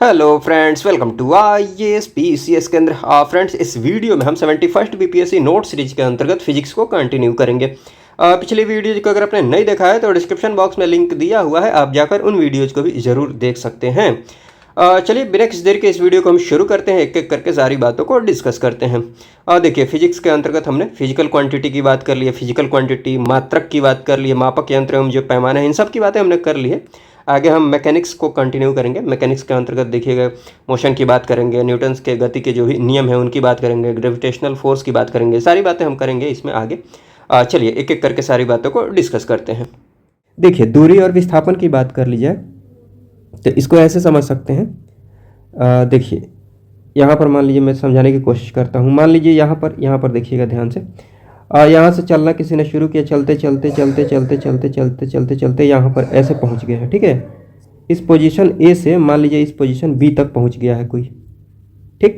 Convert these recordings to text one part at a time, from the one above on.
Hello friends, welcome to IAS PCS Kendra. Friends, इस video में हम 71st BPSC नोट सीरीज के अंतर्गत फिजिक्स को कंटिन्यू करेंगे। पिछली वीडियोज को अगर आपने नहीं देखा है तो डिस्क्रिप्शन बॉक्स में लिंक दिया हुआ है, आप जाकर उन वीडियोज को भी ज़रूर देख सकते हैं। चलिए बिना किसी देर के इस वीडियो को हम शुरू करते हैं, एक एक करके सारी बातों को डिस्कस करते हैं। देखिए, फिजिक्स के अंतर्गत हमने फिजिकल क्वांटिटी की बात कर ली है, फिजिकल क्वांटिटी, मात्रक की बात कर ली है, मापक यंत्र एवं जो पैमाने हैं, इन सब की बातें हमने कर ली है। आगे हम मैकेनिक्स को कंटिन्यू करेंगे। मैकेनिक्स के अंतर्गत देखिएगा, मोशन की बात करेंगे, न्यूटन्स के गति के जो भी नियम हैं उनकी बात करेंगे, ग्रेविटेशनल फोर्स की बात करेंगे, सारी बातें हम करेंगे इसमें आगे। चलिए एक एक करके सारी बातों को डिस्कस करते हैं। देखिए, दूरी और विस्थापन की बात कर ली जाए तो इसको ऐसे समझ सकते हैं। देखिए, यहाँ पर मान लीजिए, मैं समझाने की कोशिश करता हूँ। मान लीजिए यहाँ पर देखिएगा ध्यान से। यहाँ से चलना किसी ने शुरू किया, चलते चलते चलते चलते चलते चलते चलते चलते यहाँ पर ऐसे पहुँच गया है, ठीक है। इस पोजीशन ए से मान लीजिए इस पोजीशन बी तक पहुँच गया है कोई, ठीक।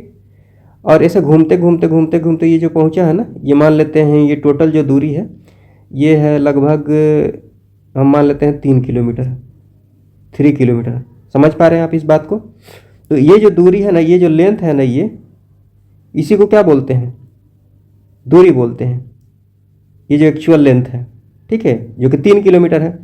और ऐसे घूमते घूमते घूमते घूमते ये जो पहुँचा है ना, ये मान लेते हैं ये टोटल जो दूरी है ये है लगभग, हम मान लेते हैं 3 किलोमीटर, 3 किलोमीटर। समझ पा रहे हैं आप इस बात को? तो ये जो दूरी है ना, ये जो लेंथ है ना, ये इसी को क्या बोलते हैं? दूरी बोलते हैं। ये जो एक्चुअल लेंथ है, ठीक है, जो कि 3 किलोमीटर है।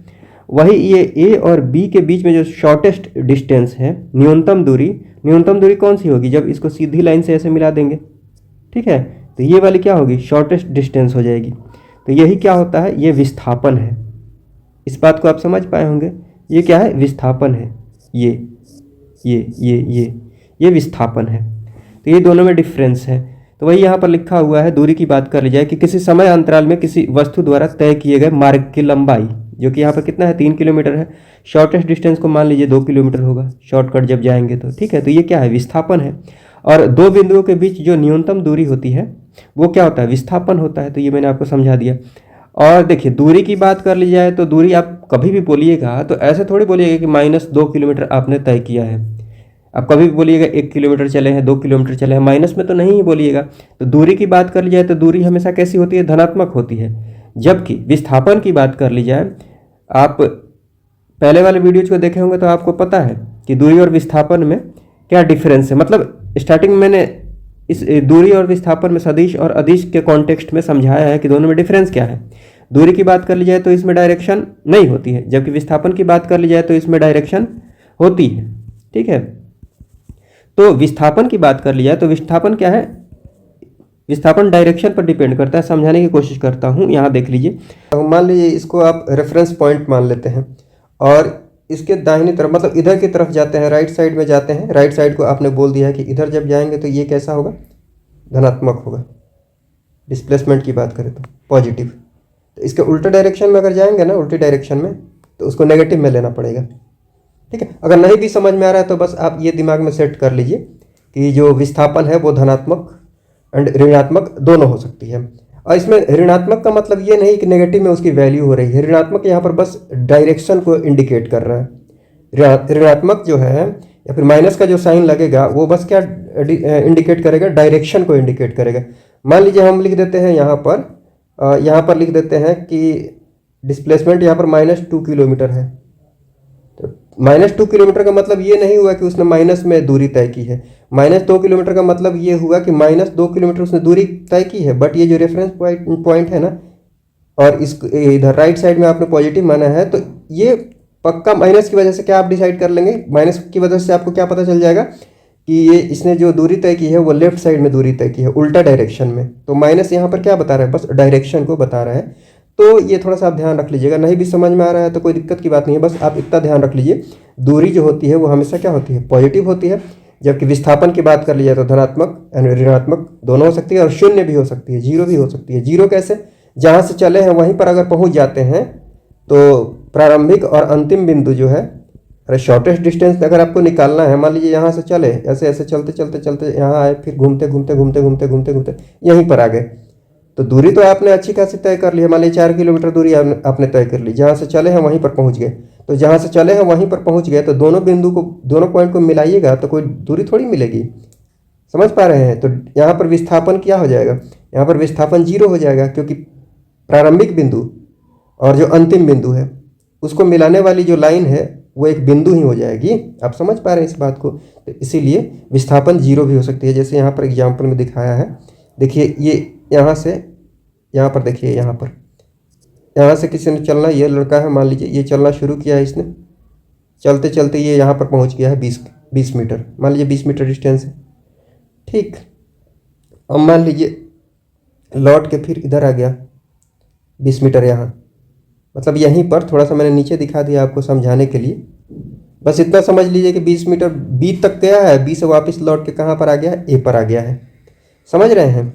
वही ये ए और बी के बीच में जो शॉर्टेस्ट डिस्टेंस है, न्यूनतम दूरी कौन सी होगी? जब इसको सीधी लाइन से ऐसे मिला देंगे, ठीक है, तो ये वाली क्या होगी? शॉर्टेस्ट डिस्टेंस हो जाएगी। तो यही क्या होता है? ये विस्थापन है। इस बात को आप समझ पाए होंगे। ये क्या है? विस्थापन है। ये विस्थापन है। तो ये दोनों में डिफरेंस है। तो वही यहाँ पर लिखा हुआ है। दूरी की बात कर ली जाए कि किसी समय अंतराल में किसी वस्तु द्वारा तय किए गए मार्ग की लंबाई, जो कि यहाँ पर कितना है? 3 किलोमीटर है। शॉर्टेस्ट डिस्टेंस को मान लीजिए 2 किलोमीटर होगा, शॉर्टकट जब जाएंगे तो, ठीक है। तो ये क्या है? विस्थापन है। और दो बिंदुओं के बीच जो न्यूनतम दूरी होती है वो क्या होता है? विस्थापन होता है। तो ये मैंने आपको समझा दिया। और देखिए, दूरी की बात कर ली जाए तो दूरी आप कभी भी बोलिएगा तो ऐसे थोड़ी बोलिएगा कि -2 किलोमीटर आपने तय किया है। आप कभी भी बोलिएगा 1 किलोमीटर चले हैं, 2 किलोमीटर चले हैं, माइनस में तो नहीं ही बोलिएगा। तो दूरी की बात कर ली जाए तो दूरी हमेशा कैसी होती है? धनात्मक होती है। जबकि विस्थापन की बात कर ली जाए, आप पहले वाले वीडियोज को देखे होंगे तो आपको पता है कि दूरी और विस्थापन में क्या डिफरेंस है। मतलब स्टार्टिंग में मैंने इस दूरी और विस्थापन में सदिश और अदिश के कॉन्टेक्स्ट में समझाया है कि दोनों में डिफरेंस क्या है। दूरी की बात कर ली जाए तो इसमें डायरेक्शन नहीं होती है, जबकि विस्थापन की बात कर ली जाए तो इसमें डायरेक्शन होती है, ठीक है। तो विस्थापन की बात कर ली जाए तो विस्थापन क्या है? विस्थापन डायरेक्शन पर डिपेंड करता है। समझाने की कोशिश करता हूँ। यहाँ देख लीजिए, मान लीजिए इसको आप रेफरेंस पॉइंट मान लेते हैं और इसके दाहिनी तरफ, मतलब इधर की तरफ जाते हैं, राइट साइड में जाते हैं। राइट साइड को आपने बोल दिया है कि इधर जब जाएंगे तो ये कैसा होगा? धनात्मक होगा। डिस्प्लेसमेंट की बात करें तो पॉजिटिव। तो इसके उल्टे डायरेक्शन में अगर जाएंगे ना, उल्टी डायरेक्शन में, तो उसको नेगेटिव में लेना पड़ेगा, ठीक है। अगर नहीं भी समझ में आ रहा है तो बस आप ये दिमाग में सेट कर लीजिए कि जो विस्थापन है वो धनात्मक एंड ऋणात्मक दोनों हो सकती है। और इसमें ऋणात्मक का मतलब ये नहीं कि नेगेटिव में उसकी वैल्यू हो रही है। ऋणात्मक यहाँ पर बस डायरेक्शन को इंडिकेट कर रहा है। ऋणात्मक जो है या फिर माइनस का जो साइन लगेगा वो बस क्या इंडिकेट करेगा? डायरेक्शन को इंडिकेट करेगा। मान लीजिए हम लिख देते हैं यहाँ पर लिख देते हैं कि डिस्प्लेसमेंट यहाँ पर -2 किलोमीटर है। -2 किलोमीटर का मतलब ये नहीं हुआ कि उसने माइनस में दूरी तय की है। -2 किलोमीटर का मतलब ये हुआ कि -2 किलोमीटर उसने दूरी तय की है। बट ये जो रेफरेंस पॉइंट है ना, और इस इधर राइट साइड में आपने पॉजिटिव माना है, तो ये पक्का माइनस की वजह से क्या आप डिसाइड कर लेंगे? माइनस की वजह से आपको क्या पता चल जाएगा कि ये इसने जो दूरी तय की है वो लेफ्ट साइड में दूरी तय की है, उल्टा डायरेक्शन में। तो माइनस यहाँ पर क्या बता रहा है? बस डायरेक्शन को बता रहा है। तो ये थोड़ा सा आप ध्यान रख लीजिएगा। नहीं भी समझ में आ रहा है तो कोई दिक्कत की बात नहीं है, बस आप इतना ध्यान रख लीजिए। दूरी जो होती है वो हमेशा क्या होती है? पॉजिटिव होती है। जबकि विस्थापन की बात कर ली जाए तो धनात्मक एंड ऋणात्मक दोनों हो सकती है, और शून्य भी हो सकती है, जीरो भी हो सकती है। जीरो कैसे? जहाँ से चले हैं वहीं पर अगर पहुँच जाते हैं तो प्रारंभिक और अंतिम बिंदु जो है, अरे शॉर्टेस्ट डिस्टेंस अगर आपको निकालना है, मान लीजिए यहाँ से चले, ऐसे ऐसे चलते चलते चलते यहाँ आए, फिर घूमते घूमते घूमते घूमते घूमते घूमते यहीं पर आ गए, तो दूरी तो आपने अच्छी खासी तय कर ली है। मान लीजिए 4 किलोमीटर दूरी आपने तय कर ली। जहाँ से चले हैं वहीं पर पहुँच गए। तो जहाँ से चले हैं वहीं पर पहुँच गए तो दोनों पॉइंट को मिलाइएगा तो कोई दूरी थोड़ी मिलेगी। समझ पा रहे हैं? तो यहाँ पर विस्थापन क्या हो जाएगा? यहाँ पर विस्थापन 0 हो जाएगा, क्योंकि प्रारंभिक बिंदु और जो अंतिम बिंदु है उसको मिलाने वाली जो लाइन है वो एक बिंदु ही हो जाएगी। आप समझ पा रहे हैं इस बात को? तो इसीलिए विस्थापन जीरो भी हो सकती है। जैसे यहाँ पर एग्जाम्पल में दिखाया है, देखिए ये यहाँ से यहाँ पर, देखिए यहाँ से किसी ने चलना, ये लड़का है मान लीजिए, ये चलना शुरू किया है इसने, चलते चलते ये यहाँ पर पहुँच गया है 20 मीटर, मान लीजिए 20 मीटर डिस्टेंस है, ठीक। अब मान लीजिए लौट के फिर इधर आ गया 20 मीटर यहाँ, मतलब यहीं पर थोड़ा सा मैंने नीचे दिखा दिया आपको समझाने के लिए। बस इतना समझ लीजिए कि 20 मीटर बी तक गया है, बी से वापस लौट के कहाँ पर आ गया है, ए पर आ गया है। समझ रहे हैं?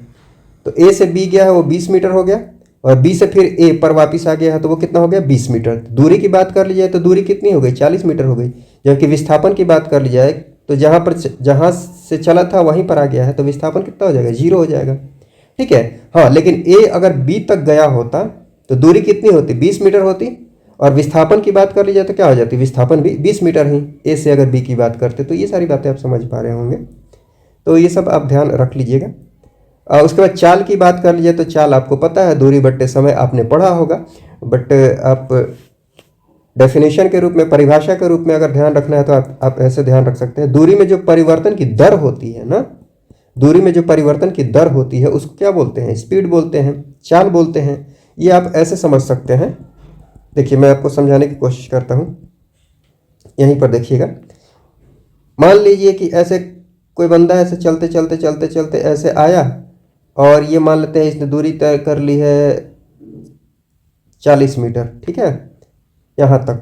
तो ए से बी गया है वो 20 मीटर हो गया, और बी से फिर ए पर वापस आ गया है तो वो कितना हो गया, 20 मीटर। दूरी की बात कर ली जाए तो दूरी कितनी हो गई, 40 मीटर हो गई। जबकि विस्थापन की बात कर ली जाए तो जहाँ से चला था वहीं पर आ गया है, तो विस्थापन कितना हो जाएगा, जीरो हो जाएगा। ठीक है, हाँ। लेकिन ए अगर बी तक गया होता तो दूरी कितनी होती, 20 मीटर होती, और विस्थापन की बात कर ली जाए तो क्या हो जाती, विस्थापन भी 20 मीटर ही, ए से अगर बी की बात करते। तो ये सारी बातें आप समझ पा रहे होंगे, तो ये सब आप ध्यान रख लीजिएगा। उसके बाद चाल की बात कर लीजिए तो चाल आपको पता है, दूरी बट्टे समय आपने पढ़ा होगा, बट आप डेफिनेशन के रूप में, परिभाषा के रूप में अगर ध्यान रखना है तो आप ऐसे ध्यान रख सकते हैं। दूरी में जो परिवर्तन की दर होती है ना, दूरी में जो परिवर्तन की दर होती है उसको क्या बोलते हैं, स्पीड बोलते हैं, चाल बोलते हैं। ये आप ऐसे समझ सकते हैं। देखिए मैं आपको समझाने की कोशिश करता हूँ, यहीं पर देखिएगा। मान लीजिए कि ऐसे कोई बंदा ऐसे चलते चलते चलते चलते ऐसे आया, और ये मान लेते हैं इसने दूरी तय कर ली है 40 मीटर, ठीक है, यहाँ तक।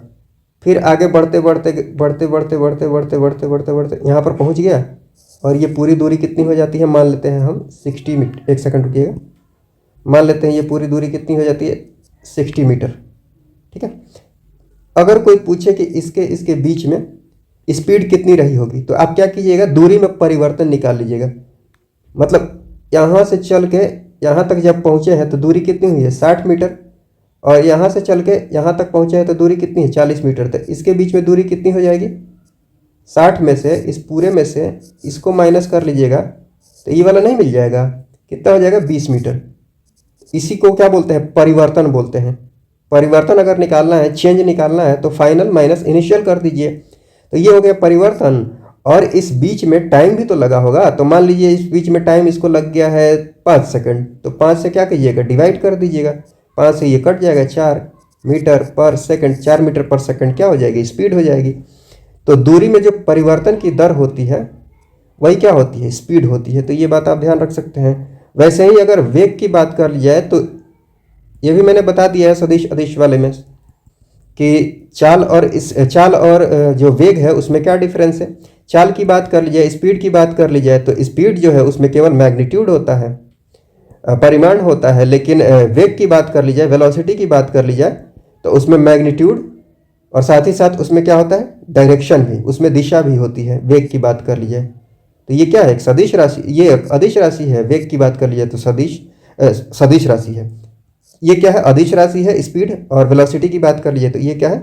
फिर आगे बढ़ते बढ़ते बढ़ते बढ़ते बढ़ते बढ़ते बढ़ते बढ़ते बढ़ते यहाँ पर पहुँच गया, और ये पूरी दूरी कितनी हो जाती है, मान लेते हैं हम 60 मीटर। एक सेकंड रुकिएगा, मान लेते हैं ये पूरी दूरी कितनी हो जाती है, 60 मीटर, ठीक है। अगर कोई पूछे कि इसके बीच में स्पीड कितनी रही होगी, तो आप क्या कीजिएगा, दूरी में परिवर्तन निकाल लीजिएगा। मतलब यहाँ से चल के यहाँ तक जब पहुँचे हैं तो दूरी कितनी हुई है, 60 मीटर, और यहाँ से चल के यहाँ तक पहुँचे हैं तो दूरी कितनी है, 40 मीटर। तो इसके बीच में दूरी कितनी हो जाएगी, 60 में से, इस पूरे में से इसको माइनस कर लीजिएगा तो ये वाला नहीं मिल जाएगा, कितना हो जाएगा, 20 मीटर। इसी को क्या बोलते हैं, परिवर्तन बोलते हैं। परिवर्तन अगर निकालना है, चेंज निकालना है, तो फाइनल माइनस इनिशियल कर दीजिए, तो ये हो गया परिवर्तन। और इस बीच में टाइम भी तो लगा होगा, तो मान लीजिए इस बीच में टाइम इसको लग गया है 5 सेकंड, तो 5 से क्या कीजिएगा, डिवाइड कर दीजिएगा, 5 से ये कट जाएगा, 4 मीटर पर सेकंड, 4 मीटर पर सेकंड क्या हो जाएगी, स्पीड हो जाएगी। तो दूरी में जो परिवर्तन की दर होती है वही क्या होती है, स्पीड होती है। तो ये बात आप ध्यान रख सकते हैं। वैसे ही अगर वेग की बात कर ली जाए तो ये भी मैंने बता दिया है सदिश अदिश वाले में, कि चाल और जो वेग है उसमें क्या डिफरेंस है। चाल की बात कर ली जाए, स्पीड की बात कर ली जाए, तो स्पीड जो है उसमें केवल मैग्नीट्यूड होता है, परिमाण होता है। लेकिन वेग की बात कर ली जाए, वेलोसिटी की बात कर ली जाए, तो उसमें मैग्नीट्यूड और साथ ही साथ उसमें क्या होता है, डायरेक्शन भी, उसमें दिशा भी होती है। वेग की बात कर ली जाए तो ये क्या है, एक सदिश राशि, ये अदिश राशि है। वेग की बात कर ली जाए तो सदिश राशि है। ये क्या है, अदिश राशि है स्पीड। और वेलोसिटी की बात कर ली जाए तो ये क्या है,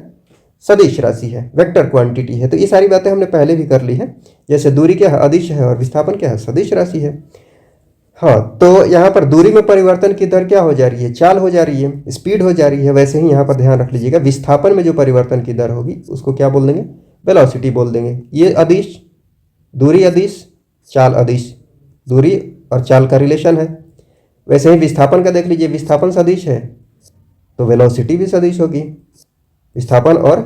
सदिश राशि है, वेक्टर क्वांटिटी है। तो ये सारी बातें हमने पहले भी कर ली है। जैसे दूरी क्या है, अदिश है, और विस्थापन क्या है, सदिश राशि है। हाँ, तो यहाँ पर दूरी में परिवर्तन की दर क्या हो जा रही है, चाल हो जा रही है, स्पीड हो जा रही है। वैसे ही यहाँ पर ध्यान रख लीजिएगा, विस्थापन में जो परिवर्तन की दर होगी उसको क्या बोल देंगे, वेलोसिटी बोल देंगे। ये अदिश, दूरी अदिश, चाल अदिश, दूरी और चाल का रिलेशन है। वैसे ही विस्थापन का देख लीजिए, विस्थापन सदिश है तो वेलोसिटी भी सदिश होगी। विस्थापन और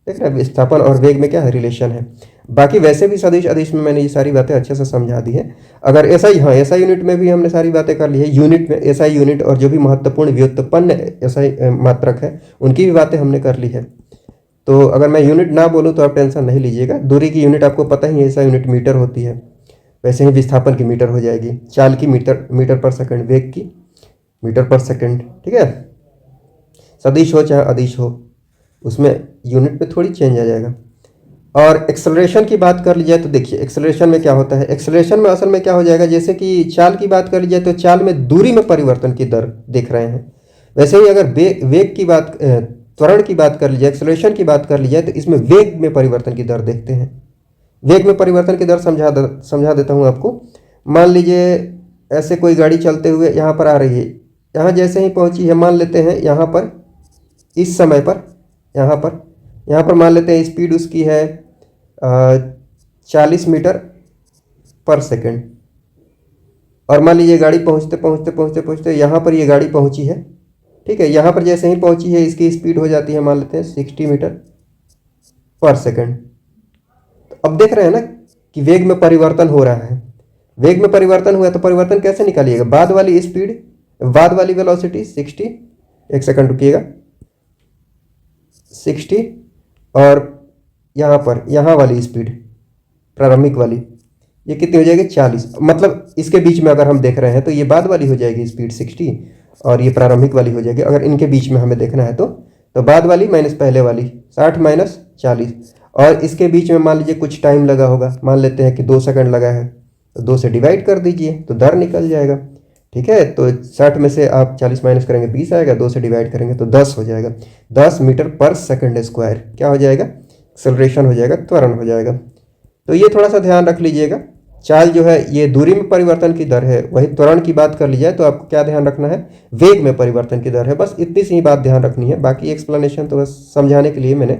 देख रहे हैं, विस्थापन और वेग में क्या है, रिलेशन है। बाकी वैसे भी सदिश अदिश में मैंने ये सारी बातें अच्छे से समझा दी है। अगर एसआई, हाँ एसआई यूनिट में भी हमने सारी बातें कर ली है। यूनिट में एसआई यूनिट और जो भी महत्वपूर्ण व्युत्पन्न एसआई मात्रक है उनकी भी बातें हमने कर ली है। तो अगर मैं यूनिट ना बोलूँ तो आप टेंशन नहीं लीजिएगा। दूरी की यूनिट आपको पता ही है, एसआई यूनिट मीटर होती है। वैसे ही विस्थापन की मीटर हो जाएगी, चाल की मीटर पर सेकंड, वेग की मीटर पर सेकंड, ठीक है। सदिश हो चाहे अदिश हो, उसमें यूनिट में थोड़ी चेंज आ जाएगा। और एक्सेलरेशन की बात कर ली जाए तो देखिए एक्सेलरेशन में क्या होता है, एक्सेलरेशन में असल में क्या हो जाएगा, जैसे कि चाल की बात कर ली जाए तो चाल में दूरी में परिवर्तन की दर देख रहे हैं। वैसे ही अगर वेग की बात, त्वरण की बात कर ली जाए, एक्सेलरेशन की बात कर ली जाए, तो इसमें वेग में परिवर्तन की दर देखते हैं। वेग में परिवर्तन की दर समझा देता हूँ आपको। मान लीजिए ऐसे कोई गाड़ी चलते हुए यहाँ पर आ रही है, यहाँ जैसे ही पहुँची है, मान लेते हैं यहाँ पर इस समय पर यहाँ पर यहाँ पर मान लेते हैं स्पीड उसकी है 40 मीटर पर सेकंड, और मान लीजिए गाड़ी पहुँचते पहुँचते पहुँचते पहुँचते यहाँ पर ये गाड़ी पहुँची है, ठीक है। यहाँ पर जैसे ही पहुँची है इसकी स्पीड हो जाती है मान लेते हैं 60 मीटर पर सेकंड। तो अब देख रहे हैं ना कि वेग में परिवर्तन हो रहा है। वेग में परिवर्तन हुआ तो परिवर्तन कैसे निकालिएगा, बाद वाली स्पीड, बाद वाली वेलोसिटी 60, एक सेकंड रुकिएगा, 60, और यहाँ पर यहाँ वाली स्पीड प्रारंभिक वाली ये कितनी हो जाएगी 40। मतलब इसके बीच में अगर हम देख रहे हैं तो ये बाद वाली हो जाएगी स्पीड 60 और ये प्रारंभिक वाली हो जाएगी। अगर इनके बीच में हमें देखना है तो बाद वाली माइनस पहले वाली 60 माइनस 40, और इसके बीच में मान लीजिए कुछ टाइम लगा होगा, मान लेते हैं कि 2 सेकंड लगा है, तो 2 से डिवाइड कर दीजिए तो दर निकल जाएगा, ठीक है। तो 60 में से आप 40 माइनस करेंगे 20 आएगा, 2 से डिवाइड करेंगे तो 10 हो जाएगा। 10 मीटर पर सेकंड स्क्वायर क्या हो जाएगा, एक्सेलरेशन हो जाएगा, त्वरण हो जाएगा। तो ये थोड़ा सा ध्यान रख लीजिएगा। चाल जो है ये दूरी में परिवर्तन की दर है, वही त्वरण की बात कर ली जाए तो आपको क्या ध्यान रखना है, वेग में परिवर्तन की दर है। बस इतनी सी ही बात ध्यान रखनी है, बाकी एक्सप्लेनेशन तो बस समझाने के लिए मैंने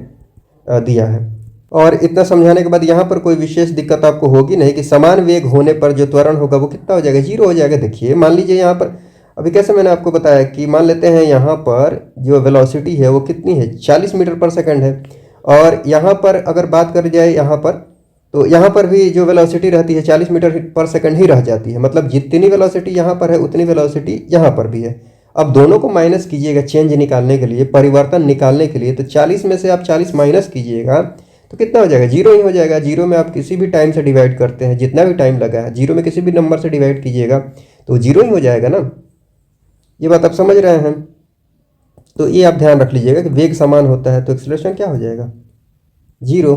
दिया है। और इतना समझाने के बाद यहाँ पर कोई विशेष दिक्कत आपको होगी नहीं कि समान वेग होने पर जो त्वरण होगा वो कितना हो जाएगा, 0 हो जाएगा। देखिए मान लीजिए यहाँ पर अभी कैसे मैंने आपको बताया कि मान लेते हैं यहाँ पर जो वेलोसिटी है वो कितनी है 40 मीटर पर सेकंड है, और यहाँ पर अगर बात करी जाए यहाँ पर तो यहाँ पर भी जो वेलोसिटी रहती है 40 मीटर पर सेकंड ही रह जाती है। मतलब जितनी वेलोसिटी यहाँ पर है उतनी वेलोसिटी यहाँ पर भी है। अब दोनों को माइनस कीजिएगा चेंज निकालने के लिए, परिवर्तन निकालने के लिए, तो 40 में से आप 40 माइनस कीजिएगा तो कितना हो जाएगा, 0 ही हो जाएगा। 0 में आप किसी भी टाइम से डिवाइड करते हैं, जितना भी टाइम लगा है 0 में किसी भी नंबर से डिवाइड कीजिएगा तो 0 ही हो जाएगा ना। ये बात आप समझ रहे हैं। तो ये आप ध्यान रख लीजिएगा कि वेग समान होता है तो एक्सेलरेशन क्या हो जाएगा, 0।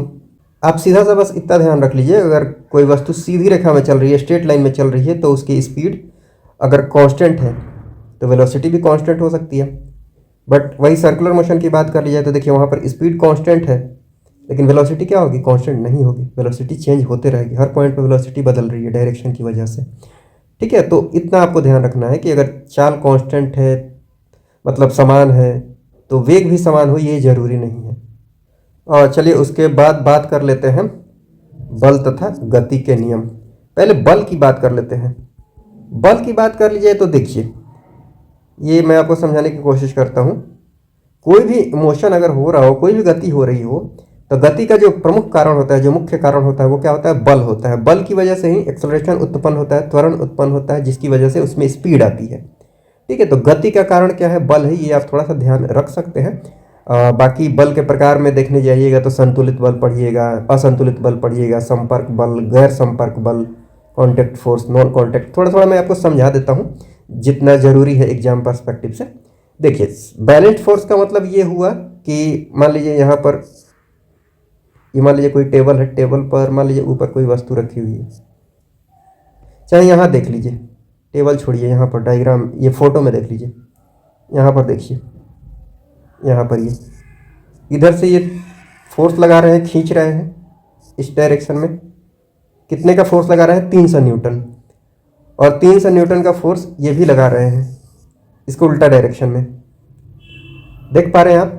आप सीधा सा बस इतना ध्यान रख लीजिए, अगर कोई वस्तु सीधी रेखा में चल रही है, स्ट्रेट लाइन में चल रही है, तो उसकी स्पीड अगर कांस्टेंट है तो वेलोसिटी भी कांस्टेंट हो सकती है। बट वही सर्कुलर मोशन की बात कर ली जाए तो देखिए वहाँ पर स्पीड कांस्टेंट है लेकिन वेलोसिटी क्या होगी, कांस्टेंट नहीं होगी। वेलोसिटी चेंज होते रहेगी, हर पॉइंट पर वेलोसिटी बदल रही है डायरेक्शन की वजह से, ठीक है। तो इतना आपको ध्यान रखना है कि अगर चाल कांस्टेंट है मतलब समान है तो वेग भी समान हो, ये जरूरी नहीं है। और चलिए उसके बाद बात कर लेते हैं बल तथा गति के नियम। पहले बल की बात कर लेते हैं। बल की बात कर लीजिए तो देखिए ये मैं आपको समझाने की कोशिश करता हूँ। कोई भी मोशन अगर हो रहा हो, कोई भी गति हो रही हो, तो गति का जो प्रमुख कारण होता है, जो मुख्य कारण होता है वो क्या होता है, बल होता है। बल की वजह से ही एक्सेलरेशन उत्पन्न होता है, त्वरण उत्पन्न होता है, जिसकी वजह से उसमें स्पीड आती है, ठीक है। तो गति का कारण क्या है, बल है, ये आप थोड़ा सा ध्यान रख सकते हैं। बाकी बल के प्रकार में देखने जाइएगा तो संतुलित बल पढ़िएगा, असंतुलित बल पढ़िएगा, संपर्क बल, गैर संपर्क बल, कॉन्टैक्ट फोर्स, नॉन कॉन्टैक्ट, थोड़ा थोड़ा मैं आपको समझा देता हूँ जितना ज़रूरी है एग्जाम पर्सपेक्टिव से। देखिए बैलेंस्ड फोर्स का मतलब ये हुआ कि मान लीजिए यहाँ पर ये मान लीजिए कोई टेबल है, टेबल पर मान लीजिए ऊपर कोई वस्तु रखी हुई है, चाहे यहाँ देख लीजिए, टेबल छोड़िए, यहाँ पर डायग्राम ये फोटो में देख लीजिए, यहाँ पर देखिए, यहाँ पर ये इधर से ये फोर्स लगा रहे हैं, खींच रहे हैं इस डायरेक्शन में, कितने का फोर्स लगा रहे हैं, 300 न्यूटन, और 300 न्यूटन का फोर्स ये भी लगा रहे हैं इसको उल्टा डायरेक्शन में, देख पा रहे हैं आप।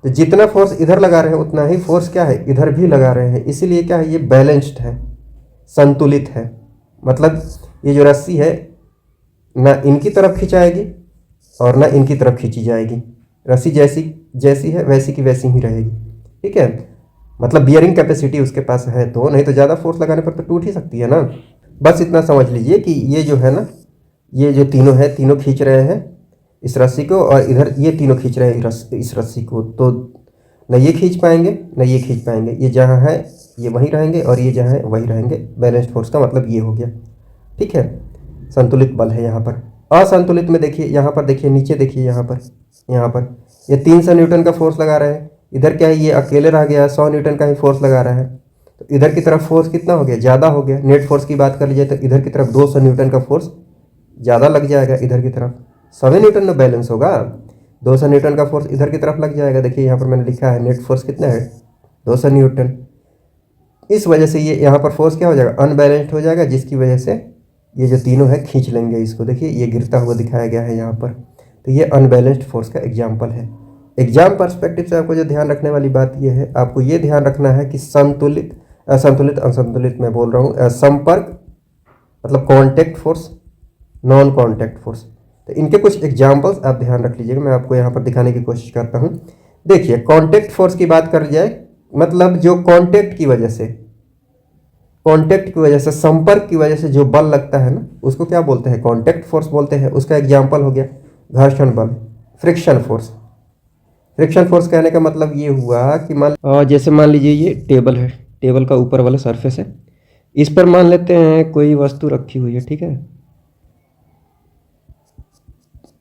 तो जितना फोर्स इधर लगा रहे हैं उतना ही फोर्स क्या है इधर भी लगा रहे हैं, इसीलिए क्या है ये बैलेंस्ड है, संतुलित है। मतलब ये जो रस्सी है ना इनकी तरफ खिंचाएगी और ना इनकी तरफ खींची जाएगी, रस्सी जैसी जैसी है वैसी की वैसी ही रहेगी, ठीक है। मतलब बियरिंग कैपेसिटी उसके पास है, तो नहीं तो ज़्यादा फोर्स लगाने पर तो टूट ही सकती है ना। बस इतना समझ लीजिए कि ये जो है ना, ये जो तीनों है, तीनों खींच रहे हैं इस रस्सी को, और इधर ये तीनों खींच रहे हैं इस रस्सी को, तो न ये खींच पाएंगे न ये खींच पाएंगे, ये जहाँ है ये वहीं रहेंगे और ये जहाँ है वहीं रहेंगे। बैलेंस्ड फोर्स का मतलब ये हो गया, ठीक है। संतुलित बल है यहाँ पर। असंतुलित में देखिए, यहाँ पर देखिए, नीचे देखिए, यहाँ पर ये 300 न्यूटन का फोर्स लगा रहे हैं, इधर क्या है ये अकेले रह गया, 100 न्यूटन का ही फोर्स लगा रहा है, तो इधर की तरफ फोर्स कितना हो गया, ज़्यादा हो गया। नेट फोर्स की बात कर लीजिए तो इधर की तरफ 200 न्यूटन का फोर्स ज़्यादा लग जाएगा, इधर की तरफ 100 न्यूटन में बैलेंस होगा, 200 न्यूटन का फोर्स इधर की तरफ लग जाएगा। देखिए यहाँ पर मैंने लिखा है नेट फोर्स कितना है, 200 न्यूटन। इस वजह से ये यहाँ पर फोर्स क्या हो जाएगा, अनबैलेंस्ड हो जाएगा, जिसकी वजह से ये जो तीनों है खींच लेंगे इसको। देखिए ये गिरता हुआ दिखाया गया है यहाँ पर, तो ये अनबैलेंस्ड फोर्स का एग्जाम्पल है। एग्जाम पर्सपेक्टिव से आपको जो ध्यान रखने वाली बात यह है, आपको ये ध्यान रखना है कि संतुलित असंतुलित असंतुलित मैं बोल रहा हूँ, संपर्क मतलब contact force, non contact force. तो इनके कुछ एग्जाम्पल्स आप ध्यान रख लीजिएगा, मैं आपको यहाँ पर दिखाने की कोशिश करता हूँ। देखिए, कॉन्टैक्ट फोर्स की बात कर जाए, मतलब जो कॉन्टैक्ट की वजह से संपर्क की वजह से जो बल लगता है ना, उसको क्या बोलते हैं? कॉन्टैक्ट फोर्स बोलते हैं। उसका एग्जाम्पल हो गया घर्षण बल, फ्रिक्शन फोर्स। फ्रिक्शन फोर्स कहने का मतलब ये हुआ कि जैसे मान लीजिए ये टेबल है, टेबल का ऊपर वाला सरफेस है, इस पर मान लेते हैं कोई वस्तु रखी हुई है, ठीक है,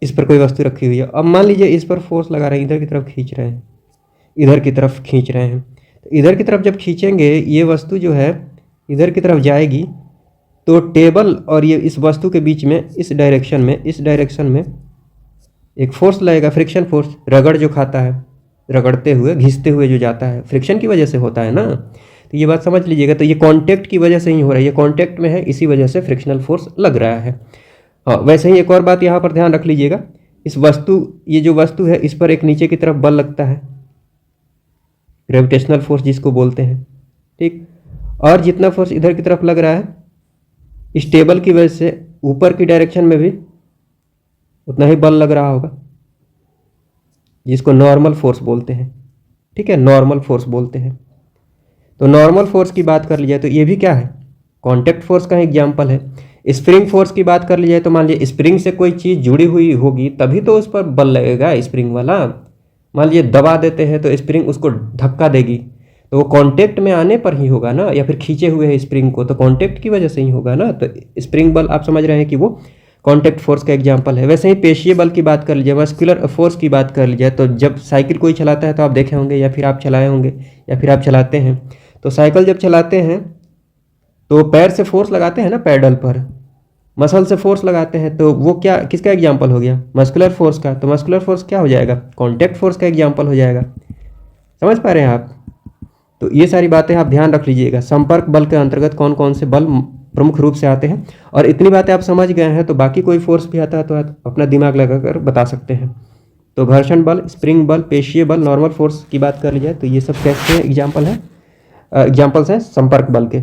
इस पर कोई वस्तु रखी हुई है। अब मान लीजिए इस पर फोर्स लगा रहे हैं, इधर की तरफ खींच रहे हैं, इधर की तरफ खींच रहे हैं। तो इधर की तरफ जब खींचेंगे, ये वस्तु जो है इधर की तरफ जाएगी, तो टेबल और ये इस वस्तु के बीच में इस डायरेक्शन में एक फोर्स लगेगा, फ्रिक्शन फोर्स। रगड़ जो खाता है, रगड़ते हुए घिसते हुए जो जाता है, फ्रिक्शन की वजह से होता है ना। तो ये बात समझ लीजिएगा। तो ये कांटेक्ट की वजह से ही हो रहा है, ये कांटेक्ट में है, इसी वजह से फ्रिक्शनल फोर्स लग रहा है। हाँ, वैसे ही एक और बात यहाँ पर ध्यान रख लीजिएगा, इस वस्तु, ये जो वस्तु है, इस पर एक नीचे की तरफ बल लगता है, ग्रेविटेशनल फोर्स जिसको बोलते हैं, ठीक। और जितना फोर्स इधर की तरफ लग रहा है इस टेबल की वजह से, ऊपर की डायरेक्शन में भी उतना ही बल लग रहा होगा, जिसको नॉर्मल फोर्स बोलते हैं, ठीक है, नॉर्मल फोर्स बोलते हैं। तो नॉर्मल फोर्स की बात कर ली जाए तो ये भी क्या है? कॉन्टैक्ट फोर्स का एग्जाम्पल है। स्प्रिंग फोर्स की बात कर ली जाए तो मान लीजिए स्प्रिंग से कोई चीज़ जुड़ी हुई होगी, तभी तो उस पर बल लगेगा, स्प्रिंग वाला। मान लीजिए दबा देते हैं तो स्प्रिंग उसको धक्का देगी, तो वो कांटेक्ट में आने पर ही होगा ना, या फिर खींचे हुए है स्प्रिंग को, तो कांटेक्ट की वजह से ही होगा ना। तो स्प्रिंग बल आप समझ रहे हैं कि वो कांटेक्ट फोर्स का एग्जांपल है। वैसे ही पेशीय बल की बात कर लीजिए, मस्कुलर फोर्स की बात कर लीजिए, तो जब साइकिल कोई चलाता है तो आप देखे होंगे, या फिर आप चलाए होंगे, या फिर आप चलाते हैं, तो साइकिल जब चलाते हैं तो पैर से फोर्स लगाते हैं ना, पैडल पर मसल से फोर्स लगाते हैं, तो वो क्या, किसका एग्जाम्पल हो गया? मस्कुलर फोर्स का। तो मस्कुलर फोर्स क्या हो जाएगा? कॉन्टैक्ट फोर्स का एग्जाम्पल हो जाएगा। समझ पा रहे हैं आप? तो ये सारी बातें आप ध्यान रख लीजिएगा। संपर्क बल के अंतर्गत कौन कौन से बल प्रमुख रूप से आते हैं, और इतनी बातें आप समझ गए हैं तो बाकी कोई फोर्स भी आता है तो आप अपना दिमाग लगाकर बता सकते हैं। तो घर्षण बल, स्प्रिंग बल, पेशीय बल, नॉर्मल फोर्स की बात कर ली जाए तो ये सब कैसे एग्जाम्पल्स हैं संपर्क बल के।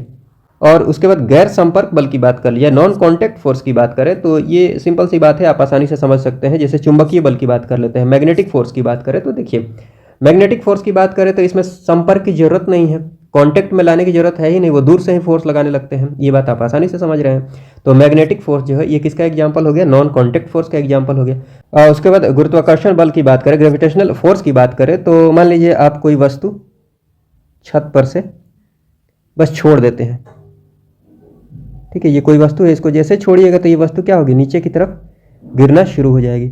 और उसके बाद गैर संपर्क बल की बात कर लिया, नॉन कॉन्टैक्ट फोर्स की बात करें तो ये सिंपल सी बात है, आप आसानी से समझ सकते हैं। जैसे चुंबकीय बल की बात कर लेते हैं। मैग्नेटिक फोर्स की बात करें तो देखिए, मैग्नेटिक फोर्स की बात करें तो इसमें संपर्क की जरूरत नहीं है, कांटेक्ट में लाने की जरूरत है ही नहीं, वो दूर से ही फोर्स लगाने लगते हैं। ये बात आप आसानी से समझ रहे हैं। तो मैग्नेटिक फोर्स जो है ये किसका एग्जांपल हो गया? नॉन कांटेक्ट फोर्स का एग्जांपल हो गया। उसके बाद गुरुत्वाकर्षण बल की बात करें, ग्रेविटेशनल फोर्स की बात करें तो मान लीजिए आप कोई वस्तु छत पर से बस छोड़ देते हैं, ठीक है, ये कोई वस्तु है, इसको जैसे छोड़िएगा तो ये वस्तु क्या होगी? नीचे की तरफ गिरना शुरू हो जाएगी।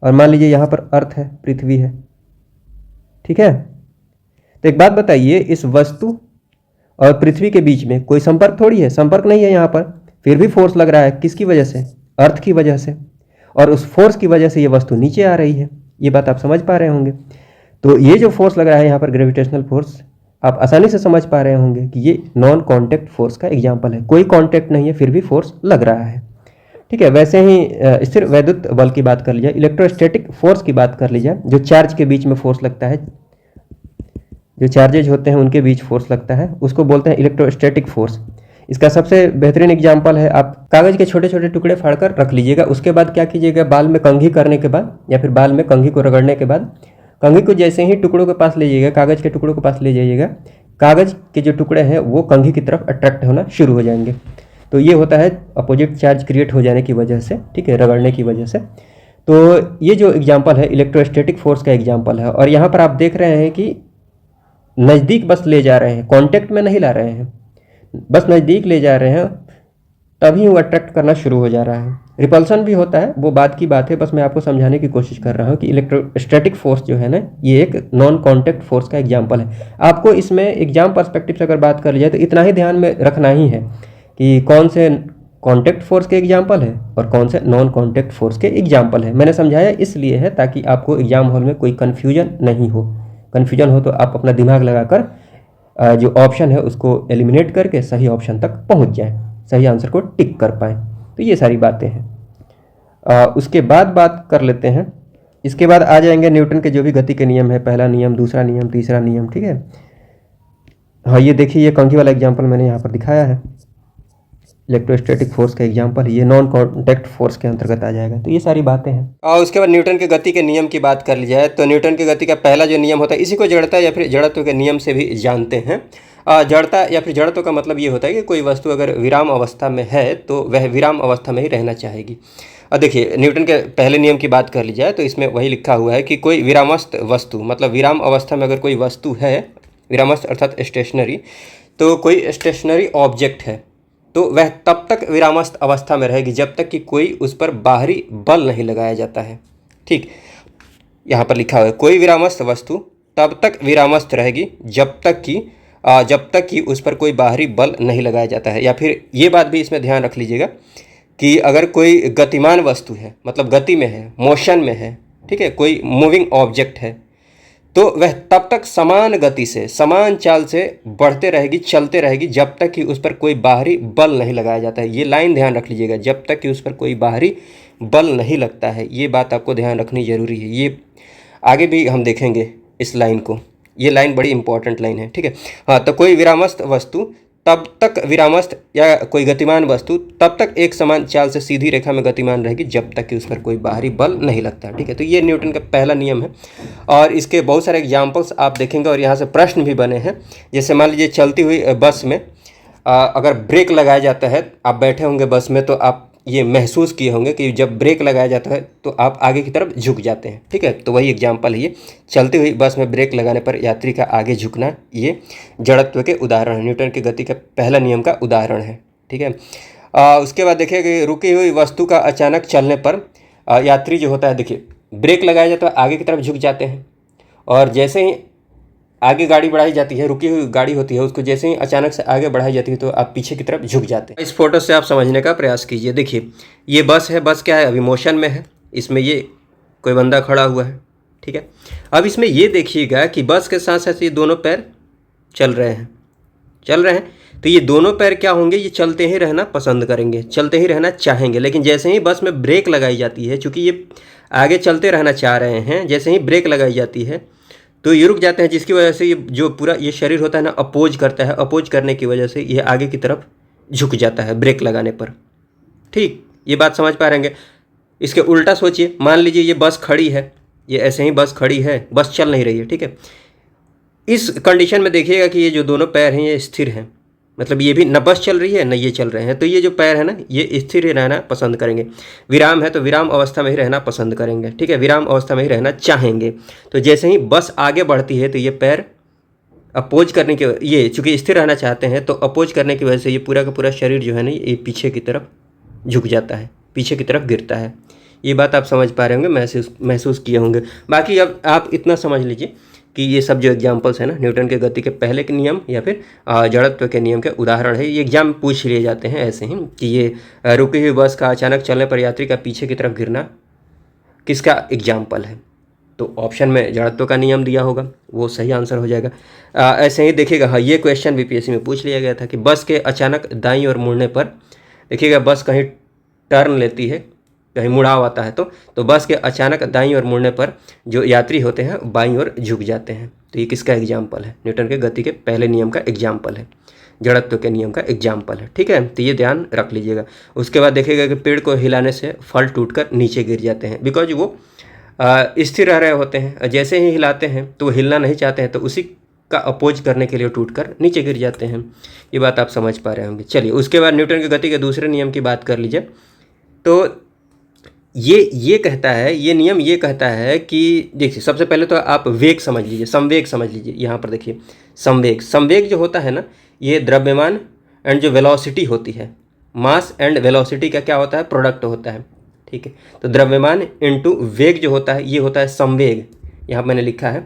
और मान लीजिए यहाँ पर अर्थ है, पृथ्वी है, ठीक है। तो एक बात बताइए, इस वस्तु और पृथ्वी के बीच में कोई संपर्क थोड़ी है, संपर्क नहीं है यहाँ पर, फिर भी फोर्स लग रहा है। किसकी वजह से? अर्थ की वजह से। और उस फोर्स की वजह से ये वस्तु नीचे आ रही है। ये बात आप समझ पा रहे होंगे। तो ये जो फोर्स लग रहा है यहाँ पर, ग्रेविटेशनल फोर्स, आप आसानी से समझ पा रहे होंगे कि ये नॉन कॉन्टैक्ट फोर्स का एग्जाम्पल है। कोई कॉन्टैक्ट नहीं है, फिर भी फोर्स लग रहा है, ठीक है। वैसे ही स्थिर वैद्युत बल की बात कर लीजिए, इलेक्ट्रोस्टैटिक फोर्स की बात कर लीजिए, जो चार्ज के बीच में फोर्स लगता है, जो चार्जेज होते हैं उनके बीच फोर्स लगता है, उसको बोलते हैं इलेक्ट्रोस्टैटिक फोर्स। इसका सबसे बेहतरीन एग्जाम्पल है, आप कागज़ के छोटे छोटे टुकड़े फाड़कर रख लीजिएगा। उसके बाद क्या कीजिएगा, बाल में कंघी करने के बाद, या फिर बाल में कंघी को रगड़ने के बाद, कंघी को जैसे ही टुकड़ों के पास ले जाइएगा, कागज़ के टुकड़ों के पास ले जाइएगा, कागज़ के जो टुकड़े हैं वो कंघी की तरफ अट्रैक्ट होना शुरू हो जाएंगे। तो ये होता है अपोजिट चार्ज क्रिएट हो जाने की वजह से, ठीक है, रगड़ने की वजह से। तो ये जो एग्जाम्पल है इलेक्ट्रोस्टैटिक फोर्स का एग्जाम्पल है। और यहाँ पर आप देख रहे हैं कि नज़दीक बस ले जा रहे हैं, कॉन्टैक्ट में नहीं ला रहे हैं, बस नज़दीक ले जा रहे हैं, तभी वो अट्रैक्ट करना शुरू हो जा रहा है। रिपल्सन भी होता है, वो बात की बात है, बस मैं आपको समझाने की कोशिश कर रहा हूँ कि इलेक्ट्रोस्टैटिक फोर्स जो है ना, ये एक नॉन कॉन्टैक्ट फोर्स का एग्जाम्पल है। आपको इसमें एग्जाम पर्सपेक्टिव से अगर बात कर लिया तो इतना ही ध्यान में रखना ही है कि कौन से कॉन्टैक्ट फोर्स के एग्जाम्पल है और कौन से नॉन कॉन्टैक्ट फोर्स के एग्जाम्पल है। मैंने समझाया इसलिए है ताकि आपको एग्जाम हॉल में कोई कन्फ्यूजन नहीं हो। कन्फ्यूजन हो तो आप अपना दिमाग लगाकर जो ऑप्शन है उसको एलिमिनेट करके सही ऑप्शन तक पहुंच जाए, सही आंसर को टिक कर पाएँ। तो ये सारी बातें हैं। उसके बाद बात कर लेते हैं इसके बाद आ जाएंगे न्यूटन के जो भी गति के नियम है, पहला नियम, दूसरा नियम, तीसरा नियम, ठीक है। हाँ ये देखिए, ये कौन सी वाला एग्जाम्पल मैंने यहाँ पर दिखाया है, इलेक्ट्रोस्टैटिक फोर्स का एग्जाम्पल, ये नॉन कॉन्टैक्ट फोर्स के अंतर्गत आ जाएगा। तो ये सारी बातें हैं। और उसके बाद न्यूटन के गति के नियम की बात कर ली जाए तो न्यूटन की गति का पहला जो नियम होता है, इसी को जड़ता या फिर जड़त्व के नियम से भी जानते हैं। जड़ता या फिर जड़त्व का मतलब ये होता है कि कोई वस्तु अगर विराम अवस्था में है तो वह विराम अवस्था में ही रहना चाहेगी। और देखिए न्यूटन के पहले नियम की बात कर ली जाए तो इसमें वही लिखा हुआ है कि कोई विरामस्थ वस्तु, मतलब विराम अवस्था में अगर कोई वस्तु है, विरामस्थ अर्थात स्टेशनरी, तो कोई स्टेशनरी ऑब्जेक्ट है तो वह तब तक विरामस्थ अवस्था में रहेगी जब तक कि कोई उस पर बाहरी बल नहीं लगाया जाता है। ठीक, यहाँ पर लिखा हुआ है कोई विरामस्थ वस्तु तब तक विरामस्थ रहेगी जब तक कि उस पर कोई बाहरी बल नहीं लगाया जाता है। या फिर ये बात भी इसमें ध्यान रख लीजिएगा कि अगर कोई गतिमान वस्तु है, मतलब गति में है, मोशन में है, ठीक है, कोई मूविंग ऑब्जेक्ट है, तो वह तब तक समान गति से, समान चाल से बढ़ते रहेगी, चलते रहेगी जब तक कि उस पर कोई बाहरी बल नहीं लगाया जाता है। ये लाइन ध्यान रख लीजिएगा, जब तक कि उस पर कोई बाहरी बल नहीं लगता है, ये बात आपको ध्यान रखनी जरूरी है। ये आगे भी हम देखेंगे इस लाइन को, ये लाइन बड़ी इंपॉर्टेंट लाइन है, ठीक है। हाँ, तो कोई विरामस्थ वस्तु तब तक विरामस्थ या कोई गतिमान वस्तु तब तक एक समान चाल से सीधी रेखा में गतिमान रहेगी जब तक कि उस पर कोई बाहरी बल नहीं लगता, ठीक है। तो ये न्यूटन का पहला नियम है और इसके बहुत सारे एग्जाम्पल्स आप देखेंगे और यहाँ से प्रश्न भी बने हैं। जैसे मान लीजिए चलती हुई बस में अगर ब्रेक लगाया जाता है, आप बैठे होंगे बस में तो आप ये महसूस किए होंगे कि जब ब्रेक लगाया जाता है तो आप आगे की तरफ झुक जाते हैं, ठीक है। तो वही एग्जाम्पल है ये, चलती हुई बस में ब्रेक लगाने पर यात्री का आगे झुकना, ये जड़त्व के उदाहरण है, न्यूटन की गति का पहला नियम का उदाहरण है, ठीक है। उसके बाद देखिए कि रुकी हुई वस्तु का अचानक चलने पर यात्री जो होता है, देखिए ब्रेक लगाया जाता है तो आगे की तरफ झुक जाते हैं और जैसे ही आगे गाड़ी बढ़ाई जाती है, रुकी हुई गाड़ी होती है, उसको जैसे ही अचानक से आगे बढ़ाई जाती है तो आप पीछे की तरफ झुक जाते हैं। इस फोटो से आप समझने का प्रयास कीजिए। देखिए ये बस है, बस क्या है, अभी मोशन में है, इसमें ये कोई बंदा खड़ा हुआ है, ठीक है। अब इसमें ये देखिएगा कि बस के साथ साथ ये दोनों पैर चल रहे हैं, तो ये दोनों पैर क्या होंगे, ये चलते ही रहना पसंद करेंगे, चलते ही रहना चाहेंगे। लेकिन जैसे ही बस में ब्रेक लगाई जाती है, चूँकि ये आगे चलते रहना चाह रहे हैं, जैसे ही ब्रेक लगाई जाती है तो ये रुक जाते हैं, जिसकी वजह से ये जो पूरा ये शरीर होता है ना, अपोज करता है, अपोज करने की वजह से ये आगे की तरफ झुक जाता है ब्रेक लगाने पर। ठीक, ये बात समझ पा रहेंगे। इसके उल्टा सोचिए, मान लीजिए ये बस खड़ी है, ये ऐसे ही बस खड़ी है, बस चल नहीं रही है, ठीक है। इस कंडीशन में देखिएगा कि ये जो दोनों पैर हैं ये स्थिर हैं, मतलब ये भी न बस चल रही है न ये चल रहे हैं, तो ये जो पैर है ना ये स्थिर ही रहना पसंद करेंगे। विराम है तो विराम अवस्था में ही रहना पसंद करेंगे, ठीक है, विराम अवस्था में ही रहना चाहेंगे। तो जैसे ही बस आगे बढ़ती है तो ये पैर अपोज करने के, ये चूँकि स्थिर रहना चाहते हैं तो अपोज करने की वजह से ये पूरा का पूरा शरीर जो है ना ये पीछे की तरफ झुक जाता है, पीछे की तरफ गिरता है। ये बात आप समझ पा रहे होंगे, महसूस किए होंगे। बाकी अब आप इतना समझ लीजिए कि ये सब जो एग्जाम्पल्स हैं ना न्यूटन के गति के पहले के नियम या फिर जड़त्व के नियम के उदाहरण है। ये एग्जाम पूछ लिए जाते हैं ऐसे ही कि ये रुकी हुई बस का अचानक चलने पर यात्री का पीछे की तरफ गिरना किसका एग्जाम्पल है, तो ऑप्शन में जड़त्व का नियम दिया होगा, वो सही आंसर हो जाएगा। ऐसे ही देखिएगा, हाँ ये क्वेश्चन बीपीएससी में पूछ लिया गया था कि बस के अचानक दाईं ओर मुड़ने पर, देखिएगा बस कहीं टर्न लेती है, कहीं मुड़ाव आता है तो बस के अचानक दाईं ओर मुड़ने पर जो यात्री होते हैं बाईं ओर झुक जाते हैं। तो ये किसका एग्जाम्पल है, न्यूटन के गति के पहले नियम का एग्जाम्पल है, जड़त्व के नियम का एग्जाम्पल है, ठीक है। तो ये ध्यान रख लीजिएगा। उसके बाद देखिएगा कि पेड़ को हिलाने से फल टूटकर नीचे गिर जाते हैं, बिकॉज वो स्थिर रह रहे होते हैं, जैसे ही हिलाते हैं तो हिलना नहीं चाहते हैं, तो उसी का अपोज करने के लिए टूटकर नीचे गिर जाते हैं। ये बात आप समझ पा रहे होंगे। चलिए उसके बाद न्यूटन की गति के दूसरे नियम की बात कर लीजिए। तो ये कहता है, ये नियम ये कहता है कि देखिए सबसे पहले तो आप वेग समझ लीजिए, संवेग समझ लीजिए। यहाँ पर देखिए संवेग जो होता है ना, ये द्रव्यमान एंड जो वेलोसिटी होती है, मास एंड वेलोसिटी का क्या होता है, प्रोडक्ट होता है, ठीक है। तो द्रव्यमान इनटू वेग जो होता है ये होता है संवेग। यहाँ मैंने लिखा है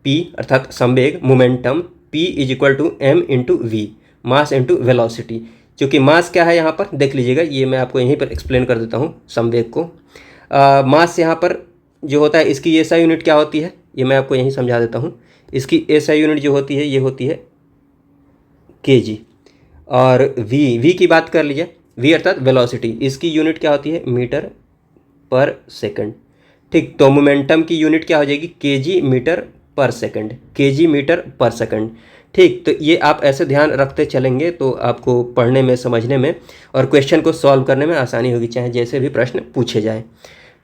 P अर्थात संवेग, momentum, P = m × v, mass into velocity. क्योंकि मास क्या है यहाँ पर देख लीजिएगा, ये मैं आपको यहीं पर एक्सप्लेन कर देता हूँ संवेग को। मास यहाँ पर जो होता है इसकी एसआई यूनिट क्या होती है, ये मैं आपको यहीं समझा देता हूँ। इसकी एसआई यूनिट जो होती है ये होती है kg। और v की बात कर लीजिए, v अर्थात वेलोसिटी, इसकी यूनिट क्या होती है, मीटर पर सेकंड, ठीक, तो मोमेंटम की यूनिट क्या हो जाएगी, केजी मीटर पर सेकंड, केजी मीटर पर सेकंड। ठीक, तो ये आप ऐसे ध्यान रखते चलेंगे तो आपको पढ़ने में, समझने में और क्वेश्चन को सॉल्व करने में आसानी होगी, चाहे जैसे भी प्रश्न पूछे जाएँ।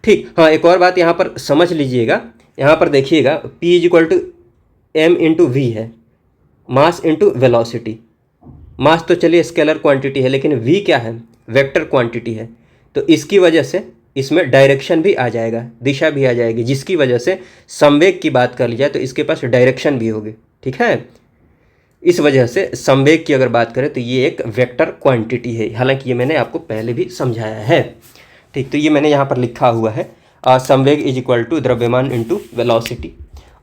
ठीक, हाँ, एक और बात यहाँ पर समझ लीजिएगा, यहाँ पर देखिएगा P is equal to M into V है, मास इंटू वेलोसिटी। मास तो चलिए स्केलर क्वांटिटी है, लेकिन v क्या है, वेक्टर क्वांटिटी है। तो इसकी वजह से इसमें डायरेक्शन भी आ जाएगा, दिशा भी आ जाएगी, जिसकी वजह से संवेग की बात कर ली जाए तो इसके पास डायरेक्शन भी होगी। ठीक है, इस वजह से संवेग की अगर बात करें तो ये एक वेक्टर क्वांटिटी है, हालांकि ये मैंने आपको पहले भी समझाया है। ठीक, तो ये मैंने यहाँ पर लिखा हुआ है, संवेग इज इक्वल टू द्रव्यमान इंटू वेलोसिटी।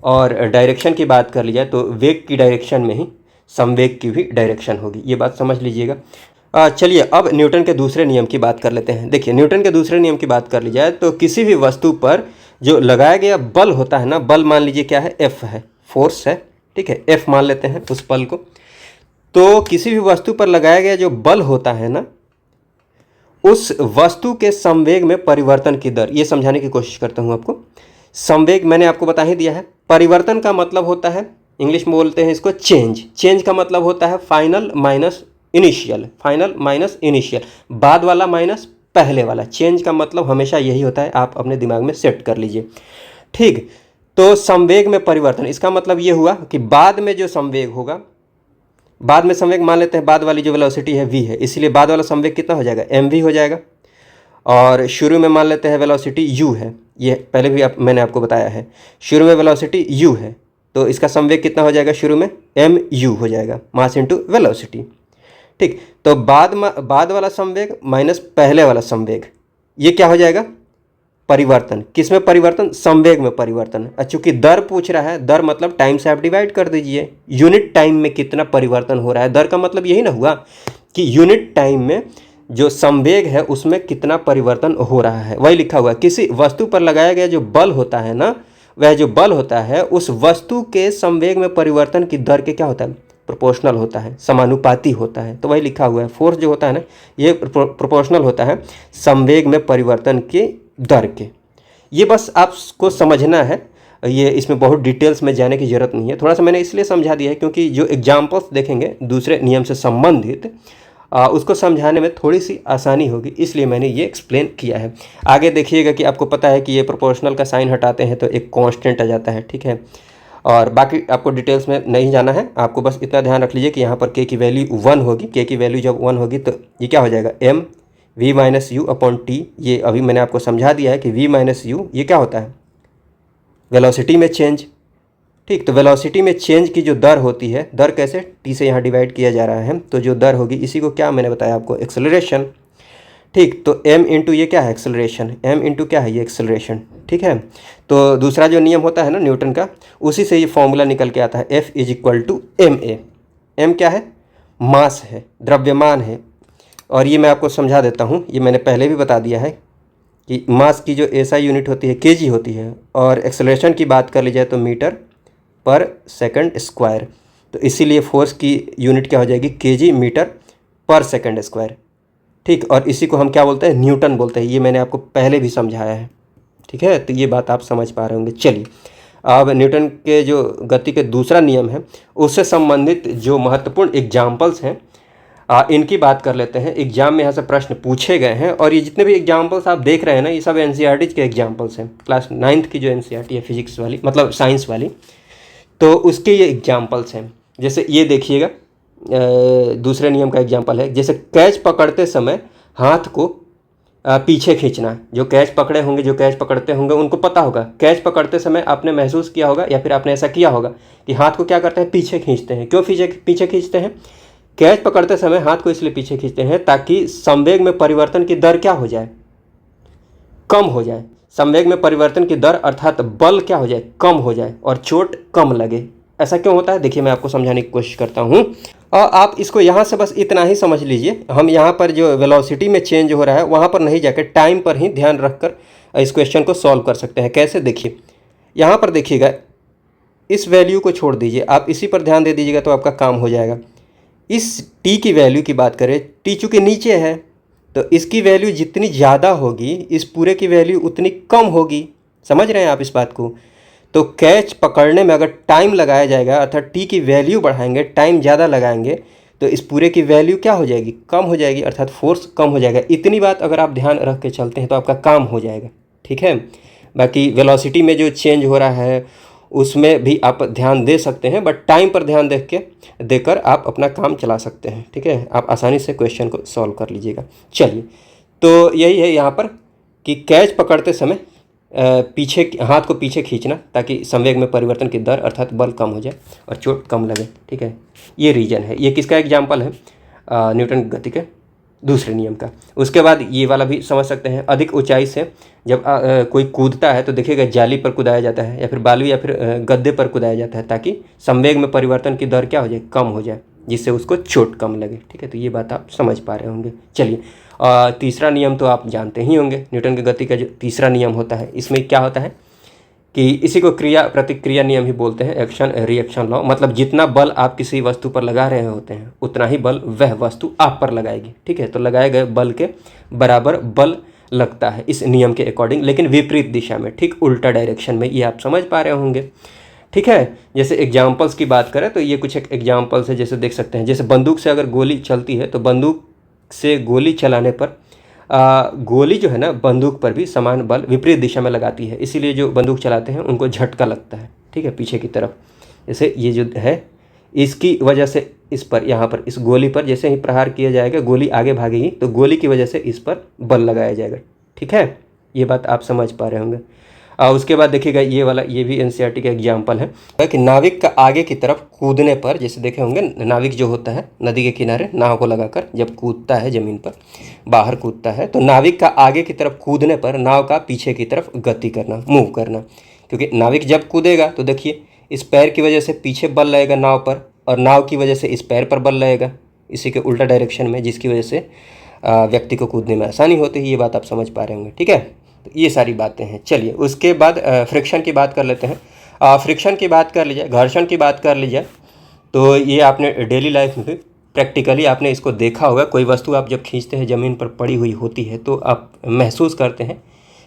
और डायरेक्शन की बात कर ली जाए तो वेग की डायरेक्शन में ही संवेग की भी डायरेक्शन होगी, ये बात समझ लीजिएगा। चलिए अब न्यूटन के दूसरे नियम की बात कर लेते हैं। देखिए, न्यूटन के दूसरे नियम की बात कर ली जाए तो किसी भी वस्तु पर जो लगाया गया बल होता है ना, बल मान लीजिए क्या है, F है, फोर्स है। ठीक है, F मान लेते हैं उस बल को। तो किसी भी वस्तु पर लगाया गया जो बल होता है ना, उस वस्तु के संवेग में परिवर्तन की दर, ये समझाने की कोशिश करता हूँ आपको। संवेग मैंने आपको बता ही दिया है, परिवर्तन का मतलब होता है, इंग्लिश में बोलते हैं इसको चेंज। चेंज का मतलब होता है final minus initial, final minus initial, बाद वाला माइनस पहले वाला। चेंज का मतलब हमेशा यही होता है, आप अपने दिमाग में सेट कर लीजिए। ठीक, तो संवेग में परिवर्तन, इसका मतलब ये हुआ कि बाद में जो संवेग होगा, बाद में संवेग मान लेते हैं, बाद वाली जो वेलोसिटी है v है, इसलिए बाद वाला संवेग कितना हो जाएगा, mv हो जाएगा। और शुरू में मान लेते हैं वेलोसिटी u है, ये पहले भी मैंने आपको बताया है, शुरू में वेलोसिटी u है, तो इसका संवेग कितना हो जाएगा, शुरू में mu हो जाएगा, मास इंटू वेलोसिटी। ठीक, तो बाद वाला संवेग माइनस पहले वाला संवेग, ये क्या हो जाएगा, परिवर्तन। किस में परिवर्तन, संवेग में परिवर्तन। चूंकि दर पूछ रहा है, दर मतलब टाइम से आप डिवाइड कर दीजिए, यूनिट टाइम में कितना परिवर्तन हो रहा है। दर का मतलब यही ना हुआ कि यूनिट टाइम में जो संवेग है उसमें कितना परिवर्तन हो रहा है, वही लिखा हुआ है। किसी वस्तु पर लगाया गया जो बल होता है ना, वह जो बल होता है उस वस्तु के संवेग में परिवर्तन की दर के क्या होता है, प्रोपोर्शनल होता है, समानुपाती होता है। तो वही लिखा हुआ है, फोर्स जो होता है ना, ये प्रोपोर्शनल होता है संवेग में परिवर्तन के दर के। ये बस आपको समझना है, ये इसमें बहुत डिटेल्स में जाने की ज़रूरत नहीं है। थोड़ा सा मैंने इसलिए समझा दिया है क्योंकि जो एग्जाम्पल्स देखेंगे दूसरे नियम से संबंधित, उसको समझाने में थोड़ी सी आसानी होगी, इसलिए मैंने ये एक्सप्लेन किया है। आगे देखिएगा कि आपको पता है कि ये प्रोपोर्शनल का साइन हटाते हैं तो एक कांस्टेंट आ जाता है। ठीक है, और बाकी आपको डिटेल्स में नहीं जाना है, आपको बस इतना ध्यान रख लीजिए कि यहाँ पर k की वैल्यू 1 होगी। k की वैल्यू जब 1 होगी तो ये क्या हो जाएगा, m v minus you upon T. ये अभी मैंने आपको समझा दिया है कि v माइनस यू ये क्या होता है, वेलोसिटी में चेंज। ठीक, तो वेलोसिटी में चेंज की जो दर होती है, दर कैसे, t से यहाँ डिवाइड किया जा रहा है, तो जो दर होगी इसी को क्या मैंने बताया आपको, एक्सेलरेशन। ठीक, तो m इंटू ये क्या है, एक्सेलरेशन, m इंटू क्या है, ये एक्सेलरेशन। ठीक है, तो दूसरा जो नियम होता है ना न्यूटन का, उसी से ये फॉर्मूला निकल के आता है, F is equal to M A. M क्या है, मास है, द्रव्यमान है। और ये मैं आपको समझा देता हूँ, ये मैंने पहले भी बता दिया है कि मास की जो एसआई यूनिट होती है केजी होती है, और एक्सेलरेशन की बात कर ली जाए तो मीटर पर सेकंड स्क्वायर। तो इसीलिए फोर्स की यूनिट क्या हो जाएगी, केजी मीटर पर सेकंड स्क्वायर। ठीक, और इसी को हम क्या बोलते हैं, न्यूटन बोलते हैं। ये मैंने आपको पहले भी समझाया है। ठीक है, तो ये बात आप समझ पा रहे होंगे। चलिए अब न्यूटन के जो गति के दूसरा नियम है उससे संबंधित जो महत्वपूर्ण एग्जाम्पल्स हैं इनकी बात कर लेते हैं। एग्जाम में यहाँ से प्रश्न पूछे गए हैं, और ये जितने भी एग्जाम्पल्स आप देख रहे हैं ना, ये सब एनसीईआरटी के एग्जाम्पल्स हैं। क्लास 9th की जो एनसीईआरटी है फिजिक्स वाली, मतलब साइंस वाली, तो उसके ये एग्जाम्पल्स हैं। जैसे ये देखिएगा, दूसरे नियम का एग्जाम्पल है, जैसे कैच पकड़ते समय हाथ को पीछे खींचना। जो कैच पकड़े होंगे, जो कैच पकड़ते होंगे उनको पता होगा, कैच पकड़ते समय आपने महसूस किया होगा या फिर आपने ऐसा किया होगा कि हाथ को क्या करते हैं, पीछे खींचते हैं। क्यों पीछे खींचते हैं, कैच पकड़ते समय हाथ को इसलिए पीछे खींचते हैं ताकि संवेग में परिवर्तन की दर क्या हो जाए, कम हो जाए। संवेग में परिवर्तन की दर अर्थात बल क्या हो जाए, कम हो जाए, और चोट कम लगे। ऐसा क्यों होता है, देखिए मैं आपको समझाने की कोशिश करता हूँ, और आप इसको यहाँ से बस इतना ही समझ लीजिए। हम यहाँ पर जो वेलोसिटी में चेंज हो रहा है वहाँ पर नहीं जाकर टाइम पर ही ध्यान रखकर इस क्वेश्चन को सॉल्व कर सकते हैं। कैसे, देखिए यहाँ पर देखिएगा, इस वैल्यू को छोड़ दीजिए, आप इसी पर ध्यान दे दीजिएगा तो आपका काम हो जाएगा। इस t की वैल्यू की बात करें, t चूँकि नीचे है तो इसकी वैल्यू जितनी ज़्यादा होगी इस पूरे की वैल्यू उतनी कम होगी। समझ रहे हैं आप इस बात को? तो कैच पकड़ने में अगर टाइम लगाया जाएगा, अर्थात टी की वैल्यू बढ़ाएंगे, टाइम ज़्यादा लगाएंगे, तो इस पूरे की वैल्यू क्या हो जाएगी? कम हो जाएगी, अर्थात फोर्स कम हो जाएगा। इतनी बात अगर आप ध्यान रख के चलते हैं तो आपका काम हो जाएगा, ठीक है। बाकी वेलोसिटी में जो चेंज हो रहा है उसमें भी आप ध्यान दे सकते हैं, बट टाइम पर ध्यान देकर आप अपना काम चला सकते हैं, ठीक है। आप आसानी से क्वेश्चन को सॉल्व कर लीजिएगा। चलिए, तो यही है यहाँ पर कि कैच पकड़ते समय पीछे हाथ को पीछे खींचना, ताकि संवेग में परिवर्तन की दर अर्थात बल कम हो जाए और चोट कम लगे, ठीक है। ये रीजन है। ये किसका एग्जाम्पल है? न्यूटन की गति के दूसरे नियम का। उसके बाद ये वाला भी समझ सकते हैं, अधिक ऊंचाई से जब कोई कूदता है तो देखिएगा जाली पर कूदाया जाता है या फिर बालू या फिर गद्दे पर कूदाया जाता है, ताकि संवेग में परिवर्तन की दर क्या हो जाए? कम हो जाए, जिससे उसको चोट कम लगे, ठीक है। तो ये बात आप समझ पा रहे होंगे। चलिए, तीसरा नियम तो आप जानते ही होंगे, न्यूटन की गति का जो तीसरा नियम होता है, इसमें क्या होता है कि इसी को क्रिया प्रतिक्रिया नियम ही बोलते हैं, एक्शन रिएक्शन लॉ। मतलब जितना बल आप किसी वस्तु पर लगा रहे होते हैं उतना ही बल वह वस्तु आप पर लगाएगी, ठीक है। तो लगाए गए बल के बराबर बल लगता है इस नियम के अकॉर्डिंग, लेकिन विपरीत दिशा में, ठीक उल्टा डायरेक्शन में। ये आप समझ पा रहे होंगे, ठीक है। जैसे एग्जाम्पल्स की बात करें तो ये कुछ एक एग्जाम्पल्स है, जैसे देख सकते हैं, जैसे बंदूक से अगर गोली चलती है तो बंदूक से गोली चलाने पर गोली जो है ना बंदूक पर भी समान बल विपरीत दिशा में लगाती है, इसीलिए जो बंदूक चलाते हैं उनको झटका लगता है, ठीक है, पीछे की तरफ। जैसे ये जो है इसकी वजह से इस पर, यहाँ पर इस गोली पर जैसे ही प्रहार किया जाएगा, गोली आगे भागेगी तो गोली की वजह से इस पर बल लगाया जाएगा, ठीक है। ये बात आप समझ पा रहे होंगे। उसके बाद देखिएगा ये वाला, ये भी एनसीईआरटी का एग्जाम्पल है कि नाविक का आगे की तरफ कूदने पर, जैसे देखे होंगे नाविक जो होता है नदी के किनारे नाव को लगाकर जब कूदता है ज़मीन पर बाहर कूदता है, तो नाविक का आगे की तरफ कूदने पर नाव का पीछे की तरफ गति करना, मूव करना। क्योंकि नाविक जब कूदेगा तो देखिए इस पैर की वजह से पीछे बल लगेगा नाव पर, और नाव की वजह से इस पैर पर बल लगेगा, इसी के उल्टा डायरेक्शन में, जिसकी वजह से व्यक्ति को कूदने में आसानी होती है। ये बात आप समझ पा रहे होंगे, ठीक है। तो ये सारी बातें हैं। चलिए, उसके बाद फ्रिक्शन की बात कर लेते हैं। फ्रिक्शन की बात कर लीजिए, घर्षण की बात कर लीजिए, तो ये आपने डेली लाइफ में भी प्रैक्टिकली आपने इसको देखा होगा। कोई वस्तु आप जब खींचते हैं ज़मीन पर पड़ी हुई होती है तो आप महसूस करते हैं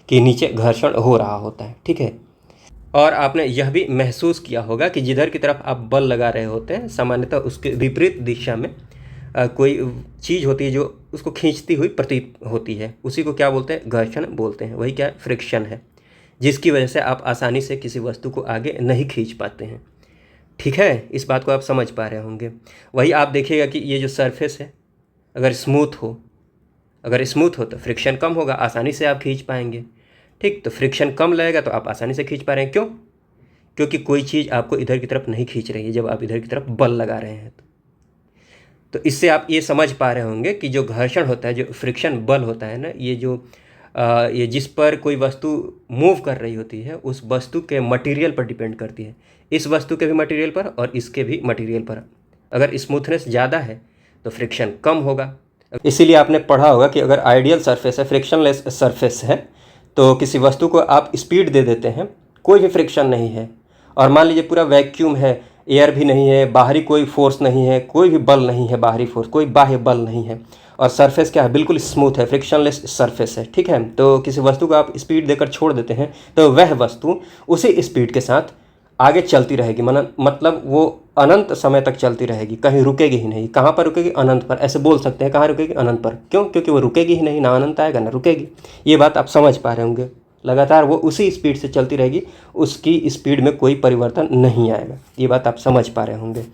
कि नीचे घर्षण हो रहा होता है, ठीक है। और आपने यह भी महसूस किया होगा कि जिधर की तरफ आप बल लगा रहे होते हैं सामान्यतः उसके विपरीत दिशा में कोई चीज़ होती है जो उसको खींचती हुई प्रतीत होती है, उसी को क्या बोलते हैं? घर्षण बोलते हैं। वही क्या? फ्रिक्शन है, जिसकी वजह से आप आसानी से किसी वस्तु को आगे नहीं खींच पाते हैं, ठीक है। इस बात को आप समझ पा रहे होंगे। वही आप देखिएगा कि ये जो सरफेस है अगर स्मूथ हो तो फ्रिक्शन कम होगा, आसानी से आप खींच पाएंगे, ठीक। तो फ्रिक्शन कम लगेगा तो आप आसानी से खींच पा रहे हैं। क्यों? क्योंकि कोई चीज़ आपको इधर की तरफ नहीं खींच रही है जब आप इधर की तरफ बल लगा रहे हैं। तो इससे आप ये समझ पा रहे होंगे कि जो घर्षण होता है, जो फ्रिक्शन बल होता है ना, ये जिस पर कोई वस्तु मूव कर रही होती है उस वस्तु के मटेरियल पर डिपेंड करती है। इस वस्तु के भी मटेरियल पर और इसके भी मटेरियल पर। अगर स्मूथनेस ज़्यादा है तो फ्रिक्शन कम होगा। इसीलिए आपने पढ़ा होगा कि अगर आइडियल सरफेस है, फ्रिक्शनलेस सरफेस है, तो किसी वस्तु को आप स्पीड दे देते हैं, कोई भी फ्रिक्शन नहीं है, और मान लीजिए पूरा वैक्यूम है, एयर भी नहीं है, बाहरी कोई फोर्स नहीं है, कोई भी बल नहीं है, बाहरी फोर्स, कोई बाह्य बल नहीं है, और सरफेस क्या है? बिल्कुल स्मूथ है, फ्रिक्शनलेस सरफेस है, ठीक है। तो किसी वस्तु को आप स्पीड देकर छोड़ देते हैं तो वह वस्तु उसी स्पीड के साथ आगे चलती रहेगी, मतलब वो अनंत समय तक चलती रहेगी, कहीं रुकेगी ही नहीं। कहाँ पर रुकेगी? अनंत पर। ऐसे बोल सकते हैं, कहाँ रुकेगी? अनंत पर। क्यों? क्योंकि वो रुकेगी ही नहीं, ना अनंत आएगा ना रुकेगी। ये बात आप समझ पा रहे होंगे। लगातार वो उसी स्पीड से चलती रहेगी, उसकी स्पीड में कोई परिवर्तन नहीं आएगा। ये बात आप समझ पा रहे होंगे,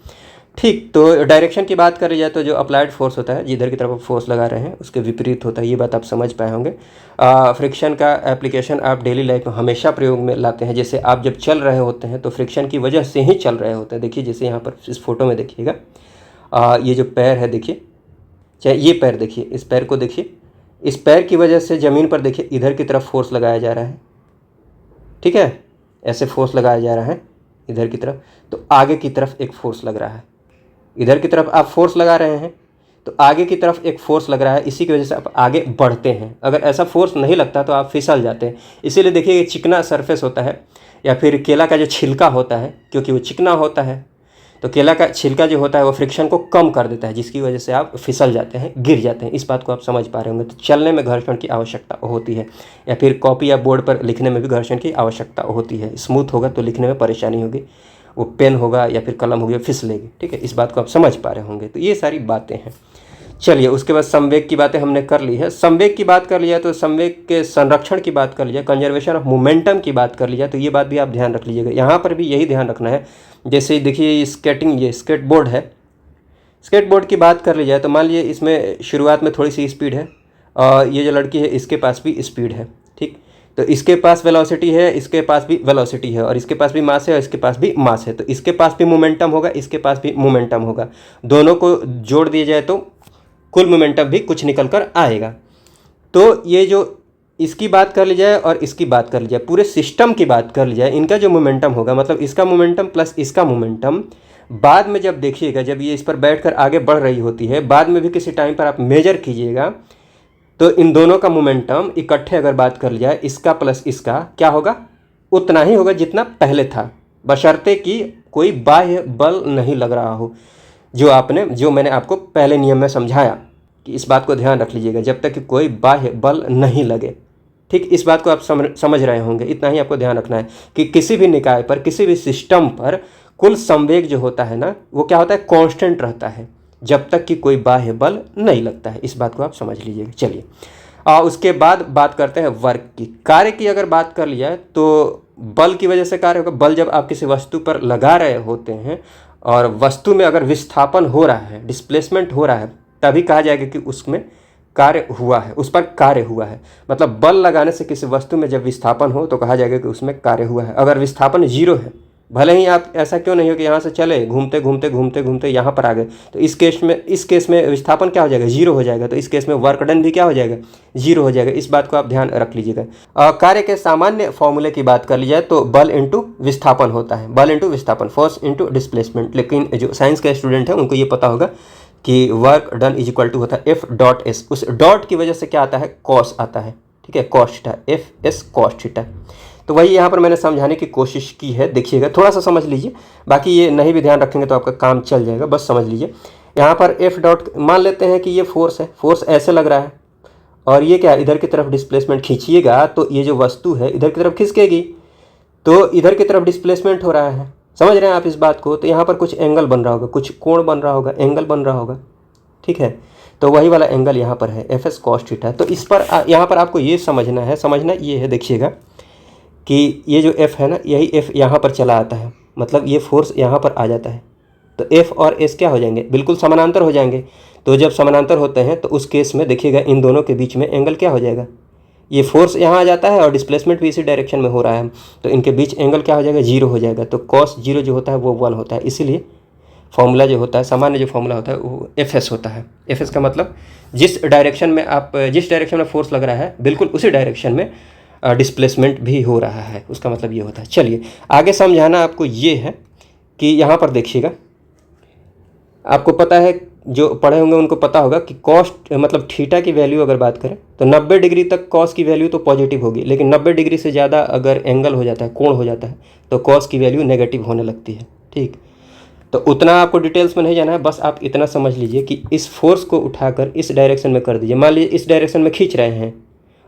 ठीक। तो डायरेक्शन की बात करी जाए तो जो अप्लाइड फोर्स होता है, जिधर की तरफ आप फोर्स लगा रहे हैं उसके विपरीत होता है। ये बात आप समझ पाए होंगे। फ्रिक्शन का एप्लीकेशन आप डेली लाइफ में हमेशा प्रयोग में लाते हैं। जैसे आप जब चल रहे होते हैं तो फ्रिक्शन की वजह से ही चल रहे होते हैं। देखिए, जैसे यहाँ पर इस फोटो में देखिएगा, ये जो पैर है देखिए, चाहे ये पैर देखिए, इस पैर को देखिए, इस पैर की वजह से ज़मीन पर देखिए इधर की तरफ फोर्स लगाया जा रहा है, ठीक है। ऐसे फोर्स लगाया जा रहा है इधर की तरफ, तो आगे की तरफ एक फोर्स लग रहा है। इधर की तरफ आप फोर्स लगा रहे हैं तो आगे की तरफ एक फोर्स लग रहा है, इसी की वजह से आप आगे बढ़ते हैं। अगर ऐसा फोर्स नहीं लगता तो आप फिसल जाते हैं। इसीलिए देखिए ये चिकना सरफेस होता है, या फिर केला का जो छिलका होता है, क्योंकि वो चिकना होता है तो केला का छिलका जो होता है वो फ्रिक्शन को कम कर देता है, जिसकी वजह से आप फिसल जाते हैं, गिर जाते हैं। इस बात को आप समझ पा रहे होंगे। तो चलने में घर्षण की आवश्यकता होती है, या फिर कॉपी या बोर्ड पर लिखने में भी घर्षण की आवश्यकता होती है। स्मूथ होगा तो लिखने में परेशानी होगी, वो पेन होगा या फिर कलम होगी फिसलेगी, ठीक है। इस बात को आप समझ पा रहे होंगे। तो ये सारी बातें हैं। चलिए, उसके बाद संवेग की बातें हमने कर ली है। संवेग की बात कर लिया तो संवेग के संरक्षण की बात कर लिया, कंजर्वेशन ऑफ मोमेंटम की बात कर लिया। तो ये बात भी आप ध्यान रख लीजिएगा, यहाँ पर भी यही ध्यान रखना है। जैसे देखिए स्केटिंग, ये स्केट बोर्ड है, स्केट बोर्ड की बात कर ली जाए तो मान लीजिए इसमें शुरुआत में थोड़ी सी स्पीड है, और ये जो लड़की है इसके पास भी स्पीड है, ठीक। तो इसके पास वेलोसिटी है, इसके पास भी वेलोसिटी है, और इसके पास भी मास है और इसके पास भी मास है। तो इसके पास भी मोमेंटम होगा, इसके पास भी मोमेंटम होगा। दोनों को जोड़ दिया जाए तो कुल मोमेंटम भी कुछ निकल कर आएगा। तो ये जो इसकी बात कर ली जाए और इसकी बात कर ली जाए, पूरे सिस्टम की बात कर ली जाए, इनका जो मोमेंटम होगा, मतलब इसका मोमेंटम प्लस इसका मोमेंटम, बाद में जब देखिएगा, जब ये इस पर बैठकर आगे बढ़ रही होती है, बाद में भी किसी टाइम पर आप मेजर कीजिएगा, तो इन दोनों का मोमेंटम इकट्ठे अगर बात कर लिया जाए, इसका प्लस इसका क्या होगा, उतना ही होगा जितना पहले था, बशर्ते कि कोई बाह्य बल नहीं लग रहा हो। जो मैंने आपको पहले नियम में समझाया कि इस बात को ध्यान रख लीजिएगा, जब तक कि कोई बाह्य बल नहीं लगे, ठीक। इस बात को आप समझ रहे होंगे। इतना ही आपको ध्यान रखना है कि किसी भी निकाय पर, किसी भी सिस्टम पर कुल संवेग जो होता है ना, वो क्या होता है, कांस्टेंट रहता है, जब तक कि कोई बाह्य बल नहीं लगता है। इस बात को आप समझ लीजिएगा। चलिए, उसके बाद बात करते हैं वर्क की। कार्य की अगर बात कर लिया है तो बल की वजह से कार्य होगा। बल जब आप किसी वस्तु पर लगा रहे होते हैं और वस्तु में अगर विस्थापन हो रहा है, डिस्प्लेसमेंट हो रहा है, तभी कहा जाएगा कि उसमें कार्य हुआ है, उस पर कार्य हुआ है। मतलब बल लगाने से किसी वस्तु में जब विस्थापन हो तो कहा जाएगा कि उसमें कार्य हुआ है। अगर विस्थापन जीरो है, भले ही आप ऐसा क्यों नहीं हो कि यहाँ से चले, घूमते घूमते घूमते घूमते यहाँ पर आ गए, तो इस केस में विस्थापन क्या हो जाएगा, जीरो हो जाएगा। तो इस केस में वर्क डन भी क्या हो जाएगा, जीरो हो जाएगा। इस बात को आप ध्यान रख लीजिएगा। कार्य के सामान्य फॉर्मूले की बात कर ली जाए तो बल इंटू विस्थापन होता है, बल इंटू विस्थापन, फोर्स इंटू डिस्प्लेसमेंट। लेकिन जो साइंस के स्टूडेंट हैं उनको ये पता होगा कि work done is equal to होता है एफ डॉट एस। उस डॉट की वजह से क्या आता है, कॉस आता है, ठीक है, cos theta, F S cos theta. तो वही यहाँ पर मैंने समझाने की कोशिश की है। देखिएगा, थोड़ा सा समझ लीजिए, बाकी ये नहीं भी ध्यान रखेंगे तो आपका काम चल जाएगा, बस समझ लीजिए। यहाँ पर एफ डॉट मान लेते हैं कि ये फोर्स है, फोर्स ऐसे लग रहा है, और ये क्या, इधर की तरफ डिस्प्लेसमेंट खींचिएगा तो ये जो वस्तु है इधर की तरफ खिसकेगी, तो इधर की तरफ डिस्प्लेसमेंट हो रहा है। समझ रहे हैं आप इस बात को। तो यहाँ पर कुछ एंगल बन रहा होगा, कुछ कोण बन रहा होगा, एंगल बन रहा होगा, ठीक है। तो वही वाला एंगल यहाँ पर है, एफ एस कॉस थीटा। तो इस पर यहाँ पर आपको ये समझना ये है, देखिएगा कि ये जो एफ है ना, यही एफ यहाँ पर चला आता है, मतलब ये फोर्स यहाँ पर आ जाता है। तो एफ और एस क्या हो जाएंगे, बिल्कुल समानांतर हो जाएंगे। तो जब समानांतर होते हैं तो उस केस में देखिएगा इन दोनों के बीच में एंगल क्या हो जाएगा, ये फोर्स यहाँ आ जाता है और डिस्प्लेसमेंट भी इसी डायरेक्शन में हो रहा है, तो इनके बीच एंगल क्या हो जाएगा, जीरो हो जाएगा। तो कॉस जीरो जो होता है वो 1 होता है। इसीलिए फॉर्मूला जो होता है, सामान्य जो फॉर्मूला होता है वो एफ एस होता है। एफ एस का मतलब जिस डायरेक्शन में फोर्स लग रहा है, बिल्कुल उसी डायरेक्शन में डिस्प्लेसमेंट भी हो रहा है, उसका मतलब ये होता है। चलिए, आगे समझाना आपको ये है कि यहाँ पर देखिएगा, आपको पता है, जो पढ़े होंगे उनको पता होगा कि कॉस मतलब थीटा की वैल्यू अगर बात करें तो 90 डिग्री तक कॉस की वैल्यू तो पॉजिटिव होगी, लेकिन 90 डिग्री से ज़्यादा अगर एंगल हो जाता है, कोण हो जाता है, तो कॉस की वैल्यू नेगेटिव होने लगती है, ठीक। तो उतना आपको डिटेल्स में नहीं जाना है, बस आप इतना समझ लीजिए कि इस फोर्स को उठाकर इस डायरेक्शन में कर दीजिए। मान लीजिए इस डायरेक्शन में खींच रहे हैं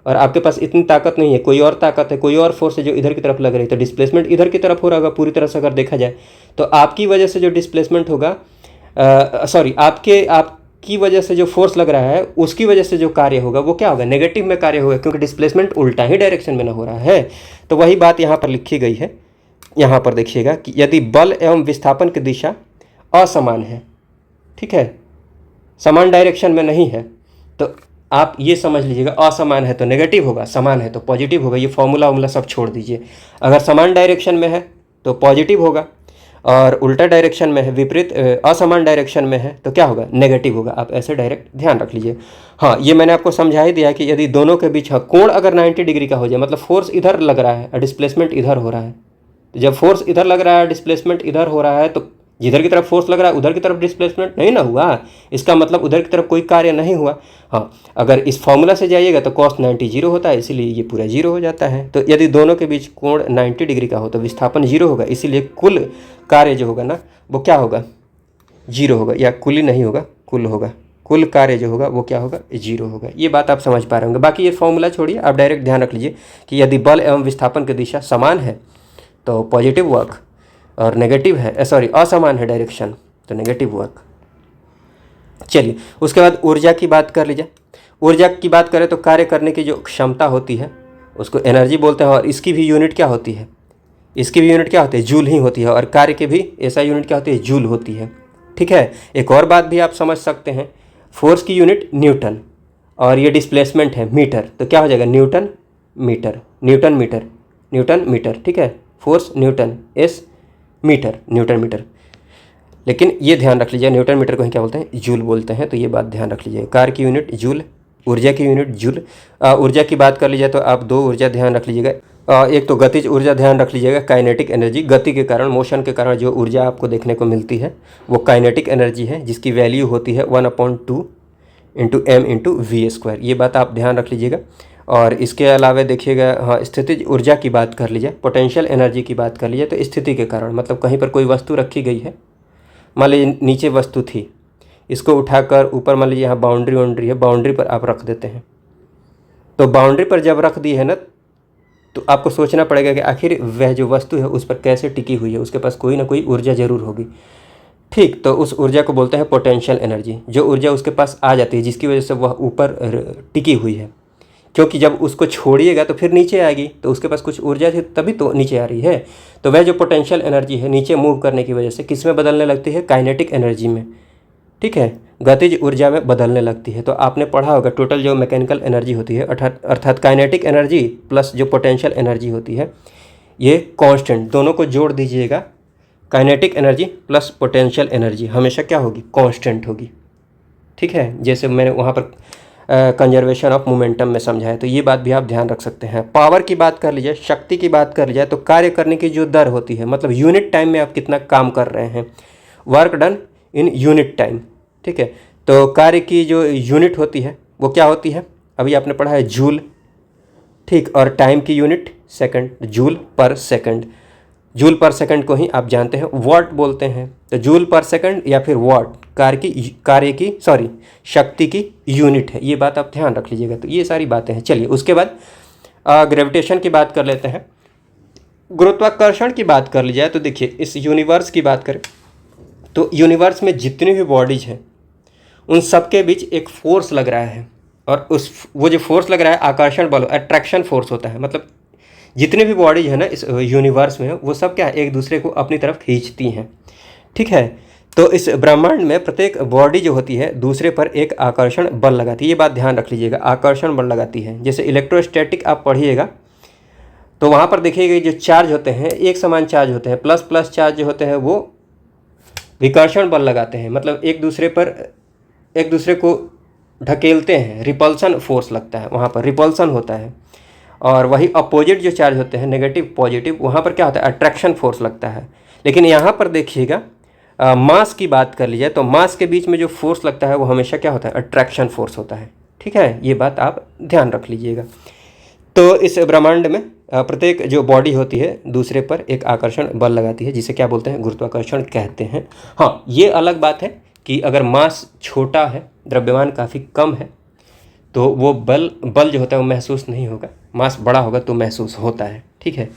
और आपके पास इतनी ताकत नहीं है, कोई और ताकत है, कोई और फोर्स है जो इधर की तरफ लग रही है, तो डिस्प्लेसमेंट इधर की तरफ हो रहा होगा पूरी तरह से अगर देखा जाए। तो आपकी वजह से जो डिस्प्लेसमेंट होगा, आपकी वजह से जो फोर्स लग रहा है उसकी वजह से जो कार्य होगा वो क्या होगा, नेगेटिव में कार्य होगा, क्योंकि डिस्प्लेसमेंट उल्टा ही डायरेक्शन में ना हो रहा है। तो वही बात यहाँ पर लिखी गई है। यहाँ पर देखिएगा कि यदि बल एवं विस्थापन की दिशा असमान है, ठीक है, समान डायरेक्शन में नहीं है, तो आप ये समझ लीजिएगा, असमान है तो नेगेटिव होगा, समान है तो पॉजिटिव होगा। ये फॉर्मूला सब छोड़ दीजिए। अगर समान डायरेक्शन में है तो पॉजिटिव होगा, और उल्टा डायरेक्शन में है, विपरीत असमान डायरेक्शन में है तो क्या होगा, नेगेटिव होगा। आप ऐसे डायरेक्ट ध्यान रख लीजिए। हाँ, ये मैंने आपको समझा ही दिया कि यदि दोनों के बीच कोण अगर 90 डिग्री का हो जाए, मतलब फोर्स इधर लग रहा है और डिस्प्लेसमेंट इधर हो रहा है, तो जब फोर्स इधर लग रहा है, डिस्प्लेसमेंट इधर हो रहा है, तो जिधर की तरफ फोर्स लग रहा है उधर की तरफ डिस्प्लेसमेंट नहीं ना हुआ, इसका मतलब उधर की तरफ कोई कार्य नहीं हुआ। हाँ, अगर इस फॉर्मूला से जाइएगा तो cos 90 जीरो होता है, इसीलिए ये पूरा जीरो हो जाता है। तो यदि दोनों के बीच कोण 90 डिग्री का हो तो विस्थापन जीरो होगा, इसीलिए कुल कार्य जो होगा ना वो क्या होगा, जीरो होगा, या कुल ही नहीं होगा, कुल होगा, कुल कार्य जो होगा वो क्या होगा, जीरो होगा। ये बात आप समझ पा रहे होंगे। बाकी ये फॉर्मूला छोड़िए, आप डायरेक्ट ध्यान रख लीजिए कि यदि बल एवं विस्थापन की दिशा समान है तो पॉजिटिव वर्क, और नेगेटिव है सॉरी असमान है डायरेक्शन तो नेगेटिव वर्क। चलिए उसके बाद ऊर्जा की बात कर लीजिए। ऊर्जा की बात करें तो कार्य करने की जो क्षमता होती है उसको एनर्जी बोलते हैं, और इसकी भी यूनिट क्या होती है, इसकी भी यूनिट क्या होती है, जूल ही होती है, और कार्य की भी ऐसा यूनिट क्या होती है, जूल होती है। ठीक है, एक और बात भी आप समझ सकते हैं, फोर्स की यूनिट न्यूटन और ये डिस्प्लेसमेंट है मीटर, तो क्या हो जाएगा newton metre, newton metre, newton metre. ठीक है, force newton, S metre, newton metre. लेकिन ये ध्यान रख लीजिए न्यूटन मीटर को ही क्या बोलते हैं, जूल बोलते हैं, तो ये बात ध्यान रख लीजिए। कार्य की यूनिट जूल, ऊर्जा की यूनिट जूल। ऊर्जा की बात कर लीजिए तो आप दो ऊर्जा ध्यान रख लीजिएगा। एक तो गतिज ऊर्जा ध्यान रख लीजिएगा, काइनेटिक एनर्जी, गति के कारण, मोशन के कारण जो ऊर्जा आपको देखने को मिलती है वो काइनेटिक एनर्जी है, जिसकी वैल्यू होती है 1/2 into m into V square. ये बात आप ध्यान रख लीजिएगा। और इसके अलावा देखिएगा, हाँ, स्थितिज ऊर्जा की बात कर लीजिए, पोटेंशियल एनर्जी की बात कर लीजिए, तो स्थिति के कारण, मतलब कहीं पर कोई वस्तु रखी गई है, मान लीजिए नीचे वस्तु थी, इसको उठाकर ऊपर मान लीजिए यहाँ बाउंड्री है, बाउंड्री पर आप रख देते हैं, तो बाउंड्री पर जब रख दी है ना तो आपको सोचना पड़ेगा कि आखिर वह जो वस्तु है उस पर कैसे टिकी हुई है, उसके पास कोई ना कोई ऊर्जा जरूर होगी। ठीक, तो उस ऊर्जा को बोलते हैं पोटेंशियल एनर्जी, जो ऊर्जा उसके पास आ जाती है जिसकी वजह से वह ऊपर टिकी हुई है, क्योंकि जब उसको छोड़िएगा तो फिर नीचे आएगी, तो उसके पास कुछ ऊर्जा थी तभी तो नीचे आ रही है। तो वह जो पोटेंशियल एनर्जी है नीचे मूव करने की वजह से किस में बदलने लगती है, काइनेटिक एनर्जी में। ठीक है, गतिज ऊर्जा में बदलने लगती है। तो आपने पढ़ा होगा टोटल जो मैकेनिकल एनर्जी होती है अर्थात काइनेटिक एनर्जी प्लस जो पोटेंशियल एनर्जी होती है, ये कांस्टेंट, दोनों को जोड़ दीजिएगा, kinetic energy plus potential energy हमेशा क्या होगी, कांस्टेंट होगी। ठीक है, जैसे मैंने वहाँ पर कंजर्वेशन ऑफ मोमेंटम में समझाया, तो ये बात भी आप ध्यान रख सकते हैं। पावर की बात कर लीजिए, शक्ति की बात कर लीजिए, तो कार्य करने की जो दर होती है, मतलब यूनिट टाइम में आप कितना काम कर रहे हैं, work done in unit time. ठीक है, तो कार्य की जो यूनिट होती है वो क्या होती है, अभी आपने पढ़ा है जूल। ठीक, और टाइम की यूनिट सेकंड, जूल पर सेकंड। जूल पर सेकंड को ही आप जानते हैं वॉट बोलते हैं, तो जूल पर सेकंड या फिर वॉट शक्ति की यूनिट है। ये बात आप ध्यान रख लीजिएगा। तो ये सारी बातें हैं। चलिए उसके बाद ग्रेविटेशन की बात कर लेते हैं। गुरुत्वाकर्षण की बात कर ली जाए तो देखिए, इस यूनिवर्स की बात करें तो यूनिवर्स में जितनी भी बॉडीज हैं उन सब के बीच एक फोर्स लग रहा है, और वो जो फोर्स लग रहा है आकर्षण बल, अट्रैक्शन फोर्स होता है। मतलब जितने भी बॉडीज है ना इस यूनिवर्स में, वो सब क्या है, एक दूसरे को अपनी तरफ खींचती हैं। ठीक है, तो इस ब्रह्मांड में प्रत्येक बॉडी जो होती है दूसरे पर एक आकर्षण बल लगाती है। ये बात ध्यान रख लीजिएगा, आकर्षण बल लगाती है। जैसे इलेक्ट्रोस्टैटिक आप पढ़िएगा तो वहाँ पर देखिएगा जो चार्ज होते हैं एक समान चार्ज होते हैं, प्लस प्लस चार्ज जो होते हैं वो विकर्षण बल लगाते हैं, मतलब एक दूसरे को ढकेलते हैं, रिपल्सन फोर्स लगता है, वहाँ पर रिपल्सन होता है। और वही अपोजिट जो चार्ज होते हैं नेगेटिव पॉजिटिव, वहाँ पर क्या होता है, अट्रैक्शन फोर्स लगता है। लेकिन यहाँ पर देखिएगा मास की बात कर लीजिए तो मास के बीच में जो फोर्स लगता है वो हमेशा क्या होता है, अट्रैक्शन फोर्स होता है। ठीक है, ये बात आप ध्यान रख लीजिएगा। तो इस ब्रह्मांड में प्रत्येक जो बॉडी होती है दूसरे पर एक आकर्षण बल लगाती है, जिसे क्या बोलते हैं, गुरुत्वाकर्षण कहते हैं। हाँ, ये अलग बात है कि अगर मास छोटा है, द्रव्यमान काफ़ी कम है, तो वो बल जो होता है वो महसूस नहीं होगा। मास बड़ा होगा तो महसूस होता है। ठीक है,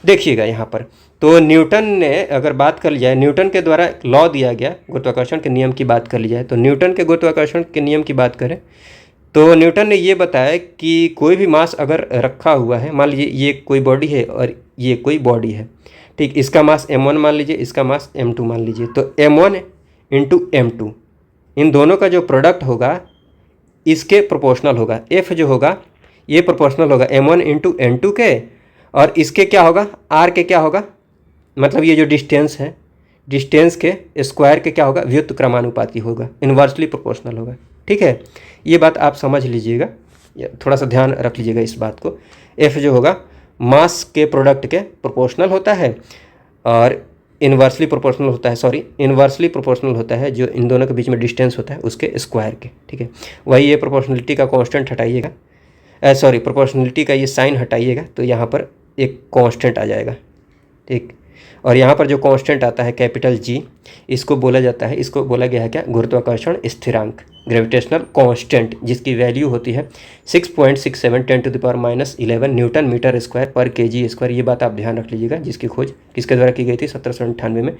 देखिएगा यहाँ पर तो न्यूटन ने अगर बात कर ली जाए, न्यूटन के द्वारा लॉ दिया गया गुरुत्वाकर्षण के नियम की बात कर ली जाए, तो न्यूटन के गुरुत्वाकर्षण के नियम की बात करें तो न्यूटन ने ये बताया कि कोई भी मास अगर रखा हुआ है, मान लीजिए ये कोई बॉडी है और ये कोई बॉडी है। ठीक, इसका मास m1 मान लीजिए, इसका मास m2 मान लीजिए, तो m1 इंटू m2 इन दोनों का जो प्रोडक्ट होगा इसके प्रोपोर्शनल होगा। f जो होगा ये प्रोपोर्शनल होगा m1 इंटू n2 के, और इसके क्या होगा, r के क्या होगा, मतलब ये जो डिस्टेंस है डिस्टेंस के स्क्वायर के क्या होगा, व्युत्क्रमानुपाती क्रमानुपाती होगा, इन्वर्सली प्रोपोर्शनल होगा। ठीक है, ये बात आप समझ लीजिएगा, थोड़ा सा ध्यान रख लीजिएगा इस बात को। f जो होगा मास के प्रोडक्ट के प्रोपोर्शनल होता है, और इन्वर्सली प्रोपोर्शनल होता है, इन्वर्सली प्रोपोर्शनल होता है जो इन दोनों के बीच में डिस्टेंस होता है उसके स्क्वायर के। ठीक है, वही ये प्रोपोर्शनलिटी का कांस्टेंट हटाइएगा, प्रोपोर्शनलिटी का ये साइन हटाइएगा तो यहाँ पर एक कांस्टेंट आ जाएगा। ठीक, और यहाँ पर जो कांस्टेंट आता है कैपिटल जी, इसको बोला जाता है, इसको बोला गया है क्या, गुरुत्वाकर्षण स्थिरांक, ग्रेविटेशनल कांस्टेंट, जिसकी वैल्यू होती है 6.67 10⁻11 न्यूटन मीटर स्क्वायर पर केजी स्क्वायर। ये बात आप ध्यान रख लीजिएगा, जिसकी खोज किसके द्वारा की गई थी, 1798 में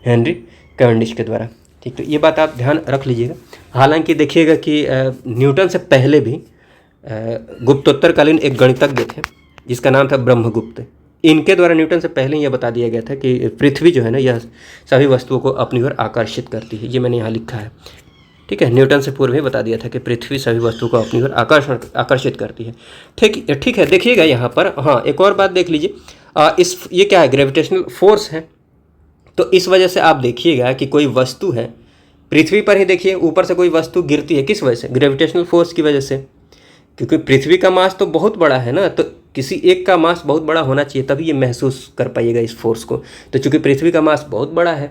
हेनरी कैवेंडिश के द्वारा। ठीक, तो ये बात आप ध्यान रख लीजिएगा। हालांकि देखिएगा कि न्यूटन से पहले भी गुप्तोत्तरकालीन एक गणितज्ञ थे जिसका नाम था ब्रह्मगुप्त। इनके द्वारा न्यूटन से पहले यह बता दिया गया था कि पृथ्वी जो है ना, यह सभी वस्तुओं को अपनी ओर आकर्षित करती है। ये मैंने यहाँ लिखा है। ठीक है, न्यूटन से पूर्व ही बता दिया था कि पृथ्वी सभी वस्तुओं को अपनी ओर आकर्षित करती है। ठीक है, देखिएगा यहाँ पर, हाँ एक और बात देख लीजिए, ये क्या है, ग्रेविटेशनल फोर्स है। तो इस वजह से आप देखिएगा कि कोई वस्तु है पृथ्वी पर ही, देखिए ऊपर से कोई वस्तु गिरती है, किस वजह से, ग्रेविटेशनल फोर्स की वजह से, क्योंकि पृथ्वी का मास तो बहुत बड़ा है ना, तो किसी एक का मास बहुत बड़ा होना चाहिए तभी ये महसूस कर पाइएगा इस फोर्स को। तो चूंकि पृथ्वी का मास बहुत बड़ा है,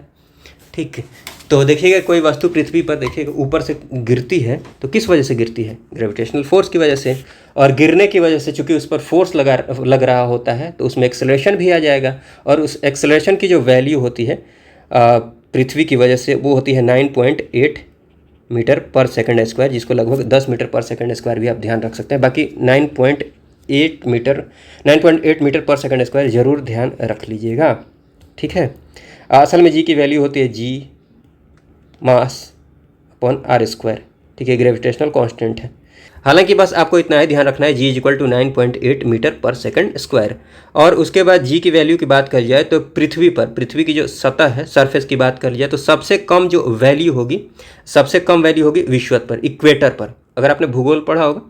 ठीक है, तो देखिएगा कोई वस्तु पृथ्वी पर देखिएगा ऊपर से गिरती है तो किस वजह से गिरती है, ग्रेविटेशनल फोर्स की वजह से। और गिरने की वजह से चूंकि उस पर फोर्स लग रहा होता है तो उसमें एक्सेलरेशन भी आ जाएगा, और उस एक्सेलरेशन की जो वैल्यू होती है पृथ्वी की वजह से वो होती है 9.8 मीटर पर सेकंड स्क्वायर, जिसको लगभग 10 मीटर पर सेकंड स्क्वायर भी आप ध्यान रख सकते हैं। बाकी 9.8 मीटर पर सेकंड स्क्वायर जरूर ध्यान रख लीजिएगा। ठीक है, असल में जी की वैल्यू होती है जी मास अपॉन आर स्क्वायर। ठीक है, ग्रेविटेशनल कांस्टेंट है। हालांकि बस आपको इतना ही ध्यान रखना है, जी इक्वल टू 9.8 मीटर पर सेकंड स्क्वायर। और उसके बाद जी की वैल्यू की बात करी जाए तो पृथ्वी की जो सतह है, सरफेस की बात करी जाए तो सबसे कम वैल्यू होगी विषुवत पर, इक्वेटर पर। अगर आपने भूगोल पढ़ा होगा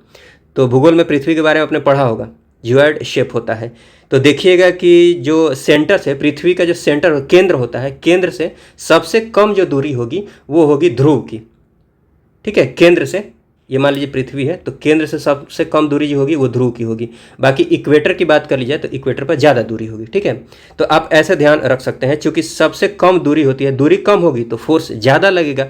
तो भूगोल में पृथ्वी के बारे में आपने पढ़ा होगा, जियोइड शेप होता है। तो देखिएगा कि जो सेंटर से, पृथ्वी का जो सेंटर केंद्र होता है, केंद्र से सबसे कम जो दूरी होगी वो होगी ध्रुव की। ठीक है, केंद्र से, ये मान लीजिए पृथ्वी है तो केंद्र से सबसे कम दूरी जो होगी वो ध्रुव की होगी। बाकी इक्वेटर की बात कर ली जाए तो इक्वेटर पर ज़्यादा दूरी होगी। ठीक है, तो आप ऐसे ध्यान रख सकते हैं, चूंकि सबसे कम दूरी होती है, दूरी कम होगी तो फोर्स ज़्यादा लगेगा,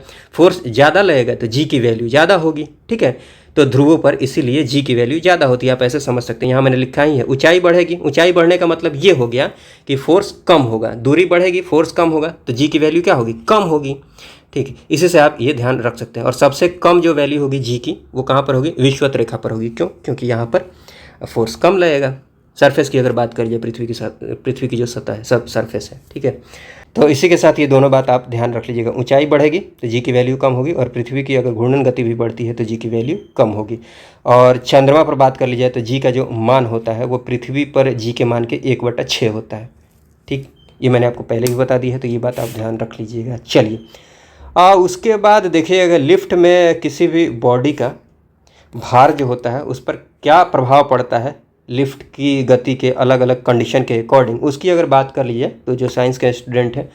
तो जी की वैल्यू ज़्यादा होगी। ठीक है, तो ध्रुवों पर इसीलिए जी की वैल्यू ज़्यादा होती है, आप ऐसे समझ सकते हैं। यहाँ मैंने लिखा ही है, ऊंचाई बढ़ेगी, ऊंचाई बढ़ने का मतलब ये हो गया कि फोर्स कम होगा, दूरी बढ़ेगी फोर्स कम होगा तो जी की वैल्यू क्या होगी, कम होगी। ठीक है, इसी से आप ये ध्यान रख सकते हैं। और सबसे कम जो वैल्यू होगी जी की वो कहाँ पर होगी, विषुवत रेखा पर होगी। क्यों, क्योंकि यहाँ पर फोर्स कम लगेगा। सरफेस की अगर बात करिए, पृथ्वी की जो सतह है, सब सरफेस है। ठीक है, तो इसी के साथ ये दोनों बात आप ध्यान रख लीजिएगा, ऊंचाई बढ़ेगी तो जी की वैल्यू कम होगी, और पृथ्वी की अगर घूर्णन गति भी बढ़ती है तो जी की वैल्यू कम होगी। और चंद्रमा पर बात कर ली जाए तो जी का जो मान होता है वो पृथ्वी पर जी के मान के 1/6 होता है। ठीक, ये मैंने आपको पहले भी बता दी है, तो ये बात आप ध्यान रख लीजिएगा। चलिए, उसके बाद देखिए, अगर लिफ्ट में किसी भी बॉडी का भार जो होता है उस पर क्या प्रभाव पड़ता है, लिफ्ट की गति के अलग अलग कंडीशन के अकॉर्डिंग, उसकी अगर बात कर लीजिए तो जो साइंस के स्टूडेंट हैं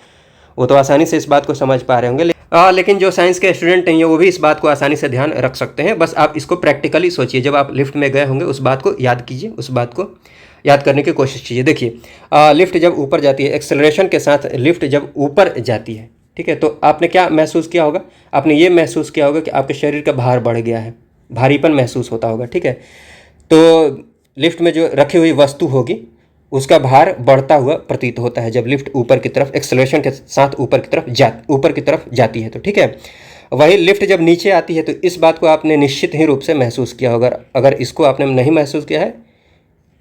वो तो आसानी से इस बात को समझ पा रहे होंगे, लेकिन जो साइंस के स्टूडेंट नहीं है वो भी इस बात को आसानी से ध्यान रख सकते हैं। बस आप इसको प्रैक्टिकली सोचिए, जब आप लिफ्ट में गए होंगे उस बात को याद कीजिए, उस बात को याद करने की कोशिश कीजिए। देखिए, लिफ्ट जब ऊपर जाती है, एक्सेलरेशन के साथ लिफ्ट जब ऊपर जाती है, ठीक है, तो आपने क्या महसूस किया होगा, आपने ये महसूस किया होगा कि आपके शरीर का भार बढ़ गया है, भारीपन महसूस होता होगा। ठीक है, तो लिफ्ट में जो रखी हुई वस्तु होगी उसका भार बढ़ता हुआ प्रतीत होता है जब लिफ्ट ऊपर की तरफ एक्सेलरेशन के साथ ऊपर की तरफ जाती है। तो ठीक है, वही लिफ्ट जब नीचे आती है तो इस बात को आपने निश्चित ही रूप से महसूस किया होगा। अगर इसको आपने नहीं महसूस किया है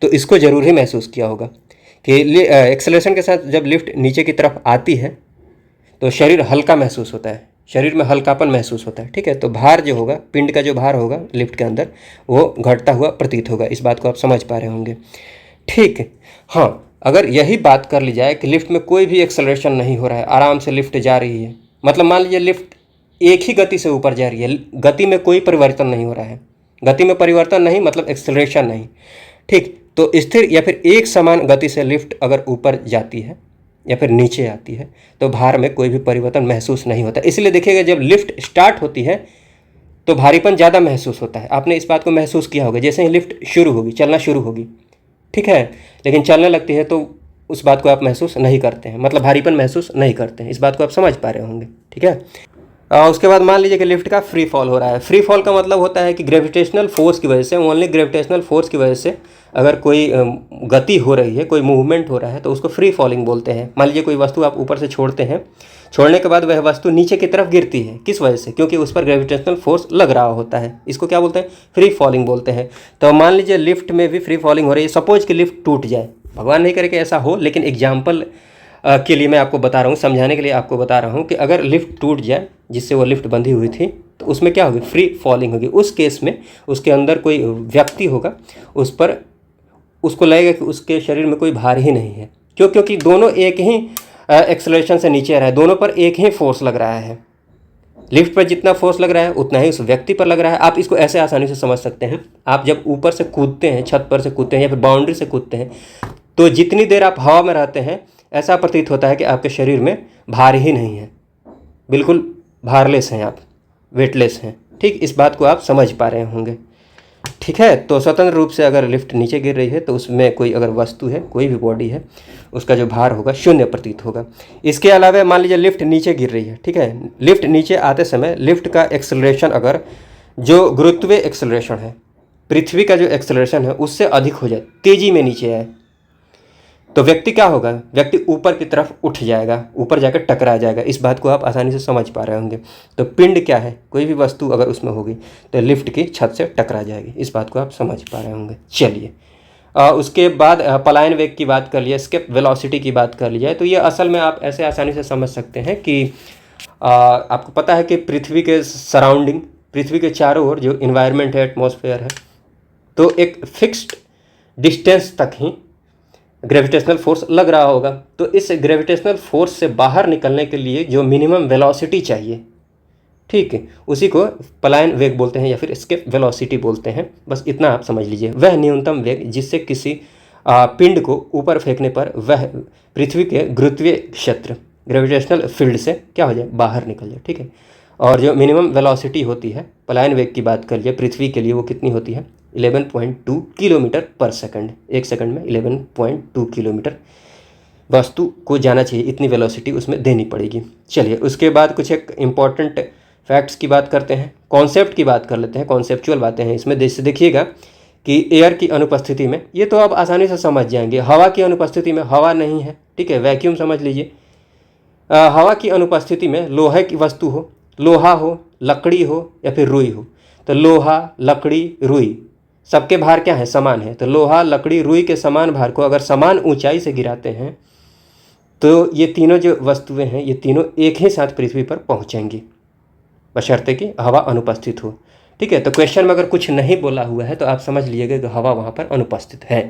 तो इसको ज़रूर ही महसूस किया होगा कि एक्सेलरेशन के साथ जब लिफ्ट नीचे की तरफ आती है तो शरीर हल्का महसूस होता है, शरीर में हल्कापन महसूस होता है। ठीक है, तो भार जो होगा, पिंड का जो भार होगा लिफ्ट के अंदर, वो घटता हुआ प्रतीत होगा। इस बात को आप समझ पा रहे होंगे। ठीक है, हाँ, अगर यही बात कर ली जाए कि लिफ्ट में कोई भी एक्सेलरेशन नहीं हो रहा है, आराम से लिफ्ट जा रही है, मतलब मान लीजिए लिफ्ट एक ही गति से ऊपर जा रही है, गति में कोई परिवर्तन नहीं हो रहा है, गति में परिवर्तन नहीं मतलब एक्सेलरेशन नहीं। ठीक, तो स्थिर या फिर एक समान गति से लिफ्ट अगर ऊपर जाती है या फिर नीचे आती है तो भार में कोई भी परिवर्तन महसूस नहीं होता। इसलिए देखिएगा, जब लिफ्ट स्टार्ट होती है तो भारीपन ज़्यादा महसूस होता है। आपने इस बात को महसूस किया होगा, जैसे ही लिफ्ट शुरू होगी, चलना शुरू होगी, ठीक है, लेकिन चलने लगती है तो उस बात को आप महसूस नहीं करते हैं, मतलब भारीपन महसूस नहीं करते हैं। इस बात को आप समझ पा रहे होंगे, ठीक है। उसके बाद मान लीजिए कि लिफ्ट का फ्री फॉल हो रहा है। फ्री फॉल का मतलब होता है कि ग्रेविटेशनल फोर्स की वजह से, ओनली ग्रेविटेशनल फोर्स की वजह से अगर कोई गति हो रही है, कोई मूवमेंट हो रहा है, तो उसको फ्री फॉलिंग बोलते हैं। मान लीजिए कोई वस्तु आप ऊपर से छोड़ते हैं, छोड़ने के बाद वह वस्तु नीचे की तरफ गिरती है। किस वजह से? क्योंकि उस पर ग्रेविटेशनल फोर्स लग रहा होता है। इसको क्या बोलते हैं? फ्री फॉलिंग बोलते हैं। तो मान लीजिए लिफ्ट में भी फ्री फॉलिंग हो रही है। सपोज कि लिफ्ट टूट जाए, भगवान नहीं करे कि ऐसा हो, लेकिन एग्जाम्पल के लिए मैं आपको बता रहा हूँ, समझाने के लिए आपको बता रहा हूँ कि अगर लिफ्ट टूट जाए, जिससे वो लिफ्ट बंधी हुई थी, तो उसमें क्या होगी? फ्री फॉलिंग होगी। उस केस में उसके अंदर कोई व्यक्ति होगा, उस पर उसको लगेगा कि उसके शरीर में कोई भार ही नहीं है। क्यों? क्योंकि दोनों एक ही एक्सेलरेशन से नीचे आ रहा है, दोनों पर एक ही फोर्स लग रहा है। लिफ्ट पर जितना फोर्स लग रहा है उतना ही उस व्यक्ति पर लग रहा है। आप इसको ऐसे आसानी से समझ सकते हैं, आप जब ऊपर से कूदते हैं, छत पर से कूदते हैं या फिर बाउंड्री से कूदते हैं, तो जितनी देर आप हवा में रहते हैं ऐसा प्रतीत होता है कि आपके शरीर में भार ही नहीं है, बिल्कुल भारलेस हैं आप, वेटलेस हैं। ठीक, इस बात को आप समझ पा रहे होंगे, ठीक है। तो स्वतंत्र रूप से अगर लिफ्ट नीचे गिर रही है तो उसमें कोई अगर वस्तु है, कोई भी बॉडी है, उसका जो भार होगा शून्य प्रतीत होगा। इसके अलावा मान लीजिए लिफ्ट नीचे गिर रही है, ठीक है। लिफ्ट नीचे आते समय लिफ्ट का एक्सेलरेशन, अगर जो गुरुत्वीय एक्सेलरेशन है, पृथ्वी का जो एक्सेलरेशन है उससे अधिक हो जाए, तेजी में नीचे आए, तो व्यक्ति क्या होगा? व्यक्ति ऊपर की तरफ उठ जाएगा, ऊपर जाकर टकरा जाएगा। इस बात को आप आसानी से समझ पा रहे होंगे। तो पिंड क्या है? कोई भी वस्तु अगर उसमें होगी तो लिफ्ट की छत से टकरा जाएगी। इस बात को आप समझ पा रहे होंगे। चलिए, उसके बाद पलायन वेग की बात कर लिया, एस्केप वेलोसिटी की बात कर ली जाए, तो ये असल में आप ऐसे आसानी से समझ सकते हैं कि आपको पता है कि पृथ्वी के सराउंडिंग, पृथ्वी के चारों ओर जो इन्वायरमेंट है, एटमॉस्फेयर है, तो एक फिक्स्ड डिस्टेंस तक ही ग्रेविटेशनल फोर्स लग रहा होगा। तो इस ग्रेविटेशनल फोर्स से बाहर निकलने के लिए जो मिनिमम वेलोसिटी चाहिए, ठीक है, उसी को पलायन वेग बोलते हैं या फिर एस्केप वेलोसिटी बोलते हैं। बस इतना आप समझ लीजिए। वह न्यूनतम वेग जिससे किसी पिंड को ऊपर फेंकने पर वह पृथ्वी के गुरुत्वीय क्षेत्र, ग्रेविटेशनल फील्ड से क्या हो जाए? बाहर निकल जाए, ठीक है। और जो मिनिमम वेलोसिटी होती है पलायन वेग की बात कर लिए पृथ्वी के लिए, वो कितनी होती है? 11.2 किलोमीटर पर सेकंड। एक सेकंड में 11.2 किलोमीटर वस्तु को जाना चाहिए, इतनी वेलोसिटी उसमें देनी पड़ेगी। चलिए, उसके बाद कुछ एक इम्पॉर्टेंट फैक्ट्स की बात करते हैं, कॉन्सेप्ट की बात कर लेते हैं। कॉन्सेप्चुअल बातें हैं इसमें। देखिएगा कि एयर की अनुपस्थिति में, ये तो आप आसानी से समझ जाएंगे, हवा की अनुपस्थिति में, हवा नहीं है, ठीक है, वैक्यूम समझ लीजिए। हवा की अनुपस्थिति में लोहे की वस्तु हो, लोहा हो, लकड़ी हो या फिर रुई हो, तो लोहा, लकड़ी, रुई, सबके भार क्या है? समान है। तो लोहा, लकड़ी, रुई के समान भार को अगर समान ऊंचाई से गिराते हैं तो ये तीनों जो वस्तुएं हैं, ये तीनों एक ही साथ पृथ्वी पर पहुंचेंगी, बशर्ते कि हवा अनुपस्थित हो, ठीक है। तो क्वेश्चन में अगर कुछ नहीं बोला हुआ है तो आप समझ लीजिएगा कि हवा वहाँ पर अनुपस्थित है,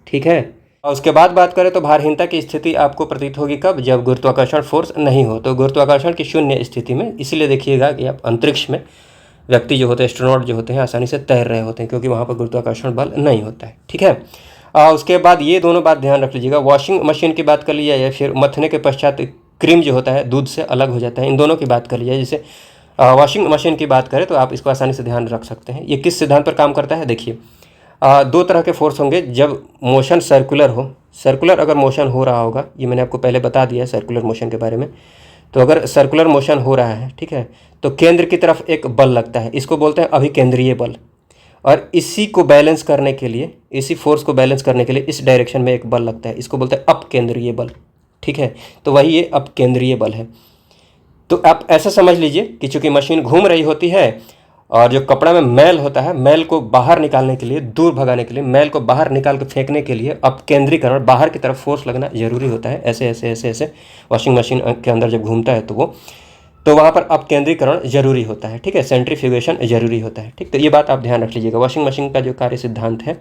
ठीक है। और उसके बाद बात करें तो भारहीनता की स्थिति आपको प्रतीत होगी कब? जब गुरुत्वाकर्षण फोर्स नहीं हो। तो गुरुत्वाकर्षण की शून्य स्थिति में, इसलिए देखिएगा कि आप अंतरिक्ष में व्यक्ति जो होते हैं, एस्ट्रोनॉट जो होते हैं, आसानी से तैर रहे होते हैं, क्योंकि वहाँ पर गुरुत्वाकर्षण बल नहीं होता है, ठीक है। उसके बाद ये दोनों बात ध्यान रख लीजिएगा। वॉशिंग मशीन की बात कर ली जाए या फिर मथने के पश्चात क्रीम जो होता है दूध से अलग हो जाता है, इन दोनों की बात कर ली जाए। जैसे वॉशिंग मशीन की बात करें तो आप इसको आसानी से ध्यान रख सकते हैं। ये किस सिद्धांत पर काम करता है? देखिए, दो तरह के फोर्स होंगे जब मोशन सर्कुलर हो। सर्कुलर अगर मोशन हो रहा होगा, ये मैंने आपको पहले बता दिया है सर्कुलर मोशन के बारे में। तो अगर सर्कुलर मोशन हो रहा है, ठीक है, तो केंद्र की तरफ एक बल लगता है, इसको बोलते हैं अभिकेंद्रीय बल। और इसी को बैलेंस करने के लिए, इसी फोर्स को बैलेंस करने के लिए इस डायरेक्शन में एक बल लगता है, इसको बोलते हैं अपकेंद्रीय बल, ठीक है। तो वही ये अपकेंद्रीय बल है। तो आप ऐसा समझ लीजिए कि चूंकि मशीन घूम रही होती है और जो कपड़ा में मैल होता है, मैल को बाहर निकालने के लिए, दूर भगाने के लिए, मैल को बाहर निकाल के फेंकने के लिए अपकेंद्रीकरण, बाहर की तरफ फोर्स लगना जरूरी होता है। ऐसे ऐसे ऐसे ऐसे वॉशिंग मशीन के अंदर जब घूमता है तो वहाँ पर अपकेंद्रीकरण जरूरी होता है, ठीक है, सेंट्रीफ्यूगेशन जरूरी होता है, ठीक। तो ये बात आप ध्यान रख लीजिएगा। वॉशिंग मशीन का जो कार्य सिद्धांत है,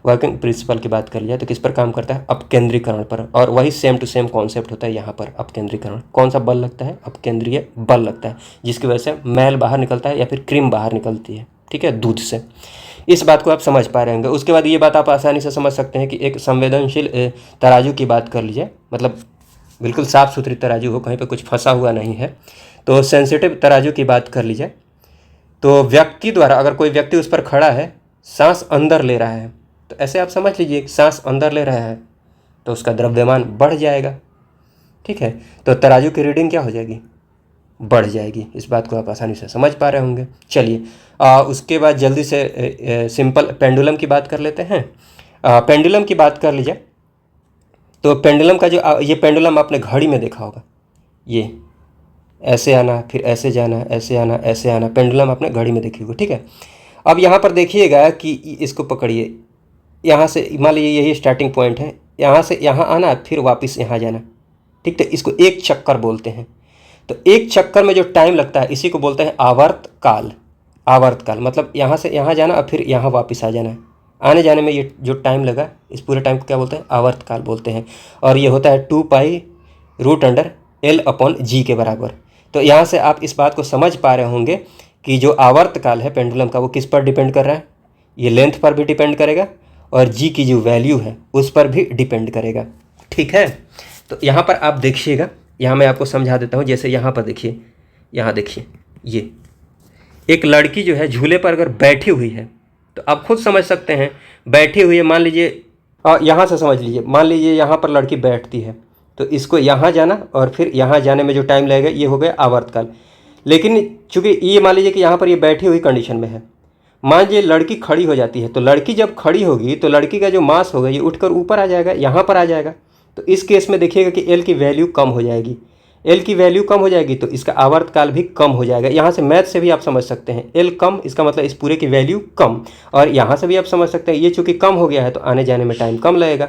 वर्किंग प्रिंसिपल की बात कर लिया तो किस पर काम करता है? अपकेंद्रीकरण पर। और वही सेम टू सेम कॉन्सेप्ट होता है यहाँ पर, अपकेंद्रीकरण। कौन सा बल लगता है? अपकेंद्रीय बल लगता है, जिसकी वजह से मैल बाहर निकलता है या फिर क्रीम बाहर निकलती है, ठीक है, दूध से। इस बात को आप समझ पा रहे होंगे। उसके बाद ये बात आप आसानी से समझ सकते हैं कि एक संवेदनशील तराजू की बात कर लीजिए, मतलब बिल्कुल साफ़ सुथरी तराजू हो, कहीं पर कुछ फंसा हुआ नहीं है, तो सेंसिटिव तराजू की बात कर लीजिए। तो व्यक्ति द्वारा, अगर कोई व्यक्ति उस पर खड़ा है, सांस अंदर ले रहा है, तो ऐसे आप समझ लीजिए सांस अंदर ले रहा है तो उसका द्रव्यमान बढ़ जाएगा। ठीक है, तो तराजू की रीडिंग क्या हो जाएगी, बढ़ जाएगी। इस बात को आप आसानी से समझ पा रहे होंगे। चलिए उसके बाद जल्दी से सिंपल पेंडुलम की बात कर लेते हैं। पेंडुलम की बात कर लीजिए तो पेंडुलम का जो ये पेंडुलम आपने घड़ी में देखा होगा, ये ऐसे आना फिर ऐसे जाना, ऐसे आना ऐसे आना, पेंडुलम आपने घड़ी में देखी होगी। ठीक है, अब यहाँ पर देखिएगा कि इसको पकड़िए, यहाँ से मान लीजिए यही स्टार्टिंग पॉइंट है, यहाँ से यहाँ आना फिर वापस यहाँ जाना। ठीक, तो इसको एक चक्कर बोलते हैं। तो एक चक्कर में जो टाइम लगता है इसी को बोलते हैं आवर्त काल। आवर्त काल मतलब यहाँ से यहाँ जाना और फिर यहाँ वापस आ जाना, आने जाने में ये जो टाइम लगा इस पूरे टाइम को क्या बोलते हैं, आवर्त काल बोलते हैं। और ये होता है 2π√L/g के बराबर। तो यहाँ से आप इस बात को समझ पा रहे होंगे कि जो आवर्त काल है पेंडुलम का वो किस पर डिपेंड कर रहा है, ये लेंथ पर भी डिपेंड करेगा और जी की जो वैल्यू है उस पर भी डिपेंड करेगा। ठीक है, तो यहाँ पर आप देखिएगा, यहाँ मैं आपको समझा देता हूँ। जैसे यहाँ पर देखिए, यहाँ देखिए, ये एक लड़की जो है झूले पर अगर बैठी हुई है तो आप खुद समझ सकते हैं, बैठी हुई है, मान लीजिए यहाँ से समझ लीजिए, मान लीजिए यहाँ पर लड़की बैठती है तो इसको यहाँ जाना और फिर यहाँ जाने में जो टाइम लगेगा ये हो गया आवर्तकाल। लेकिन चूंकि ये मान लीजिए कि यहाँ पर ये बैठी हुई कंडीशन में है, मान लीजिए लड़की खड़ी हो जाती है, तो लड़की जब खड़ी होगी तो लड़की का जो मास होगा ये उठकर ऊपर आ जाएगा, यहाँ पर आ जाएगा। तो इस केस में देखिएगा कि एल की वैल्यू कम हो जाएगी। एल की वैल्यू कम हो जाएगी तो इसका आवर्तकाल भी कम हो जाएगा। यहाँ से मैथ से भी आप समझ सकते हैं, एल कम इसका मतलब इस पूरे की वैल्यू कम। और यहाँ से भी आप समझ सकते हैं ये चूँकि कम हो गया है तो आने जाने में टाइम कम लगेगा।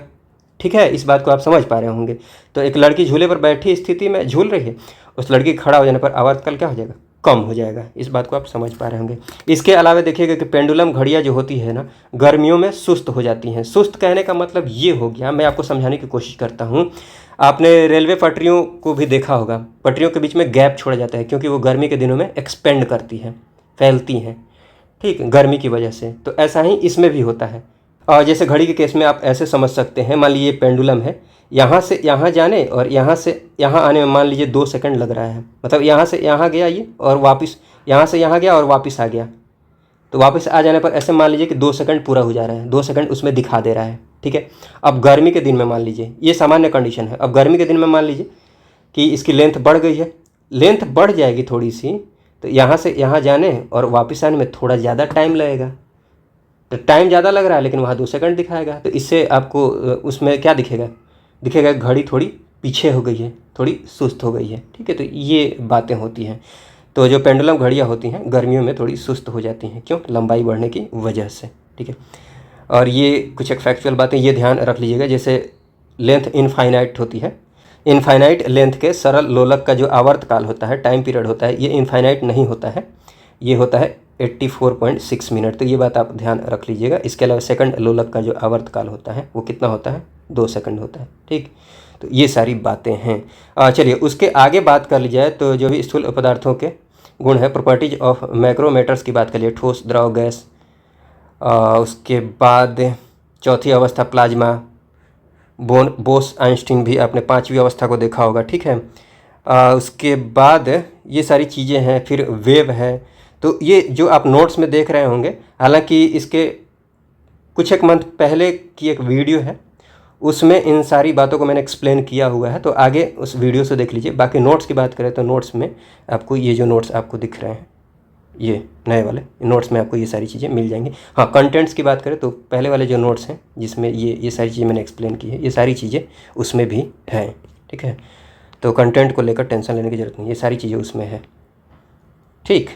ठीक है, इस बात को आप समझ पा रहे होंगे। तो एक लड़की झूले पर बैठी स्थिति में झूल रही है, उस लड़की खड़ा हो जाने पर आवर्तकाल क्या हो जाएगा, कम हो जाएगा। इस बात को आप समझ पा रहे होंगे। इसके अलावा देखिएगा कि पेंडुलम घड़ियाँ जो होती है ना, गर्मियों में सुस्त हो जाती हैं। सुस्त कहने का मतलब ये हो गया, मैं आपको समझाने की कोशिश करता हूँ। आपने रेलवे पटरियों को भी देखा होगा, पटरियों के बीच में गैप छोड़ा जाता है क्योंकि वो गर्मी के दिनों में एक्सपेंड करती हैं, फैलती हैं, ठीक, गर्मी की वजह से। तो ऐसा ही इसमें भी होता है। और जैसे घड़ी के केस में आप ऐसे समझ सकते हैं, मान लीजिए पेंडुलम है, यहाँ से यहाँ जाने और यहाँ से यहाँ आने में मान लीजिए 2 सेकंड लग रहा है, मतलब यहाँ से यहाँ गया ये और वापस यहाँ से यहाँ गया और वापस आ गया। तो वापस आ जाने पर ऐसे मान लीजिए कि 2 सेकंड पूरा हो जा रहा है, 2 सेकंड उसमें दिखा दे रहा है। ठीक है, अब गर्मी के दिन में मान लीजिए, ये सामान्य कंडीशन है। अब गर्मी के दिन में मान लीजिए कि इसकी लेंथ बढ़ गई है, लेंथ बढ़ जाएगी थोड़ी सी, तो यहाँ से यहाँ जाने और वापस आने में थोड़ा ज़्यादा टाइम लगेगा। तो टाइम ज़्यादा लग रहा है लेकिन वहाँ 2 सेकंड दिखाएगा। तो इससे आपको उसमें क्या दिखेगा, दिखेगा घड़ी थोड़ी पीछे हो गई है, थोड़ी सुस्त हो गई है। ठीक है, तो ये बातें होती हैं। तो जो पेंडुलम घड़ियाँ होती हैं गर्मियों में थोड़ी सुस्त हो जाती हैं, क्यों, लंबाई बढ़ने की वजह से। ठीक है, और ये कुछ एक फैक्चुअल बातें ये ध्यान रख लीजिएगा। जैसे लेंथ इनफाइनाइट होती है, इनफाइनाइट लेंथ के सरल लोलक का जो आवर्तकाल होता है, टाइम पीरियड होता है, ये इनफाइनाइट नहीं होता है, ये होता है 84.6 मिनट। तो ये बात आप ध्यान रख लीजिएगा। इसके अलावा सेकंड लोलक का जो आवर्तकाल होता है वो कितना होता है, 2 सेकंड होता है। ठीक, तो ये सारी बातें हैं। चलिए उसके आगे बात कर ली जाए तो जो भी स्थूल पदार्थों के गुण है, प्रॉपर्टीज ऑफ मैक्रोमेटर्स की बात कर लिए, ठोस, द्रव, गैस। उसके बाद चौथी अवस्था प्लाज्मा, बोस आइंस्टीन भी आपने 5वीं अवस्था को देखा होगा। ठीक है, उसके बाद ये सारी चीज़ें हैं, फिर वेव है। तो ये जो आप नोट्स में देख रहे होंगे, हालांकि इसके कुछ एक मंथ पहले की एक वीडियो है, उसमें इन सारी बातों को मैंने एक्सप्लेन किया हुआ है, तो आगे उस वीडियो से देख लीजिए। बाकी नोट्स की बात करें तो नोट्स में आपको ये जो नोट्स आपको दिख रहे हैं, ये नए वाले नोट्स में आपको ये सारी चीज़ें मिल जाएंगी। हाँ, कंटेंट्स की बात करें तो पहले वाले जो नोट्स हैं जिसमें ये सारी चीज़ें मैंने एक्सप्लेन की है, ये सारी चीज़ें उसमें भी हैं। ठीक है, तो कंटेंट को लेकर टेंशन लेने की ज़रूरत नहीं, ये सारी चीज़ें उसमें है। ठीक,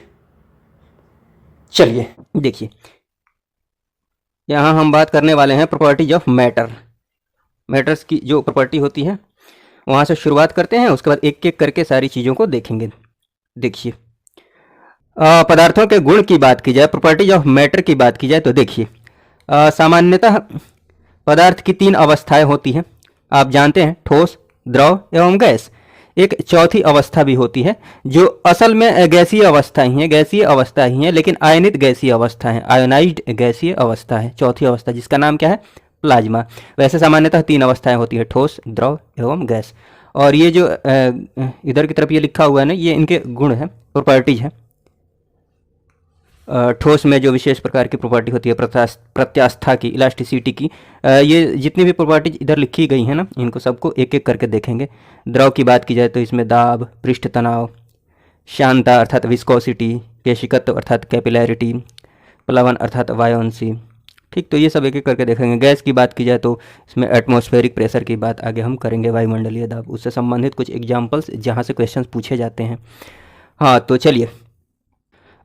चलिए देखिए, यहाँ हम बात करने वाले हैं प्रॉपर्टीज ऑफ मैटर। मैटर्स की जो प्रॉपर्टी होती है वहाँ से शुरुआत करते हैं, उसके बाद एक एक करके सारी चीज़ों को देखेंगे। देखिए, पदार्थों के गुण की बात की जाए, प्रॉपर्टीज ऑफ मैटर की बात की जाए तो देखिए, सामान्यतः पदार्थ की 3 अवस्थाएं होती हैं, आप जानते हैं, ठोस, द्रव एवं गैस। एक चौथी अवस्था भी होती है जो असल में गैसीय अवस्था ही है, गैसीय अवस्था ही है, लेकिन आयनित गैसीय अवस्था है, आयोनाइज्ड गैसीय अवस्था है चौथी अवस्था, जिसका नाम क्या है, प्लाज्मा। वैसे सामान्यतः 3 अवस्थाएं होती है, ठोस, द्रव एवं गैस। और ये जो इधर की तरफ ये लिखा हुआ है ना, ये इनके गुण हैं, प्रॉपर्टीज है। ठोस में जो विशेष प्रकार की प्रॉपर्टी होती है प्रत्यास्था की, इलास्टिसिटी की, ये जितनी भी प्रॉपर्टीज इधर लिखी गई हैं ना, इनको सबको एक एक करके देखेंगे। द्रव की बात की जाए तो इसमें दाब, पृष्ठ तनाव, श्यानता अर्थात विस्कोसिटी, केशिकत्व अर्थात कैपिलैरिटी, प्लवन अर्थात वायोंसी। ठीक, तो ये सब एक एक करके देखेंगे। गैस की बात की जाए तो इसमें एटमॉस्फेरिक प्रेशर की बात आगे हम करेंगे, वायुमंडलीय दाब, उससे संबंधित कुछ एग्जाम्पल्स जहाँ से क्वेश्चंस पूछे जाते हैं। हाँ, तो चलिए,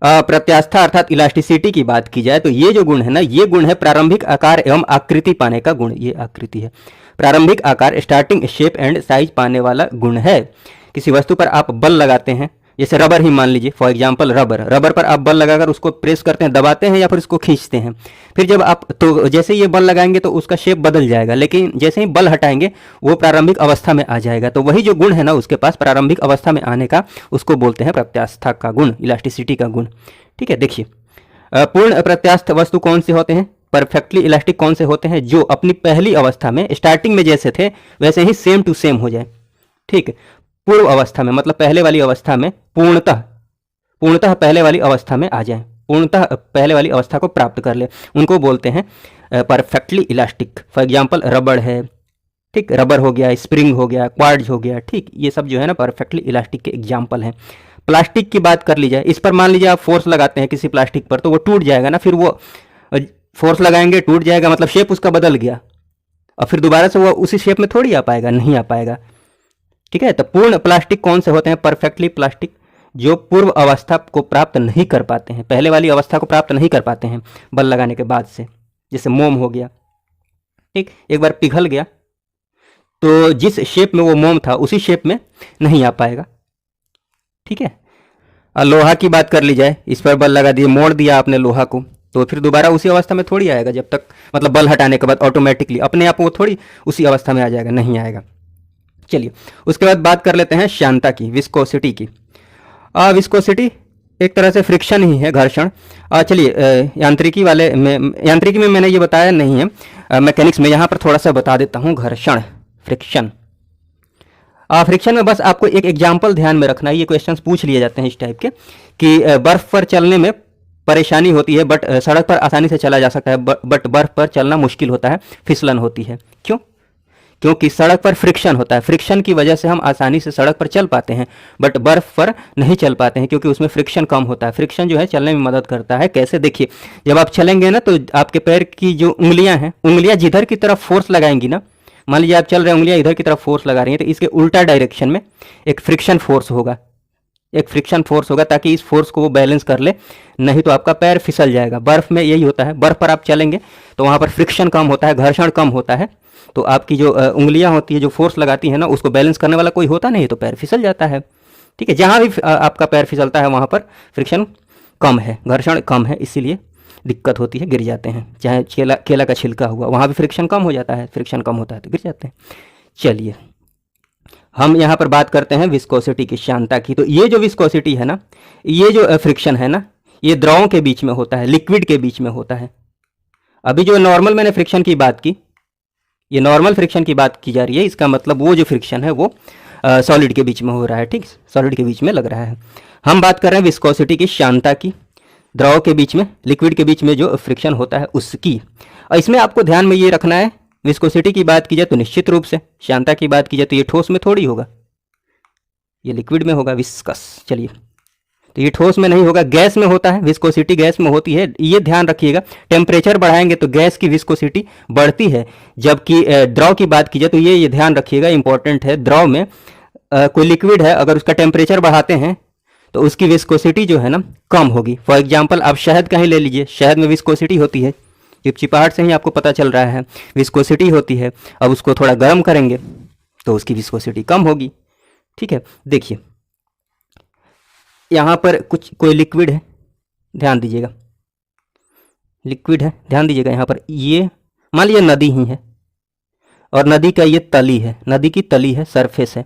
प्रत्यास्था अर्थात इलास्टिसिटी की बात की जाए तो ये जो गुण है ना, ये गुण है प्रारंभिक आकार एवं आकृति पाने का गुण। ये आकृति है, प्रारंभिक आकार, स्टार्टिंग शेप एंड साइज पाने वाला गुण है। किसी वस्तु पर आप बल लगाते हैं, जैसे रबर ही मान लीजिए, फॉर एग्जांपल रबर पर आप बल लगाकर उसको प्रेस करते हैं, दबाते हैं या फिर उसको खींचते हैं। फिर जब आप तो जैसे ये बल लगाएंगे तो उसका शेप बदल जाएगा, लेकिन जैसे ही बल हटाएंगे वो प्रारंभिक अवस्था में आ जाएगा। तो वही जो गुण है ना उसके पास प्रारंभिक अवस्था में आने का, उसको बोलते हैं प्रत्यास्था का गुण, इलास्टिसिटी का गुण। ठीक है, देखिए, पूर्ण प्रत्यास्थ वस्तु कौन से होते हैं, परफेक्टली इलास्टिक कौन से होते हैं, जो अपनी पहली अवस्था में स्टार्टिंग में जैसे थे वैसे ही सेम टू सेम हो जाए। ठीक, पूर्व अवस्था में मतलब पहले वाली अवस्था में पूर्णतः पहले वाली अवस्था में आ जाए, पूर्णतः पहले वाली अवस्था को प्राप्त कर ले, उनको बोलते हैं परफेक्टली इलास्टिक। फॉर एग्जांपल रबड़ है, ठीक, रबर हो गया, स्प्रिंग हो गया, क्वार्ट्ज हो गया। ठीक, ये सब जो है ना परफेक्टली इलास्टिक के एग्जांपल हैं। प्लास्टिक की बात कर ली जाए, इस पर मान लीजिए आप फोर्स लगाते हैं किसी प्लास्टिक पर तो वो टूट जाएगा ना, फिर वो फोर्स लगाएंगे टूट जाएगा, मतलब शेप उसका बदल गया, और फिर दोबारा से वो उसी शेप में थोड़ी आ पाएगा, नहीं आ पाएगा। ठीक है, तो पूर्ण प्लास्टिक कौन से होते हैं, परफेक्टली प्लास्टिक, जो पूर्व अवस्था को प्राप्त नहीं कर पाते हैं, पहले वाली अवस्था को प्राप्त नहीं कर पाते हैं बल लगाने के बाद से। जैसे मोम हो गया, ठीक, एक बार पिघल गया तो जिस शेप में वो मोम था उसी शेप में नहीं आ पाएगा। ठीक है, और लोहा की बात कर ली जाए, इस पर बल लगा दिए, मोड़ दिया आपने लोहा को, तो फिर दोबारा उसी अवस्था में थोड़ी आएगा, जब तक मतलब बल हटाने के बाद ऑटोमेटिकली अपने आप वो थोड़ी उसी अवस्था में आ जाएगा, नहीं आएगा। चलिए, उसके बाद बात कर लेते हैं श्यानता की, विस्कोसिटी की। विस्कोसिटी एक तरह से फ्रिक्शन ही है, घर्षण। चलिए, यांत्रिकी में मैंने ये बताया नहीं है, मैकेनिक्स में यहाँ पर थोड़ा सा बता देता हूँ, घर्षण, फ्रिक्शन। फ्रिक्शन में बस आपको एक एग्जाम्पल ध्यान में रखना है, ये क्वेश्चंस पूछ लिए जाते हैं इस टाइप के, कि बर्फ पर चलने में परेशानी होती है बट सड़क पर आसानी से चला जा सकता है, बट बर्फ पर चलना मुश्किल होता है, फिसलन होती है। क्यों? क्योंकि सड़क पर फ्रिक्शन होता है, फ्रिक्शन की वजह से हम आसानी से सड़क पर चल पाते हैं, बट बर्फ पर नहीं चल पाते हैं क्योंकि उसमें फ्रिक्शन कम होता है। फ्रिक्शन जो है चलने में मदद करता है। कैसे? देखिए, जब आप चलेंगे ना तो आपके पैर की जो उंगलियां हैं, उंगलियां जिधर की तरफ फोर्स लगाएंगी ना, मान लीजिए आप चल रहे हैं, उंगलियां इधर की तरफ फोर्स लगा रही हैं, तो इसके उल्टा डायरेक्शन में एक फ्रिक्शन फोर्स होगा, ताकि इस फोर्स को वो बैलेंस कर ले, नहीं तो आपका पैर फिसल जाएगा। बर्फ में यही होता है, बर्फ पर आप चलेंगे तो वहाँ पर फ्रिक्शन कम होता है, घर्षण कम होता है, तो आपकी जो उंगलियां होती है, जो फोर्स लगाती है ना, उसको बैलेंस करने वाला कोई होता नहीं, तो पैर फिसल जाता है। ठीक है, जहाँ भी आपका पैर फिसलता है वहाँ पर फ्रिक्शन कम है, घर्षण कम है, इसीलिए दिक्कत होती है, गिर जाते हैं। चाहे केला का छिलका हुआ, वहाँ भी फ्रिक्शन कम हो जाता है, फ्रिक्शन कम होता है तो गिर जाते हैं। चलिए, हम यहाँ पर बात करते हैं विस्कोसिटी की, श्यानता की। तो ये जो विस्कोसिटी है ना, ये जो फ्रिक्शन है ना, ये द्रवों के बीच में होता है, लिक्विड के बीच में होता है। अभी जो नॉर्मल मैंने फ्रिक्शन की बात की, ये नॉर्मल फ्रिक्शन की बात की जा रही है, इसका मतलब वो जो फ्रिक्शन है वो सॉलिड के बीच में हो रहा है। ठीक, सॉलिड के बीच में लग रहा है। हम बात कर रहे हैं विस्कोसिटी की, श्यानता की, द्रव के बीच में, लिक्विड के बीच में जो फ्रिक्शन होता है उसकी। और इसमें आपको ध्यान में ये रखना है, विस्कोसिटी की बात की जाए तो निश्चित रूप से, श्यानता की बात की जाए तो ये ठोस में थोड़ी होगा, ये लिक्विड में होगा, विस्कस। चलिए, तो ये ठोस में नहीं होगा, गैस में होता है, विस्कोसिटी गैस में होती है, ये ध्यान रखिएगा। टेम्परेचर बढ़ाएंगे तो गैस की विस्कोसिटी बढ़ती है, जबकि द्रव की बात की जाए तो ये ध्यान रखिएगा, इंपॉर्टेंट है। द्रव में कोई लिक्विड है, अगर उसका टेम्परेचर बढ़ाते हैं तो उसकी विस्कोसिटी जो है ना कम होगी। फॉर एग्जाम्पल आप शहद का ही ले लीजिए, शहद में विस्कोसिटी होती है, चिपचिपाहट से ही आपको पता चल रहा है, विस्कोसिटी होती है। अब उसको थोड़ा गर्म करेंगे तो उसकी विस्कोसिटी कम होगी। ठीक है, देखिए यहाँ पर कोई लिक्विड है, ध्यान दीजिएगा, लिक्विड है, ध्यान दीजिएगा। यहाँ पर ये मान लीजिए नदी ही है, और नदी का ये तली है, नदी की तली है, सरफेस है।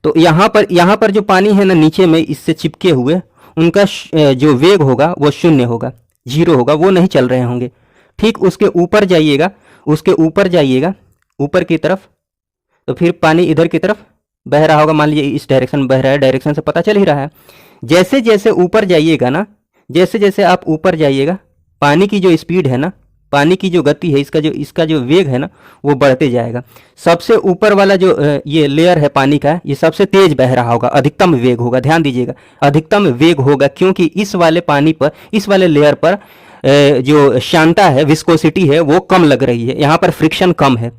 तो यहाँ पर जो पानी है ना नीचे में इससे चिपके हुए, उनका जो वेग होगा वो शून्य होगा, जीरो होगा, वो नहीं चल रहे होंगे। ठीक, उसके ऊपर जाइएगा, ऊपर की तरफ, तो फिर पानी इधर की तरफ बह रहा होगा, मान लीजिए इस डायरेक्शन में बह रहा है, डायरेक्शन से पता चल ही रहा है। जैसे जैसे ऊपर जाइएगा ना, जैसे जैसे आप ऊपर जाइएगा, पानी की जो स्पीड है ना, पानी की जो गति है, इसका जो वेग है ना, वो बढ़ते जाएगा। सबसे ऊपर वाला जो ये लेयर है पानी का, ये सबसे तेज बह रहा होगा, अधिकतम वेग होगा। ध्यान दीजिएगा, अधिकतम वेग होगा, क्योंकि इस वाले पानी पर, इस वाले लेयर पर जो श्यानता है, विस्कोसिटी है, वो कम लग रही है। यहाँ पर फ्रिक्शन कम है।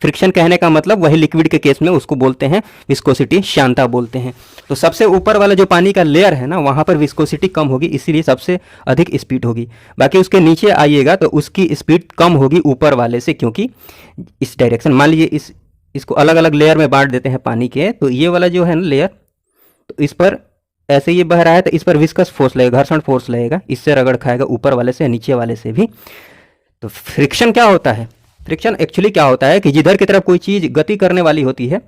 फ्रिक्शन कहने का मतलब वही लिक्विड के केस में उसको बोलते हैं विस्कोसिटी, श्यानता बोलते हैं। तो सबसे ऊपर वाला जो पानी का लेयर है ना, वहाँ पर विस्कोसिटी कम होगी, इसीलिए सबसे अधिक स्पीड होगी। बाकी उसके नीचे आइएगा तो उसकी स्पीड कम होगी ऊपर वाले से, क्योंकि इस डायरेक्शन, मान लीजिए इसको अलग अलग लेयर में बांट देते हैं पानी के, तो ये वाला जो है ना लेयर, तो इस पर ऐसे ये बह रहा है, तो इस पर विस्कस फोर्स लगेगा, घर्षण फोर्स लगेगा, इससे रगड़ खाएगा ऊपर वाले से, नीचे वाले से भी। तो फ्रिक्शन क्या होता है? फ्रिक्शन एक्चुअली क्या होता है कि जिधर की तरफ कोई चीज़ गति करने वाली होती है,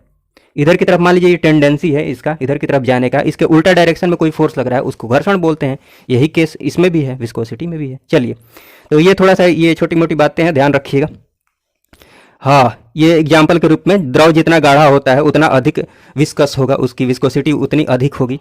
इधर की तरफ मान लीजिए ये टेंडेंसी है इसका इधर की तरफ जाने का, इसके उल्टा डायरेक्शन में कोई फोर्स लग रहा है, उसको घर्षण बोलते हैं। यही केस इसमें भी है, विस्कोसिटी में भी है। चलिए, तो ये थोड़ा सा ये छोटी मोटी बातें हैं, ध्यान रखिएगा। हाँ, ये एग्जाम्पल के रूप में, द्रव जितना गाढ़ा होता है उतना अधिक विस्कस होगा, उसकी विस्कोसिटी उतनी अधिक होगी।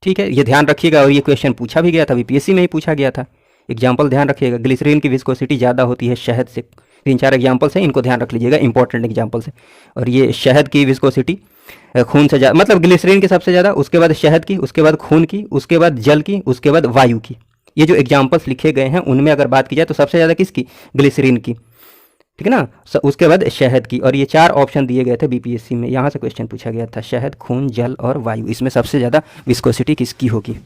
ठीक है, ये ध्यान रखिएगा। और ये क्वेश्चन पूछा भी गया था, बीपीएससी में ही पूछा गया था। एग्जाम्पल ध्यान रखिएगा, ग्लिसरीन की विस्कोसिटी ज़्यादा होती है शहद से। 3-4 एग्जाम्पल्स हैं, इनको ध्यान रख लीजिएगा, इंपॉर्टेंट एग्जाम्पल्स है। और ये शहद की विस्कोसिटी खून से ज़्यादा, मतलब ग्लिसरीन की सबसे ज़्यादा, उसके बाद शहद की, उसके बाद खून की, उसके बाद जल की, उसके बाद वायु की। ये जो एग्जाम्पल्स लिखे गए हैं उनमें अगर बात की जाए तो सबसे ज़्यादा किसकी? ग्लिसरीन की। ठीक है ना, उसके बाद शहद की। और ये 4 ऑप्शन दिए गए थे बीपीएससी में, यहाँ से क्वेश्चन पूछा गया था, शहद, खून, जल और वायु, इसमें सबसे ज़्यादा विस्कोसिटी किसकी होगी?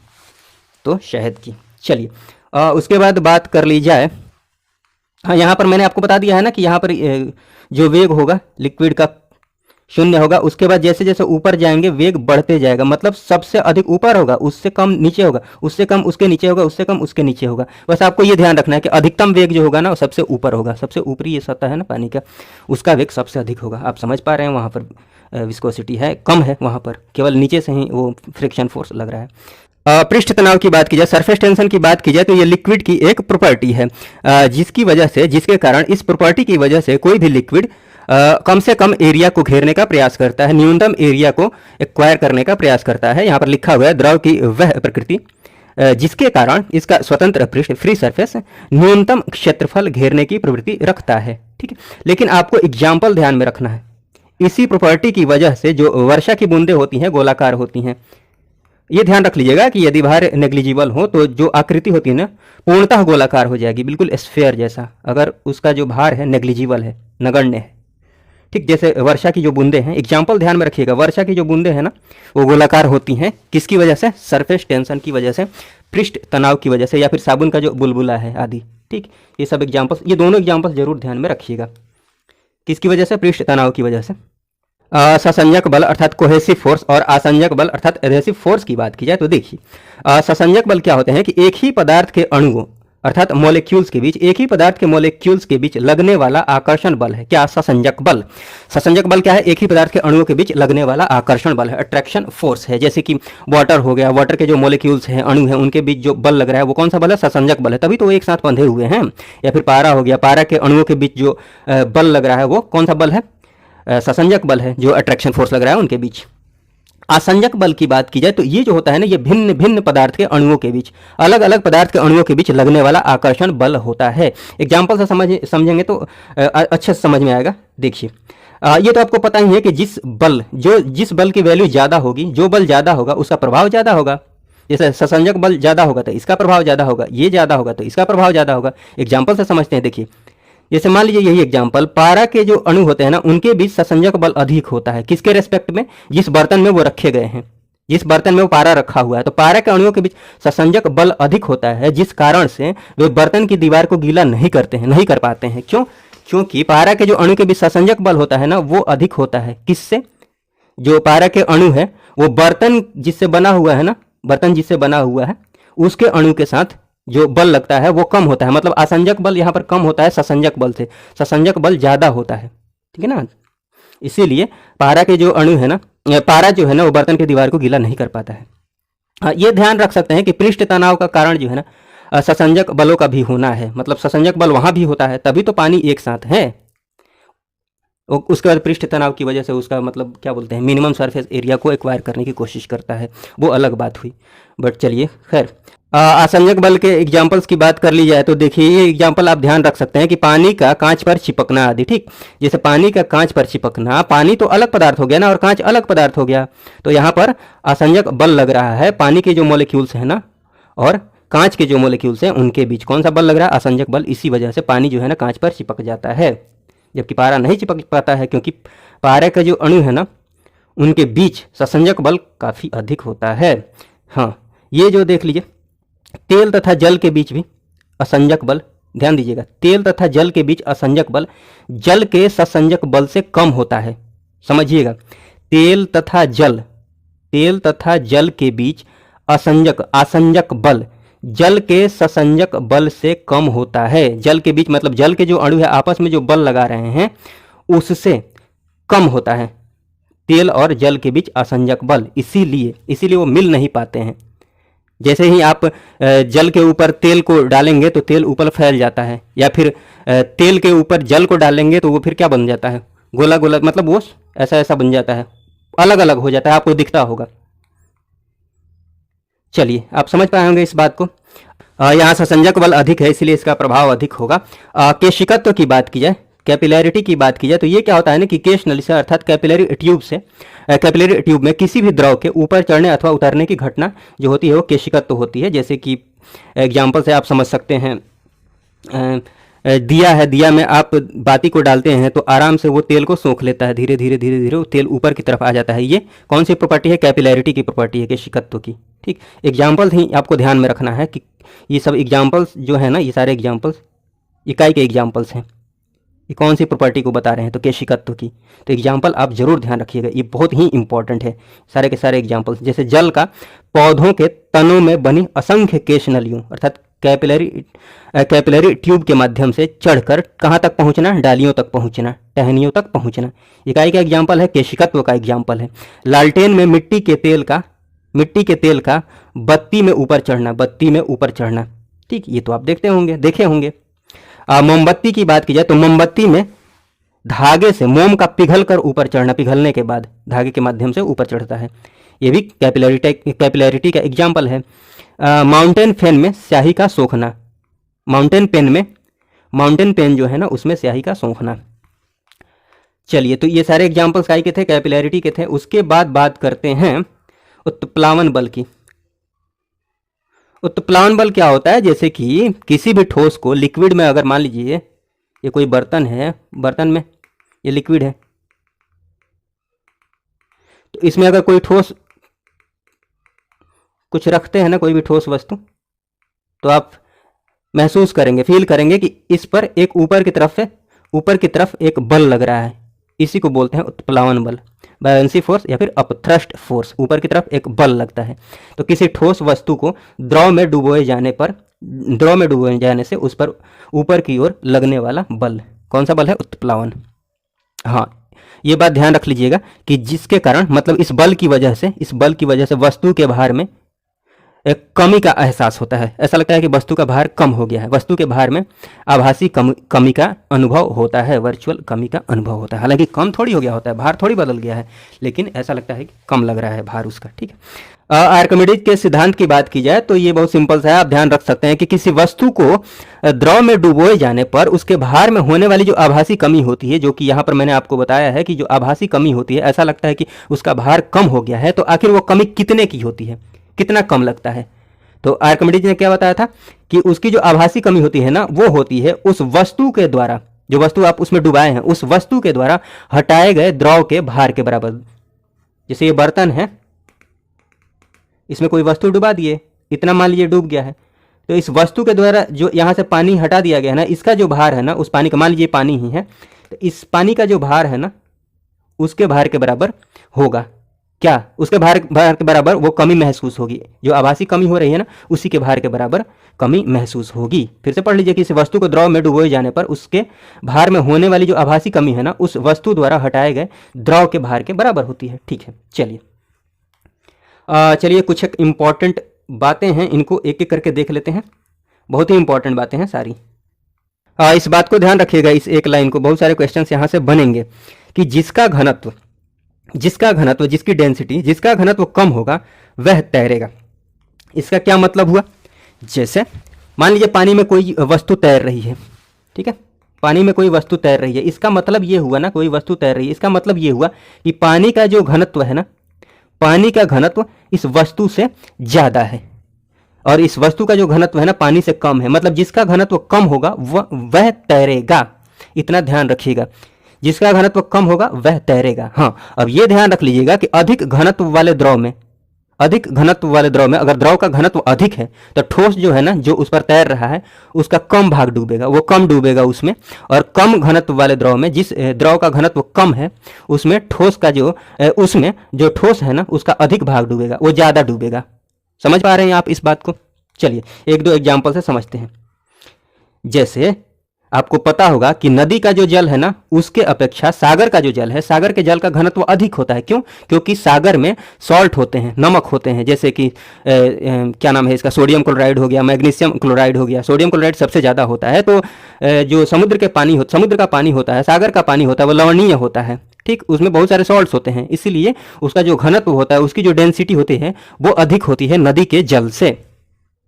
तो शहद की। चलिए, उसके बाद बात कर ली जाए, हाँ यहाँ पर मैंने आपको बता दिया है ना कि यहाँ पर जो वेग होगा लिक्विड का 0 होगा, उसके बाद जैसे जैसे ऊपर जाएंगे वेग बढ़ते जाएगा, मतलब सबसे अधिक ऊपर होगा, उससे कम नीचे होगा, उससे कम उसके नीचे होगा, उससे कम उसके नीचे होगा। बस आपको ये ध्यान रखना है कि अधिकतम वेग जो होगा ना वो सबसे ऊपर होगा, सबसे ऊपरी ये सतह है ना पानी का, उसका वेग सबसे अधिक होगा। आप समझ पा रहे हैं, वहाँ पर विस्कोसिटी है कम है, वहाँ पर केवल नीचे से ही वो फ्रिक्शन फोर्स लग रहा है। पृष्ठ तनाव की बात की जाए, सरफेस टेंशन की बात की जाए, तो ये लिक्विड की एक प्रॉपर्टी है, जिसकी वजह से, जिसके कारण, इस प्रॉपर्टी की वजह से कोई भी लिक्विड कम से कम एरिया को घेरने का प्रयास करता है, न्यूनतम एरिया को एक्वायर करने का प्रयास करता है। यहाँ पर लिखा हुआ है, द्रव की वह प्रकृति जिसके कारण इसका स्वतंत्र पृष्ठ, फ्री सरफेस, न्यूनतम क्षेत्रफल घेरने की प्रवृत्ति रखता है। ठीक है, लेकिन आपको एग्जाम्पल ध्यान में रखना है, इसी प्रॉपर्टी की वजह से जो वर्षा की बूंदें होती हैं गोलाकार होती हैं। ये ध्यान रख लीजिएगा कि यदि भार नेग्लिजिबल हो तो जो आकृति होती है ना पूर्णतः गोलाकार हो जाएगी, बिल्कुल स्फेयर जैसा, अगर उसका जो भार है नेग्लिजिबल है, नगण्य है। ठीक, जैसे वर्षा की जो बूंदे हैं, एग्जाम्पल ध्यान में रखिएगा, वर्षा की जो बूंदे हैं ना वो गोलाकार होती हैं, किसकी वजह से? सरफेस टेंशन की वजह से, पृष्ठ तनाव की वजह से, या फिर साबुन का जो बुलबुला है आदि। ठीक, ये सब एग्जाम्पल्स, ये दोनों एग्जाम्पल्स जरूर ध्यान में रखिएगा। किसकी वजह से? पृष्ठ तनाव की वजह से। ससंजक बल अर्थात कोहेसिव फोर्स और आसंजक बल अर्थात एडहेसिव फोर्स की बात की जाए तो देखिए, ससंजक बल क्या होते हैं कि एक ही पदार्थ के अणुओं अर्थात मॉलिक्यूल्स के बीच, एक ही पदार्थ के मॉलिक्यूल्स के बीच लगने वाला आकर्षण बल है क्या? ससंजक बल। ससंजक बल क्या है? एक ही पदार्थ के अणुओं के बीच लगने वाला आकर्षण बल है, अट्रैक्शन फोर्स है। जैसे कि वाटर हो गया, वाटर के जो मॉलिक्यूल्स हैं, अणु हैं, उनके बीच जो बल लग रहा है वो कौन सा बल है? ससंजक बल है, तभी तो वो एक साथ बंधे हुए हैं। या फिर पारा हो गया, पारा के अणुओं के बीच जो बल लग रहा है वो कौन सा बल है? ससंजक बल है, जो अट्रैक्शन फोर्स लग रहा है उनके बीच। आसंजक बल की बात की जाए तो ये जो होता है ना, ये भिन्न भिन्न पदार्थ के अणुओं के बीच, अलग अलग पदार्थ के अणुओं के बीच लगने वाला आकर्षण बल होता है। एग्जाम्पल से समझेंगे तो अच्छे से समझ में आएगा। देखिए, ये तो आपको पता ही है कि जिस बल की वैल्यू ज़्यादा होगी, जो बल ज़्यादा होगा उसका प्रभाव ज़्यादा होगा। जैसे ससंजक बल ज़्यादा होगा तो इसका प्रभाव ज़्यादा होगा, ये ज़्यादा होगा तो इसका प्रभाव ज़्यादा होगा। एग्जाम्पल से समझते हैं। देखिए, जैसे मान लीजिए यही एग्जाम्पल, पारा के जो अणु होते हैं ना उनके बीच ससंजक बल अधिक होता है, किसके रेस्पेक्ट में? जिस बर्तन में वो रखे गए हैं, जिस बर्तन में वो पारा रखा हुआ है, तो पारा के अणुओं के बीच ससंजक बल अधिक होता है, जिस कारण से वे बर्तन की दीवार को गीला नहीं कर पाते हैं। क्यों? क्योंकि पारा के जो अणु के बीच ससंजक बल होता है ना वो अधिक होता है। किससे? जो पारा के अणु है वो बर्तन जिससे बना हुआ है ना, बर्तन जिससे बना हुआ है उसके अणु के साथ जो बल लगता है वो कम होता है। मतलब आसंजक बल यहाँ पर कम होता है ससंजक बल से, ससंजक बल ज़्यादा होता है। ठीक है ना, इसीलिए पारा के जो अणु है ना, पारा जो है ना वो बर्तन की दीवार को गीला नहीं कर पाता है। हाँ, ये ध्यान रख सकते हैं कि पृष्ठ तनाव का कारण जो है ना ससंजक बलों का भी होना है। मतलब ससंजक बल वहाँ भी होता है, तभी तो पानी एक साथ है। उसके बाद पृष्ठ तनाव की वजह से उसका मतलब क्या बोलते हैं, मिनिमम सरफेस एरिया को एक्वायर करने की कोशिश करता है, वो अलग बात हुई। बट चलिए खैर, आसंजक बल के एग्जाम्पल्स की बात कर ली जाए तो देखिए ये एग्जाम्पल आप ध्यान रख सकते हैं कि पानी का कांच पर चिपकना आदि, ठीक। जैसे पानी का कांच पर चिपकना, पानी तो अलग पदार्थ हो गया ना और कांच अलग पदार्थ हो गया, तो यहाँ पर आसंजक बल लग रहा है पानी के जो मॉलिक्यूल्स हैं ना और कांच के जो मॉलिक्यूल्स हैं उनके बीच। कौन सा बल लग रहा है? आसंजक बल। इसी वजह से पानी जो है ना कांच पर चिपक जाता है, जबकि पारा नहीं चिपक पाता है, क्योंकि पारे का जो अणु है ना उनके बीच ससंजक बल काफ़ी अधिक होता है। हाँ, ये जो देख लीजिए, तेल तथा जल के बीच भी असंजक बल, ध्यान दीजिएगा, तेल तथा जल के बीच असंजक बल जल के ससंजक बल से कम होता है। समझिएगा, तेल तथा जल के बीच आसंजक बल जल के ससंजक बल से कम होता है। जल के बीच मतलब जल के जो अणु है आपस में जो बल लगा रहे हैं उससे कम होता है तेल और जल के बीच आसंजक बल, इसीलिए वो मिल नहीं पाते हैं। जैसे ही आप जल के ऊपर तेल को डालेंगे तो तेल ऊपर फैल जाता है, या फिर तेल के ऊपर जल को डालेंगे तो वो फिर क्या बन जाता है, गोला गोला, मतलब वो ऐसा बन जाता है, अलग अलग हो जाता है, आपको दिखता होगा। चलिए आप समझ पाए होंगे इस बात को। यहाँ ससंजक बल अधिक है इसलिए इसका प्रभाव अधिक होगा। केशिकत्व की बात की जाए, कैपिलैरिटी की बात की जाए तो ये क्या होता है ना कि केश नली से अर्थात कैपिलरी ट्यूब में किसी भी द्रव के ऊपर चढ़ने अथवा उतरने की घटना जो होती है वो केशिकत्व होती है। जैसे कि एग्जाम्पल से आप समझ सकते हैं, दिया है, दिया में आप बाती को डालते हैं तो आराम से वो तेल को सोख लेता है, धीरे धीरे वो तेल ऊपर की तरफ आ जाता है। ये कौन सी प्रॉपर्टी है? कैपिलैरिटी की प्रॉपर्टी है, केशिकत्व की। ठीक, एग्जाम्पल्स ही आपको ध्यान में रखना है कि ये सब एग्जाम्पल्स जो है ना, ये सारे एग्जाम्पल्स इकाई के एग्जाम्पल्स हैं। ये कौन सी प्रॉपर्टी को बता रहे हैं? तो केशिकत्व की। तो एग्जाम्पल आप जरूर ध्यान रखिएगा, ये बहुत ही इंपॉर्टेंट है सारे के सारे एग्जाम्पल्स। जैसे जल का पौधों के तनों में बनी असंख्य केश नलियों अर्थात कैपिलरी ट्यूब के माध्यम से चढ़कर कहाँ तक पहुँचना? डालियों तक पहुँचना, टहनियों तक पहुँचना। इकाई का एग्जाम्पल है, केशिकत्व का एग्जाम्पल है। लालटेन में मिट्टी के तेल का बत्ती में ऊपर चढ़ना। ठीक, ये तो आप देखे होंगे। मोमबत्ती की बात की जाए तो मोमबत्ती में धागे से मोम का पिघल कर ऊपर चढ़ना, पिघलने के बाद धागे के माध्यम से ऊपर चढ़ता है, ये भी कैपिलैरिटी का एग्जाम्पल है। माउंटेन पेन में स्याही का सोखना, माउंटेन पेन जो है ना उसमें स्याही का सोखना। चलिए, तो ये सारे एग्जाम्पल्स काय के थे? कैपिलैरिटी के थे। उसके बाद बात करते हैं उत्प्लावन बल की। उत्प्लावन बल क्या होता है? जैसे कि किसी भी ठोस को लिक्विड में, अगर मान लीजिए ये कोई बर्तन है, बर्तन में ये लिक्विड है, तो इसमें अगर कोई ठोस कुछ रखते हैं ना, कोई भी ठोस वस्तु, तो आप महसूस करेंगे, फील करेंगे कि इस पर एक ऊपर की तरफ एक बल लग रहा है। इसी को बोलते हैं उत्प्लावन बल, बायोंसी फोर्स या फिर अपथ्रस्ट फोर्स। ऊपर की तरफ एक बल लगता है। तो किसी ठोस वस्तु को द्रव में डुबोए जाने से उस पर ऊपर की ओर लगने वाला बल कौन सा बल है? उत्प्लावन। हाँ, ये बात ध्यान रख लीजिएगा कि जिसके कारण मतलब इस बल की वजह से वस्तु के भार में एक कमी का एहसास होता है। ऐसा लगता है कि वस्तु का भार कम हो गया है। वस्तु के भार में आभासी कमी का अनुभव होता है, वर्चुअल कमी का अनुभव होता है। हालांकि कम थोड़ी हो गया होता है, भार थोड़ी बदल गया है, लेकिन ऐसा लगता है कि कम लग रहा है भार उसका। ठीक है। आर्किमिडीज के सिद्धांत की बात की जाए तो ये बहुत सिंपल सा है। आप ध्यान रख सकते हैं कि किसी वस्तु को द्रव में डुबोए जाने पर उसके भार में होने वाली जो आभासी कमी होती है, जो कि यहाँ पर मैंने आपको बताया है कि जो आभासी कमी होती है, ऐसा लगता है कि उसका भार कम हो गया है। तो आखिर वो कमी कितने की होती है, कितना कम लगता है? तो आर्किमिडीज ने क्या बताया था कि उसकी जो आभासी कमी होती है ना, वो होती है उस वस्तु के द्वारा, जो वस्तु आप उसमें डुबाए हैं, उस वस्तु के द्वारा हटाए गए द्रव के भार के बराबर। जैसे ये बर्तन है, इसमें कोई वस्तु डुबा दिए, इतना मान लीजिए डूब गया है, तो इस वस्तु के द्वारा जो यहाँ से पानी हटा दिया गया है ना, इसका जो भार है ना, उस पानी का, मान लीजिए पानी ही है, तो इस पानी का जो भार है ना, उसके भार के बराबर होगा। क्या? उसके भार के बराबर वो कमी महसूस होगी। जो आभासी कमी हो रही है ना, उसी के भार के बराबर कमी महसूस होगी। फिर से पढ़ लीजिए कि इस वस्तु को द्रव में डुबोए जाने पर उसके भार में होने वाली जो आभासी कमी है ना, उस वस्तु द्वारा हटाए गए द्रव के भार के बराबर होती है। ठीक है, चलिए कुछ एक इंपॉर्टेंट बातें हैं, इनको एक एक करके देख लेते हैं। बहुत ही इंपॉर्टेंट बातें हैं सारी। इस बात को ध्यान रखिएगा, इस एक लाइन को, बहुत सारे क्वेश्चंस यहाँ से बनेंगे। कि जिसका घनत्व जिसकी डेंसिटी जिसका घनत्व कम होगा वह तैरेगा। इसका क्या मतलब हुआ? जैसे मान लीजिए पानी में कोई वस्तु तैर रही है, ठीक है, पानी में कोई वस्तु तैर रही है, इसका मतलब ये हुआ ना, कोई वस्तु तैर रही है, इसका मतलब ये हुआ कि पानी का जो घनत्व है ना, पानी का घनत्व इस वस्तु से ज़्यादा है और इस वस्तु का जो घनत्व है ना पानी से कम है। मतलब जिसका घनत्व कम होगा वह तैरेगा। इतना ध्यान रखिएगा, जिसका घनत्व कम होगा वह तैरेगा। हाँ, अब ये ध्यान रख लीजिएगा कि अधिक घनत्व वाले द्रव में अगर द्रव का घनत्व अधिक है तो ठोस जो है ना, जो उस पर तैर रहा है, उसका कम भाग डूबेगा, वो कम डूबेगा उसमें। और कम घनत्व वाले द्रव में, जिस द्रव का घनत्व कम है, उसमें ठोस का उसमें जो ठोस है ना उसका अधिक भाग डूबेगा, वो ज़्यादा डूबेगा। समझ पा रहे हैं आप इस बात को? चलिए एक दो एग्जाम्पल से समझते हैं। जैसे आपको पता होगा कि नदी का जो जल है ना उसके अपेक्षा सागर का जो जल है, सागर के जल का घनत्व अधिक होता है। क्यों? क्योंकि सागर में सॉल्ट होते हैं, नमक होते हैं, जैसे कि क्या नाम है इसका, सोडियम क्लोराइड हो गया, मैग्नीशियम क्लोराइड हो गया। सोडियम क्लोराइड सबसे ज़्यादा होता है। तो जो समुद्र का पानी होता है, सागर का पानी होता है, वो लवणीय होता है, ठीक, उसमें बहुत सारे सॉल्ट्स होते हैं, इसीलिए उसका जो घनत्व होता है, उसकी जो डेंसिटी होती है वो अधिक होती है नदी के जल से।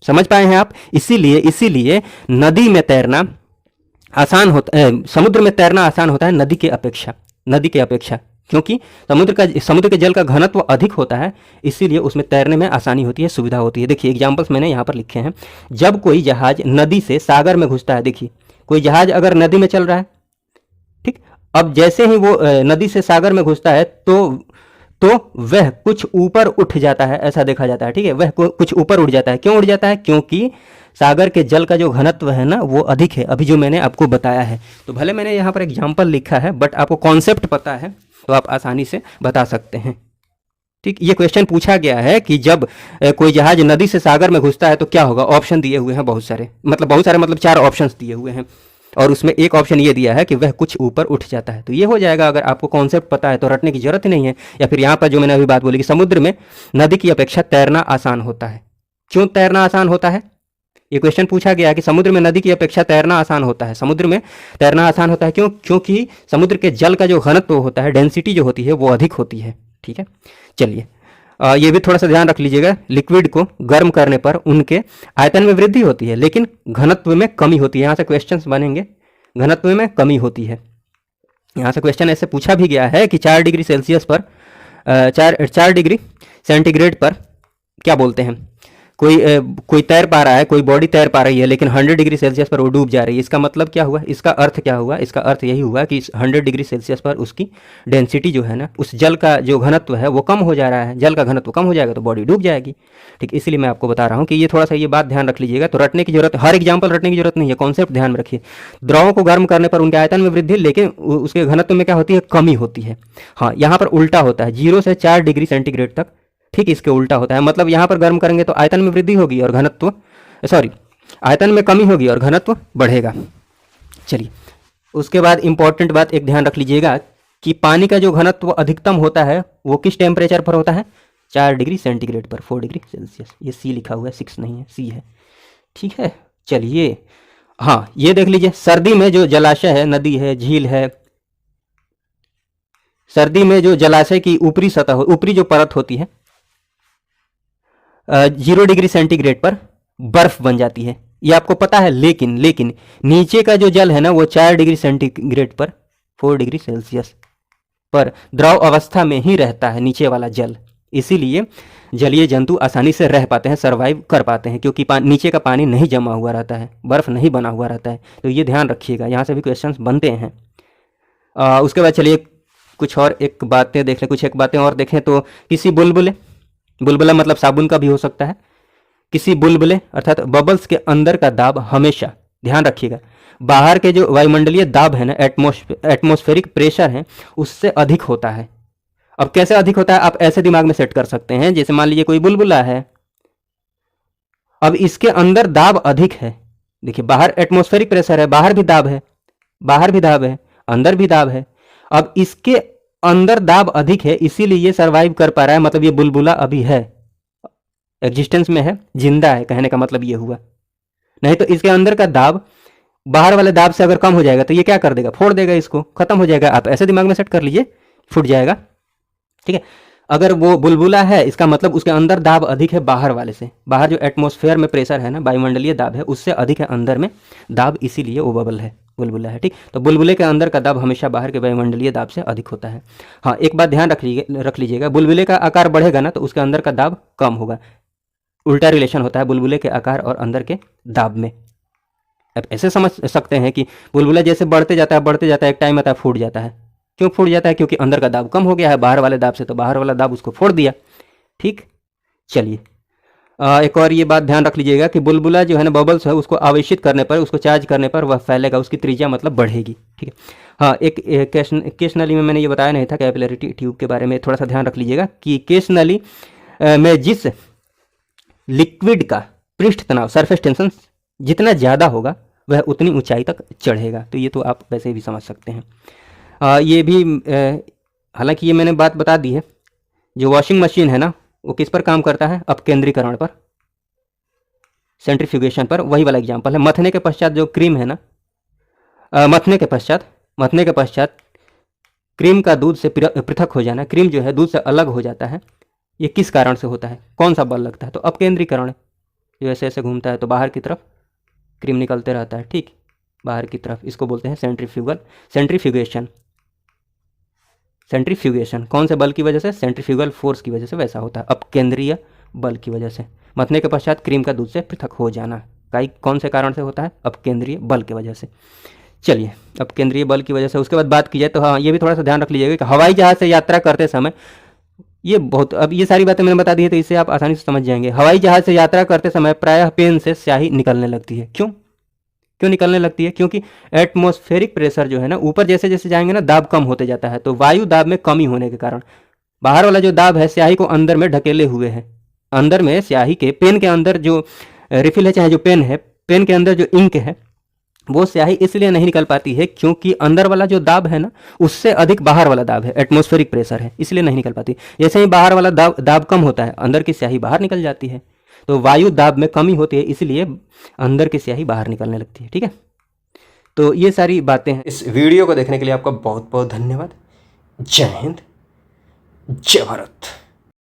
समझ पाए हैं आप? इसीलिए नदी में तैरना आसान होता है, समुद्र में तैरना आसान होता है नदी के अपेक्षा, क्योंकि समुद्र के जल का घनत्व अधिक होता है, इसीलिए उसमें तैरने में आसानी होती है, सुविधा होती है। देखिए एग्जांपल्स मैंने यहाँ पर लिखे हैं। जब कोई जहाज नदी से सागर में घुसता है, देखिए कोई जहाज अगर नदी में चल रहा है, ठीक, अब जैसे ही वो नदी से सागर में घुसता है तो वह कुछ ऊपर उठ जाता है, ऐसा देखा जाता है, ठीक है, वह कुछ ऊपर उठ जाता है। क्यों उठ जाता है? क्योंकि सागर के जल का जो घनत्व है ना वो अधिक है, अभी जो मैंने आपको बताया है। तो भले मैंने यहाँ पर एग्जाम्पल लिखा है, बट आपको कॉन्सेप्ट पता है तो आप आसानी से बता सकते हैं, ठीक। ये क्वेश्चन पूछा गया है कि जब कोई जहाज नदी से सागर में घुसता है तो क्या होगा। ऑप्शन दिए हुए हैं बहुत सारे, मतलब 4 ऑप्शंस दिए हुए हैं, और उसमें एक ऑप्शन ये दिया है कि वह कुछ ऊपर उठ जाता है। तो ये हो जाएगा, अगर आपको कॉन्सेप्ट पता है तो रटने की जरूरत ही नहीं है। या फिर यहाँ पर जो मैंने अभी बात बोली कि समुद्र में नदी की अपेक्षा तैरना आसान होता है। क्यों तैरना आसान होता है? ये क्वेश्चन पूछा गया है कि समुद्र में नदी की अपेक्षा तैरना आसान होता है। समुद्र में तैरना आसान होता है क्यों? क्योंकि समुद्र के जल का जो घनत्व होता है, डेंसिटी जो होती है वो अधिक होती है, ठीक है। चलिए ये भी थोड़ा सा ध्यान रख लीजिएगा, लिक्विड को गर्म करने पर उनके आयतन में वृद्धि होती है लेकिन घनत्व में कमी होती है। यहाँ से क्वेश्चंस बनेंगे, घनत्व में कमी होती है। यहाँ से क्वेश्चन ऐसे पूछा भी गया है कि 4 डिग्री सेल्सियस पर 4 डिग्री सेंटीग्रेड पर क्या बोलते हैं, कोई तैर पा रहा है, कोई बॉडी तैर पा रही है, लेकिन 100 डिग्री सेल्सियस पर वो डूब जा रही है। इसका मतलब क्या हुआ? इसका अर्थ क्या हुआ? इसका अर्थ यही हुआ कि 100 डिग्री सेल्सियस पर उसकी डेंसिटी जो है ना, उस जल का जो घनत्व है वो कम हो जा रहा है। जल का घनत्व कम हो जाएगा तो बॉडी डूब जाएगी, ठीक। इसलिए मैं आपको बता रहा हूँ कि ये थोड़ा सा ये बात ध्यान रख लीजिएगा। तो रटने की जरूरत, हर एग्जाम्पल रटने की जरूरत नहीं है, कॉन्सेप्ट ध्यान में रखिए। द्रवों को गर्म करने पर उनके आयतन में वृद्धि, लेकिन उसके घनत्व में क्या होती है? कमी होती है। हाँ, यहाँ पर उल्टा होता है, 0 से 4 डिग्री सेंटीग्रेड तक, ठीक, इसके उल्टा होता है। मतलब यहाँ पर गर्म करेंगे तो आयतन में वृद्धि होगी और आयतन में कमी होगी और घनत्व बढ़ेगा। चलिए उसके बाद इंपॉर्टेंट बात एक ध्यान रख लीजिएगा कि पानी का जो घनत्व अधिकतम होता है वो किस टेम्परेचर पर होता है? 4 डिग्री सेंटीग्रेड पर, 4 डिग्री सेल्सियस। ये सी लिखा हुआ है, 6 नहीं है, सी है, ठीक है। चलिए हाँ, ये देख लीजिए, सर्दी में जो जलाशय है, नदी है, झील है, सर्दी में जो जलाशय की ऊपरी सतह, ऊपरी जो परत होती है, 0 डिग्री सेंटीग्रेड पर बर्फ बन जाती है, ये आपको पता है। लेकिन नीचे का जो जल है ना वो 4 डिग्री सेंटीग्रेड पर, 4 डिग्री सेल्सियस पर द्रव अवस्था में ही रहता है नीचे वाला जल। इसीलिए जलीय जंतु आसानी से रह पाते हैं, सर्वाइव कर पाते हैं, क्योंकि नीचे का पानी नहीं जमा हुआ रहता है, बर्फ नहीं बना हुआ रहता है। तो ये ध्यान रखिएगा, यहाँ से भी क्वेश्चंस बनते हैं। उसके बाद चलिए कुछ और एक बातें देख लें, कुछ एक बातें और देखें तो किसी बुलबुला मतलब साबुन का भी हो सकता है। किसी बुलबुले अर्थात बबल्स के अंदर का दाब हमेशा, ध्यान रखिएगा, बाहर के जो वायुमंडलीय दाब है ना, एटमॉस्फेरिक प्रेशर है, उससे अधिक होता है। अब कैसे अधिक होता है आप ऐसे दिमाग में सेट कर सकते हैं, जैसे मान लीजिए कोई बुलबुला है, अब इसके अंदर दाब अधिक है। देखिए बाहर एटमॉस्फेरिक प्रेशर है, बाहर भी दाब है, अंदर भी दाब है। अब इसके अंदर दाब अधिक है, इसीलिए ये सरवाइव कर पा रहा है, मतलब ये बुलबुला अभी है, एग्जिस्टेंस में है, जिंदा है, कहने का मतलब ये हुआ। नहीं तो इसके अंदर का दाब बाहर वाले दाब से अगर कम हो जाएगा तो ये क्या कर देगा, फोड़ देगा, इसको खत्म हो जाएगा। आप ऐसे दिमाग में सेट कर लीजिए, फूट जाएगा। ठीक है, अगर वो बुलबुला है इसका मतलब उसके अंदर दाब अधिक है बाहर वाले से, बाहर जो एटमॉस्फेयर में प्रेशर है ना, वायुमंडलीय दाब है, उससे अधिक है अंदर में दाब, इसीलिए वो बबल है, बुलबुला है। ठीक, तो बुलबुले के अंदर का दाब हमेशा बाहर के वायुमंडलीय दाब से अधिक होता है। हाँ, एक बात ध्यान रख लीजिएगा, बुलबुले का आकार बढ़ेगा ना तो उसके अंदर का दाब कम होगा। उल्टा रिलेशन होता है बुलबुले के आकार और अंदर के दाब में। अब ऐसे समझ सकते हैं कि बुलबुला जैसे बढ़ते जाता है, एक टाइम आता है फूट जाता है। क्यों फूट जाता है? क्योंकि अंदर का दाब कम हो गया है बाहर वाले दाब से, तो बाहर वाला दाब उसको फोड़ दिया। ठीक, चलिए एक और ये बात ध्यान रख लीजिएगा कि बुलबुला जो है ना, बबल्स है, उसको आवेशित करने पर, उसको चार्ज करने पर वह फैलेगा, उसकी त्रिज्या मतलब बढ़ेगी। ठीक है, हाँ, एक केस नली में मैंने ये बताया नहीं था कैपिलरी ट्यूब के बारे में, थोड़ा सा ध्यान रख लीजिएगा कि केस नली में जिस लिक्विड का पृष्ठ तनाव, सरफेस टेंशन जितना ज़्यादा होगा वह उतनी ऊंचाई तक चढ़ेगा। तो ये तो आप वैसे भी समझ सकते हैं। ये भी हालांकि ये मैंने बात बता दी है। जो वॉशिंग मशीन है ना, वो किस पर काम करता है? अपकेंद्रीकरण पर, सेंट्रीफ्यूगेशन पर। वही वाला एग्जाम्पल है। मथने के पश्चात जो क्रीम है ना, मथने के पश्चात क्रीम का दूध से पृथक हो जाना, क्रीम जो है दूध से अलग हो जाता है, ये किस कारण से होता है? कौन सा बल लगता है? तो अपकेंद्रीकरण। जो ऐसे ऐसे घूमता है तो बाहर की तरफ क्रीम निकलते रहता है। ठीक, बाहर की तरफ, इसको बोलते हैं सेंट्रीफ्यूगेशन। कौन से बल की वजह से? सेंट्रीफ्यूगल फोर्स की वजह से वैसा होता है, अपकेंद्रीय बल की वजह से। मथने के पश्चात क्रीम का दूध से पृथक हो जाना कौन से कारण से होता है? अपकेंद्रीय बल की वजह से। चलिए, अपकेंद्रीय बल की वजह से उसके बाद बात की जाए तो हाँ, ये भी थोड़ा सा ध्यान रख लीजिएगा कि हवाई जहाज से यात्रा करते समय, अब ये सारी बातें मैंने बता दी है तो इससे आप आसानी से समझ जाएंगे। हवाई जहाज से यात्रा करते समय प्रायः पेन से स्याही निकलने लगती है। क्यों निकलने लगती है? क्योंकि एटमॉस्फेरिक प्रेशर जो है ना, ऊपर जैसे जैसे जाएंगे ना, दाब कम होते जाता है, तो वायु दाब में कमी होने के कारण बाहर वाला जो दाब है स्याही को अंदर में ढकेले हुए है। अंदर में स्याही के, पेन के अंदर जो रिफिल है, चाहे जो पेन है, पेन के अंदर जो इंक है, वो स्याही इसलिए नहीं निकल पाती है क्योंकि अंदर वाला जो दाब है ना, उससे अधिक बाहर वाला दाब है, एटमॉस्फेरिक प्रेशर है, इसलिए नहीं निकल पाती। जैसे ही बाहर वाला दाब कम होता है, अंदर की स्याही बाहर निकल जाती है। तो वायु दाब में कमी होती है, इसलिए अंदर की स्याही बाहर निकलने लगती है। ठीक है, तो ये सारी बातें हैं। इस वीडियो को देखने के लिए आपका बहुत बहुत धन्यवाद। जय हिंद, जय भारत।